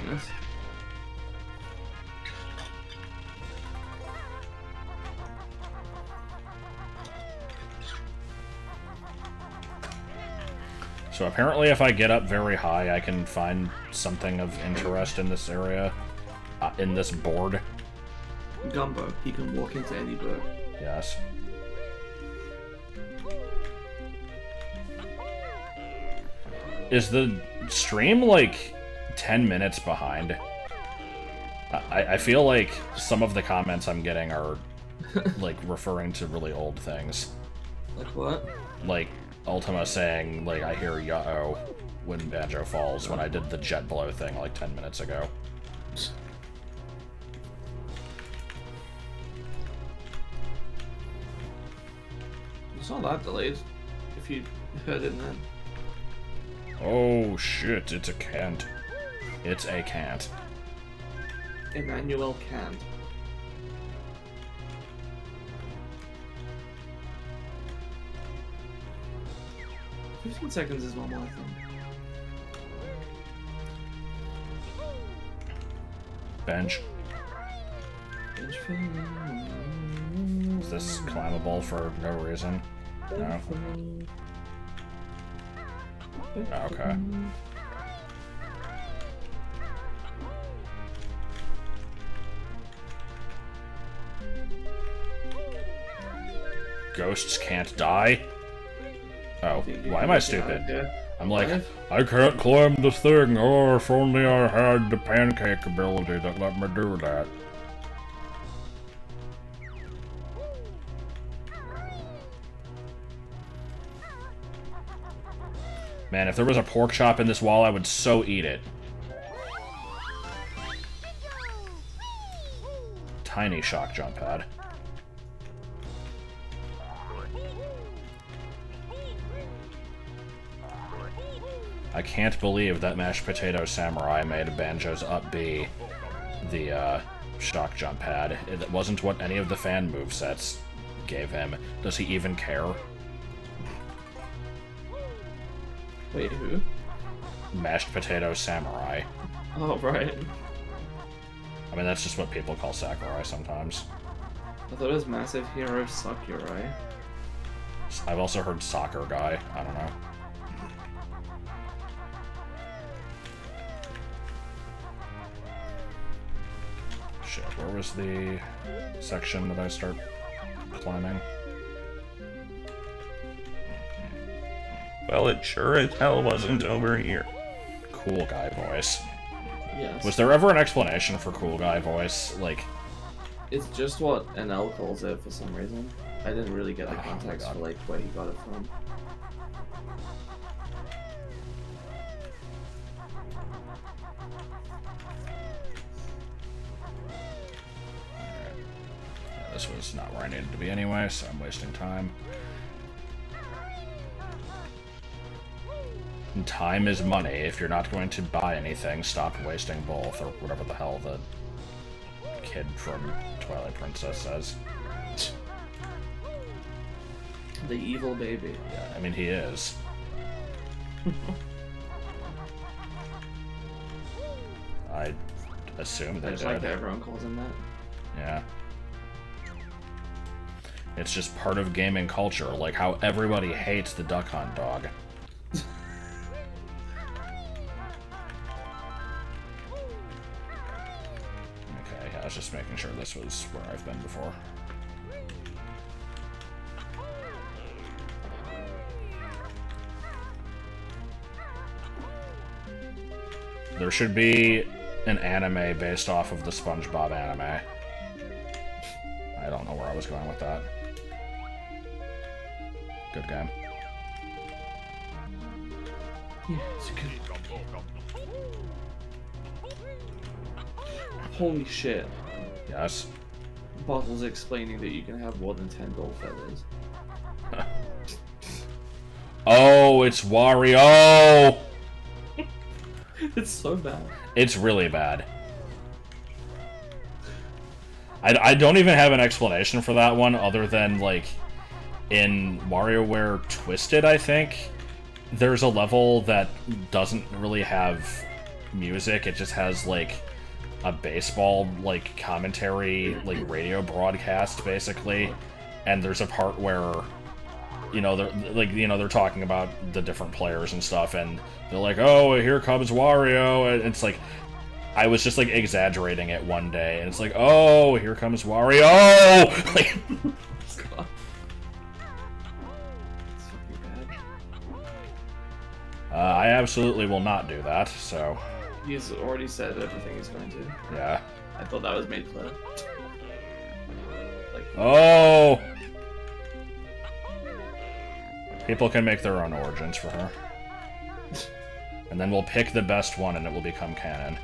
Yes. So apparently if I get up very high, I can find something of interest in this area. In this board. Gumbo, he can walk into any book. Yes. Is the stream, like, 10 minutes behind? I feel like some of the comments I'm getting are, like, referring to really old things. Like what? Like, Ultima saying, like, I hear "ya-oh" when Banjo falls, when I did the jet blow thing, like, 10 minutes ago. It's not that delayed, if you heard it then. Oh, shit, it's a cant. It's a cant. Emmanuel Kant. "15 seconds is normal, I think." Bench. Is this climbable for no reason? No. Okay. Ghosts can't die? Oh, why am I stupid? I'm like, I can't climb the thing. Oh, if only I had the pancake ability that let me do that. Man, if there was a pork chop in this wall, I would so eat it. Tiny shock jump pad. I can't believe that Mashed Potato Samurai made Banjo's up B the shock jump pad. It wasn't what any of the fan movesets gave him. Does he even care? Wait, who? Mashed Potato Samurai. Oh, right. I mean, that's just what people call Sakurai sometimes. I thought it was Massive Hero Sakurai. I've also heard Soccer Guy. I don't know. Shit, where was the section that I start climbing? Well, it sure as hell wasn't over here. Cool guy voice. Yes. Was there ever an explanation for cool guy voice? Like, It's just what NL calls it for some reason. I didn't really get the Oh my context God. for like where he got it from. yeah, this was not where I needed to be anyway, so I'm wasting time. And time is money. If you're not going to buy anything, stop wasting both, or whatever the hell the kid from Twilight Princess says. The evil baby. Yeah, I mean, he is. I assume I they just like did. that everyone calls him that. Yeah. It's just part of gaming culture, like how everybody hates the Duck Hunt dog. Okay, yeah, I was just making sure this was where I've been before. There should be an anime based off of the SpongeBob anime. I don't know where I was going with that. Good game. Yeah, it's good. Holy shit. Yes. Bottle's explaining that you can have more than 10 gold feathers. Oh, it's Wario! It's so bad. It's really bad. I don't even have an explanation for that one other than, like, in WarioWare Twisted, I think, there's a level that doesn't really have music. It just has, like, a baseball, like, commentary, like, radio broadcast, basically. And there's a part where, you know, they're talking about the different players and stuff, and they're like, oh, here comes Wario, and it's like, I was just, like, exaggerating it one day, and it's like, oh, here comes Wario! Like, It's fucking bad. I absolutely will not do that, so, He's already said everything he's going to. yeah. I thought that was made clear. Like, Oh! People can make their own origins for her. And then we'll pick the best one and it will become canon.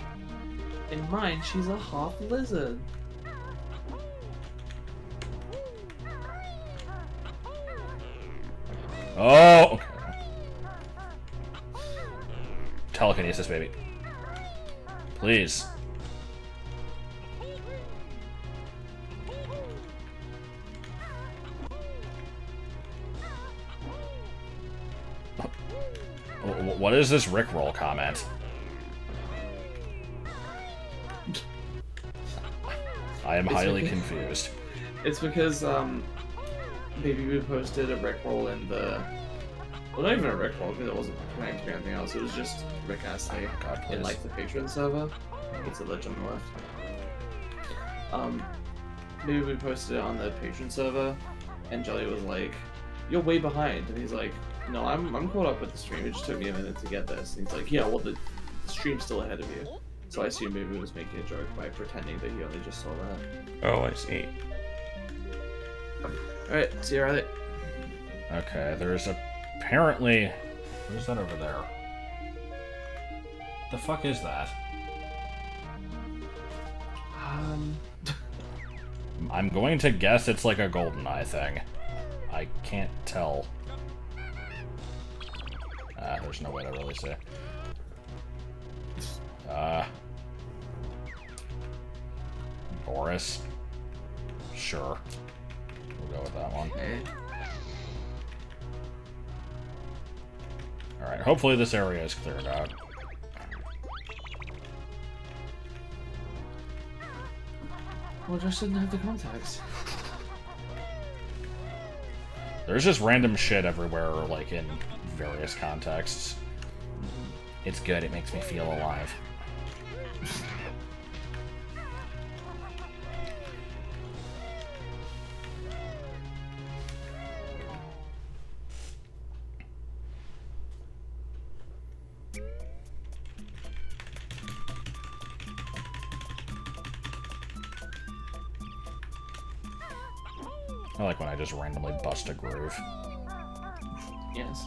in mine, she's a half lizard. Oh! Okay. Telekinesis, baby. Please. What is this Rickroll comment? I am highly confused. It's because Baby Boo posted a Rickroll in the, well, not even a Rickroll because it wasn't connected to anything else. It was just Rick Astley God, in please. like the patron server. It's a legend on the left. Baby Boo posted it on the patron server, and Jelly was like, "You're way behind," and he's like, "No, I'm caught up with the stream. It just took me a minute to get this." And he's like, "Yeah, well, the stream's still ahead of you." So I assume Baby Boo was making a joke by pretending that he only just saw that. Oh, I see. Alright, see you, Riley. Okay, there's apparently... What is that over there? The fuck is that? I'm going to guess it's like a GoldenEye thing. I can't tell. There's no way to really say. Boris? Sure. We'll go with that one. Okay. Alright, hopefully this area is cleared out. Well, Josh didn't have the contacts. There's just random shit everywhere, like, in various contexts. It's good, it makes me feel alive. I like when I just randomly bust a groove. Yes.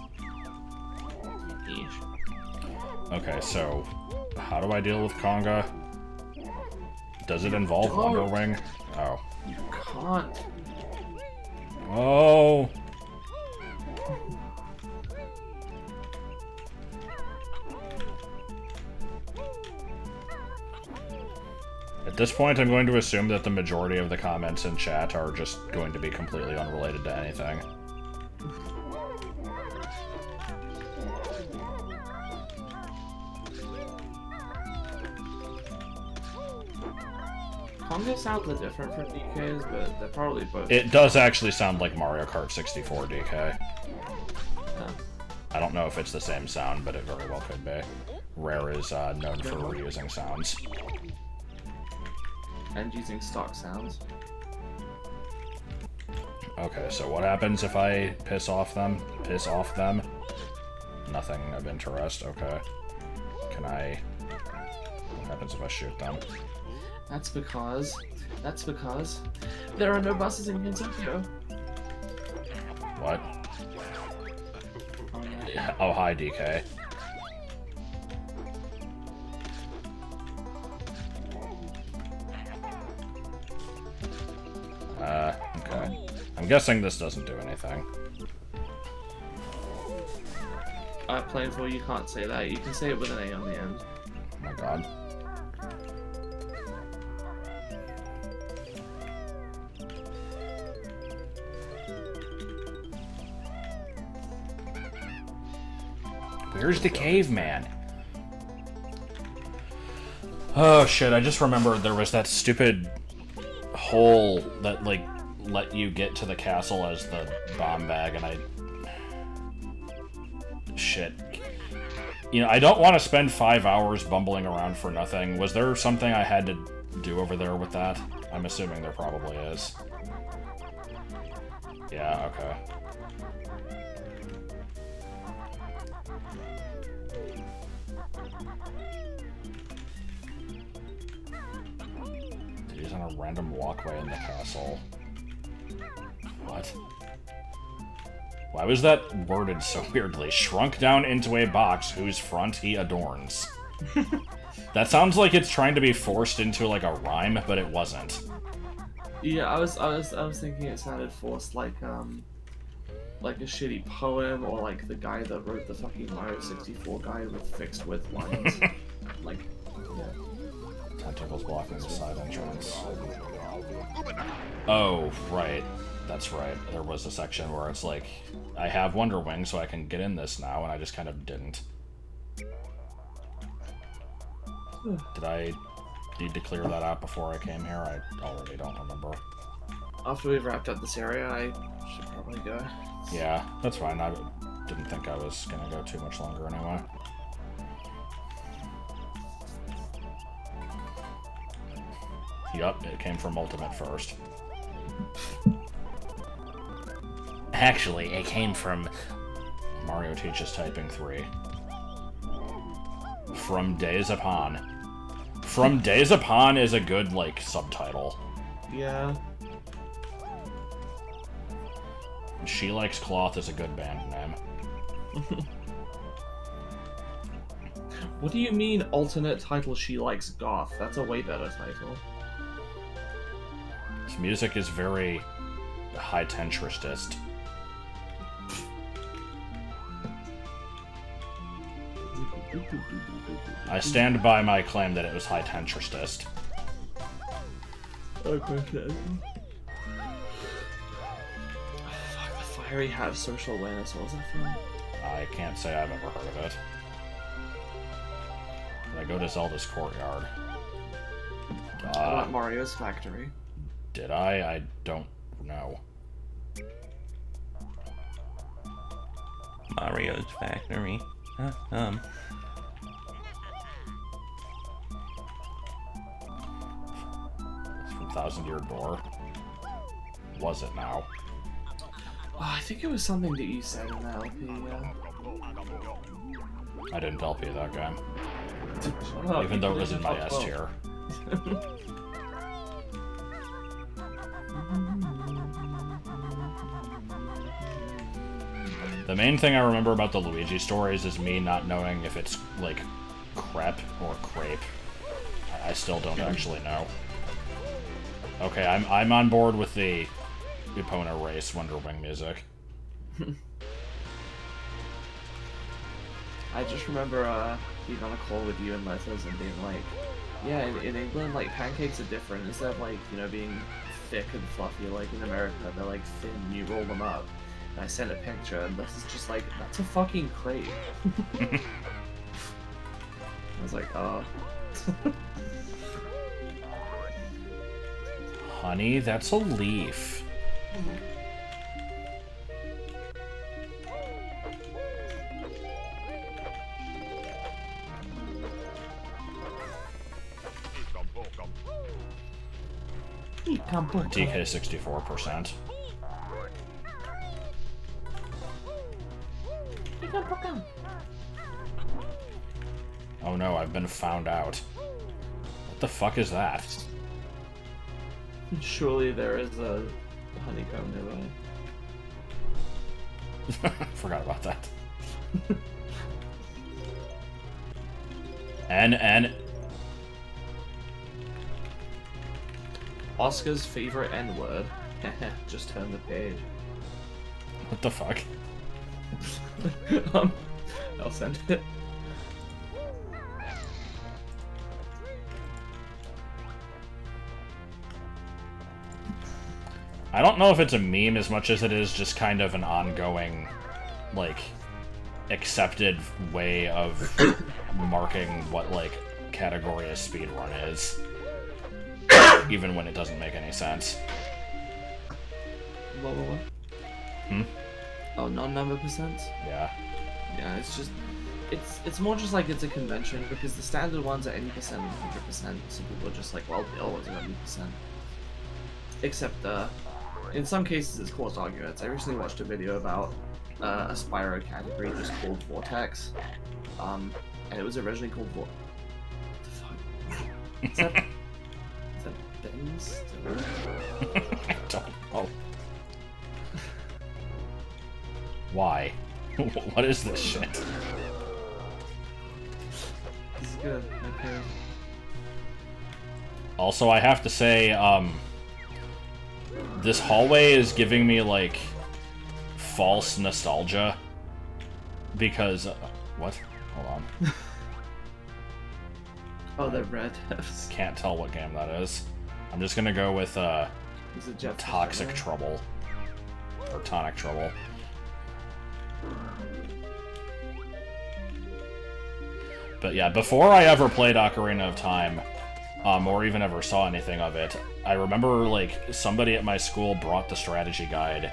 Yeesh. Okay, so how do I deal with Conga? Does it involve Don't. Wonderwing? Oh. You can't. Oh! At this point, I'm going to assume that the majority of the comments in chat are just going to be completely unrelated to anything. conga sounds are different from DK's, but they're probably both. It does actually sound like Mario Kart 64 DK. Yeah. I don't know if it's the same sound, but it very well could be. Rare is known for reusing sounds. And using stock sounds. Okay, so what happens if I piss off them? Piss off them? Nothing of interest, okay. Can I... What happens if I shoot them? That's because there are no buses in Kentucky. What? Oh, hi, DK. Okay. I'm guessing this doesn't do anything. Plainful, you can't say that. You can say it with an A on the end. Oh my god. Where's the caveman? Oh shit, I just remembered there was that stupid hole that, like, let you get to the castle as the bomb bag, and I... Shit. You know, I don't want to spend 5 hours bumbling around for nothing. Was there something I had to do over there with that? I'm assuming there probably is. Yeah, okay. He's on a random walkway in the castle. What? Why was that worded so weirdly? Shrunk down into a box whose front he adorns. That sounds like it's trying to be forced into like a rhyme, but it wasn't. Yeah, I was thinking it sounded forced, like a shitty poem, or like the guy that wrote the fucking Mario 64 guy with fixed width lines. Like, yeah. Tentacles blocking the side entrance. Oh, right. That's right. There was a section where it's like, I have Wonder Wing, so I can get in this now, and I just kind of didn't. Did I need to clear that out before I came here? I already don't remember. After we've wrapped up this area, I should probably go. Yeah, that's fine. I didn't think I was gonna go too much longer anyway. Yup, it came from Ultimate first. Actually, it came from Mario Teaches Typing 3. From Days Upon. From Days Upon is a good, like, subtitle. Yeah. She Likes Cloth is a good band name. What do you mean alternate title She Likes Goth? That's a way better title. His music is very high-tentristist. I stand by my claim that it was high-tentristist. Okay. Fuck, the Fiery Have Social Awareness. What was that from? I can't say I've ever heard of it. Did I go to Zelda's Courtyard? About Mario's Factory. Did I? I don't know. Mario's Factory. It's from Thousand Year Door. Was it now? Oh, I think it was something that you said in the LP, yeah. I didn't LP that game. Shut up, Even though it was in my top S 12. tier. The main thing I remember about the Luigi stories is me not knowing if it's, like, crepe or crepe. I still don't actually know. Okay, I'm on board with the Epona Race Wonder Wing music. I just remember being on a call with you and Letters and being like, yeah, in England, like, pancakes are different. Instead of, like, you know, being thick and fluffy, like, in America, they're, like, thin, you roll them up. And I sent a picture, and this is just like, that's a fucking crepe. I was like, oh. honey? That's a leaf. DK 64%. Oh no, I've been found out. What the fuck is that? Surely there is a honeycomb nearby. Forgot about that. N. Oscar's favorite N-word. Just turn the page. What the fuck? I'll send it. I don't know if it's a meme as much as it is just kind of an ongoing, like, accepted way of marking what, like, category a speedrun is. Even when it doesn't make any sense. What? Hmm? Oh, non-number percents? Yeah. Yeah, it's just... It's more just like it's a convention, because the standard ones are 80% and 100%, so people are just like, well, they always are 80%. Except, in some cases it's caused arguments. I recently watched a video about a Spyro category just called Vortex, and it was originally called What the fuck? Is that Ben's? I don't know. Why? What is this shit? This is good. Okay. Also, I have to say, this hallway is giving me, like, false nostalgia. Because, what? Hold on. Oh, they're red. Can't tell what game that is. I'm just gonna go with, Is it Jeff Toxic Trouble. Or Tonic Trouble. But yeah, before I ever played Ocarina of Time, or even ever saw anything of it, I remember, like, somebody at my school brought the strategy guide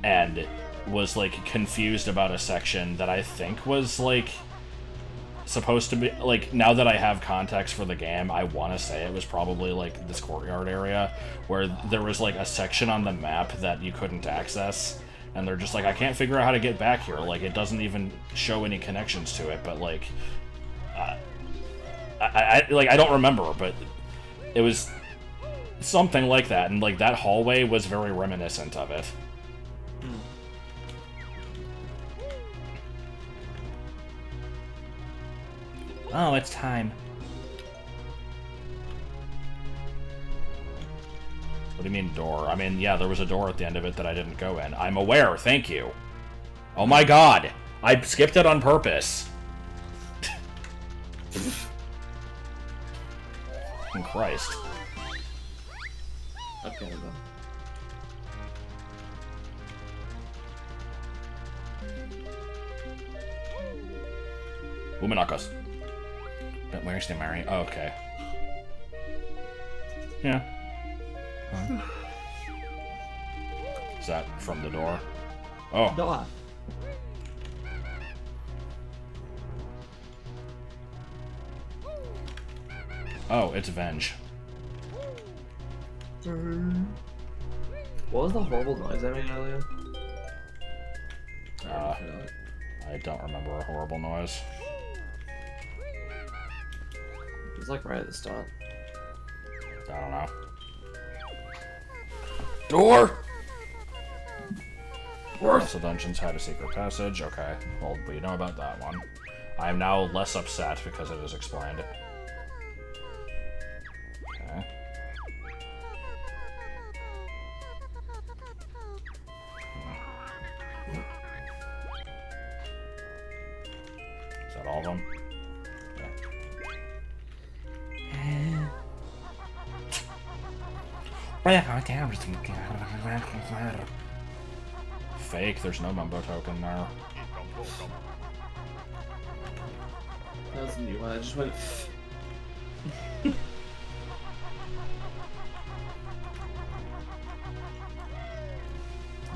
and was, like, confused about a section that I think was, like, supposed to be, like, now that I have context for the game, I want to say it was probably, like, this courtyard area, where there was, like, a section on the map that you couldn't access, and they're just like, I can't figure out how to get back here, like, it doesn't even show any connections to it, but, like, I don't remember, but it was something like that, and, like, that hallway was very reminiscent of it. Oh, it's time. What do you mean, door? I mean, yeah, there was a door at the end of it that I didn't go in. I'm aware, thank you. Oh my god! I skipped it on purpose. Oh, Christ. Okay, then. Umanakas. But where's the Mary? Oh, okay. Yeah. Huh. Is that from the door? Oh. Door. Oh, it's Venge. What was the horrible noise I made earlier? I don't remember a horrible noise. It was like right at the start. I don't know. Door! Also, dungeons had a secret passage. Okay, well, we know about that one. I am now less upset because it is explained. Okay. Is that all of them? Fake, there's no Mumbo token there. That was a new one. I just went.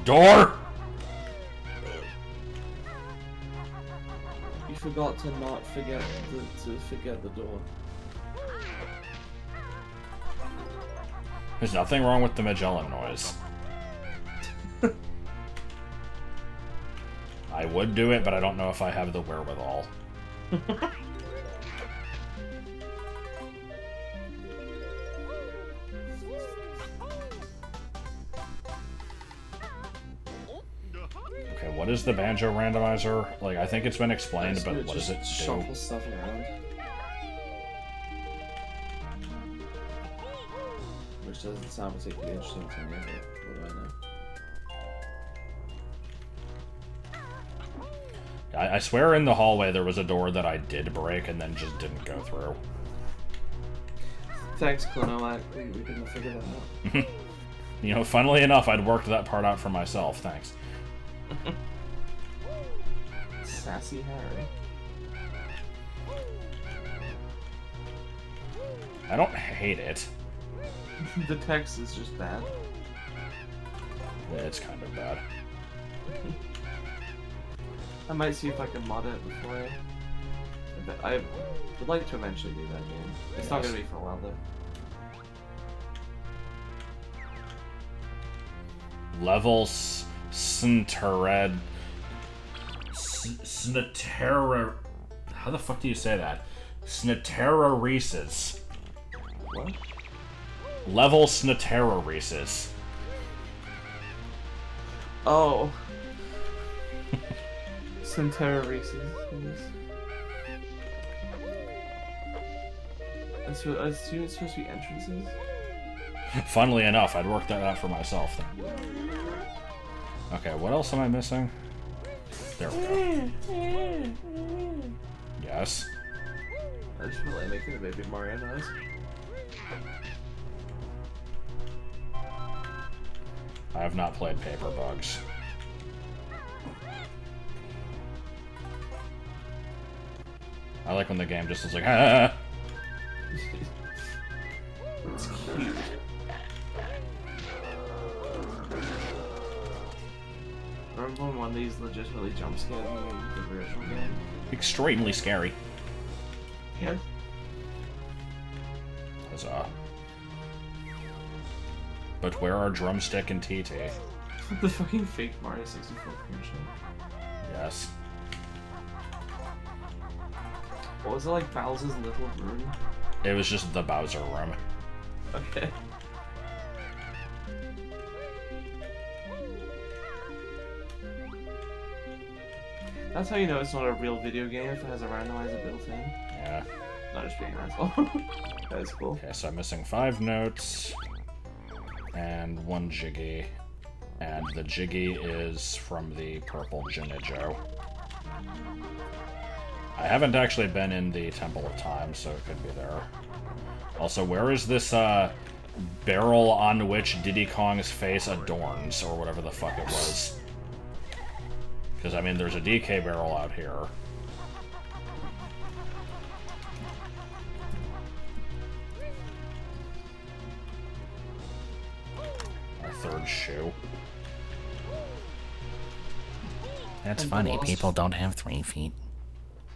Door! You forgot to not forget the door. There's nothing wrong with the Magellan noise. I would do it, but I don't know if I have the wherewithal. Okay, what is the banjo randomizer? Like, I think it's been explained, but what does it do? Shuffle stuff around. Which doesn't sound particularly interesting to me, but what do I know? I swear in the hallway there was a door that I did break and then just didn't go through. Thanks, Klono. We couldn't figure that out. You know, funnily enough, I'd worked that part out for myself. Thanks. Sassy Harry. I don't hate it. The text is just bad. It's kind of bad. I might see if I can mod it before I would like to eventually do that game. It's not gonna be for a while though. Levels Sntered. Snatera. How the fuck do you say that? Snatera Reese's. What? Level Snatera Reese's. Oh. Centera Reese's. I assume it's supposed to be entrances? Funnily enough, I'd worked that out for myself. Okay, what else am I missing? There we go. Yes. I just feel like making a baby Mario noise. I have not played Paper Bugs. I like when the game just is like, ah. It's cute. Remember when one of these legitimately jump scared me in the original game? Extremely scary. Yeah. Huzzah. But where are Drumstick and TT? The fucking fake Mario 64 commercial. Yes. What was it, like Bowser's little room? It was just the Bowser room. Okay. That's how you know it's not a real video game if it has a randomizer built in. Yeah. Not just being an asshole. That is cool. Okay, so I'm missing 5 notes. And 1 Jiggy. And the Jiggy is from the purple Jinijo. I haven't actually been in the Temple of Time, so it could be there. Also, where is this barrel on which Diddy Kong's face adorns, or whatever the fuck it was? Because, I mean, there's a DK barrel out here. Our 3rd shoe. That's And funny. the lost- People don't have 3 feet.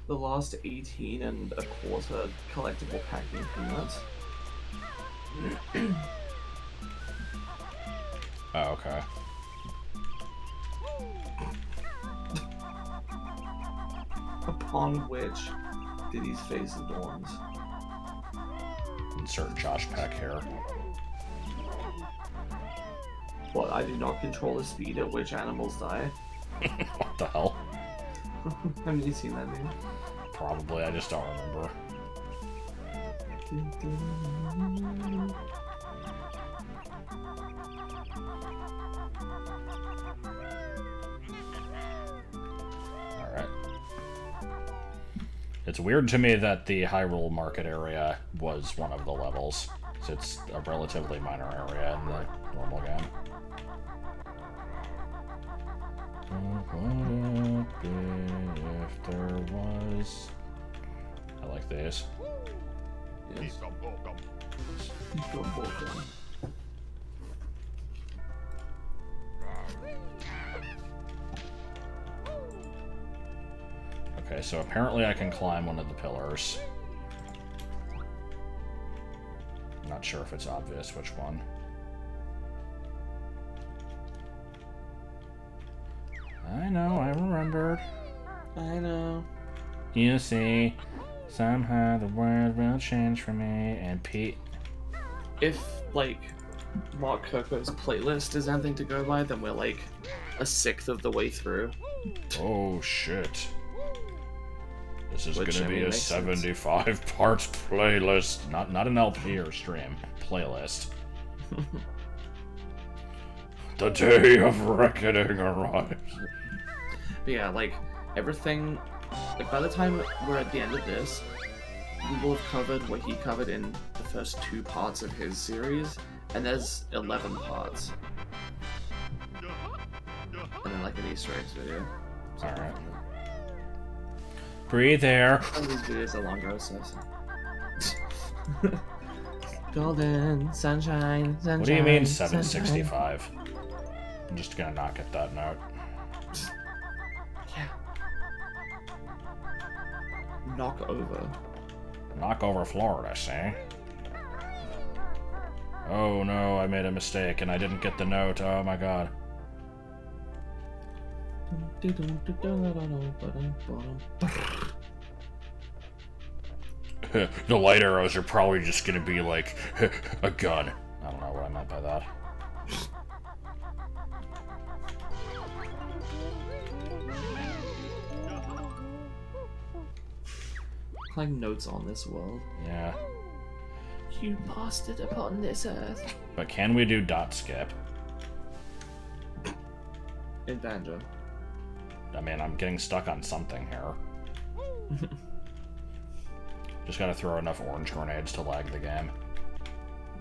The last 18 and a quarter collectible packing peanuts. Oh, okay. Upon which Diddy's face adorns. Insert Josh Peck here. What, I do not control the speed at which animals die? What the hell? Haven't you seen that meme? Probably, I just don't remember. Alright. It's weird to me that the Hyrule Market area was one of the levels. So it's a relatively minor area in the normal game. If there was... I like these. Yes. Okay, so apparently I can climb one of the pillars. I'm not sure if it's obvious which one. I know, I remembered. I know. You see, somehow the world will change for me, and Pete... If, like, Mark Kirkwood's playlist is anything to go by, then we're, like, a sixth of the way through. Oh, shit. This is Which, gonna I be mean, a makes sense. 75 parts playlist. Not an LP or stream. Playlist. The day of reckoning arrives. But yeah, like, everything... Like, by the time we're at the end of this, we will have covered what he covered in the first 2 parts of his series, and there's 11 parts. And then, like, an Easter eggs video. Alright. Breathe air. Some of these videos are longer, so... Golden, sunshine, sunshine. What do you mean sunshine. 765? I'm just gonna not get that note. Yeah. Knock over. Knock over Florida, say? Oh no, I made a mistake and I didn't get the note. Oh my god. The light arrows are probably just gonna be like a gun. I don't know what I meant by that. Like notes on this world. Yeah. You bastard upon this earth. But can we do dot skip? In Banjo. I mean, I'm getting stuck on something here. Just gotta throw enough orange grenades to lag the game.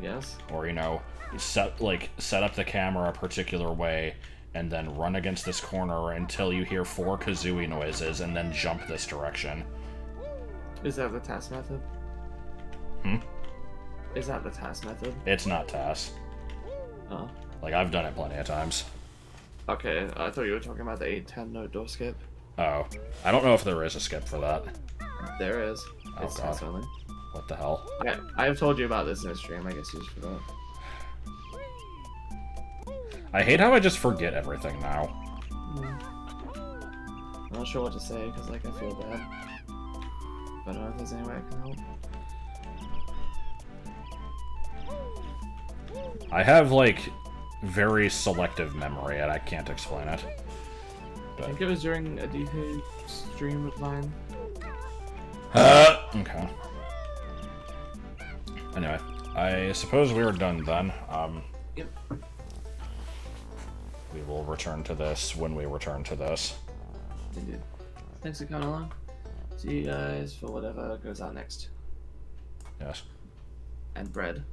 Yes. Or, you know, set up the camera a particular way and then run against this corner until you hear 4 Kazooie noises and then jump this direction. Is that the task method? Hmm? Is that the task method? It's not TAS. Oh. Like, I've done it plenty of times. Okay, I thought you were talking about the 8-10 note door skip. Oh. I don't know if there is a skip for that. There is. Oh, It's God. task only. What the hell? I have told you about this in a stream, I guess you just forgot. I hate how I just forget everything now. I'm not sure what to say, because, like, I feel bad. But I don't know if there's any way I can help. I have, like, very selective memory, and I can't explain it. I think it was during a DK stream of mine. Okay. Anyway, I suppose we are done then. Yep. We will return to this when we return to this. Indeed. Thanks for coming along. See you guys for whatever goes out next. Yes. And bread.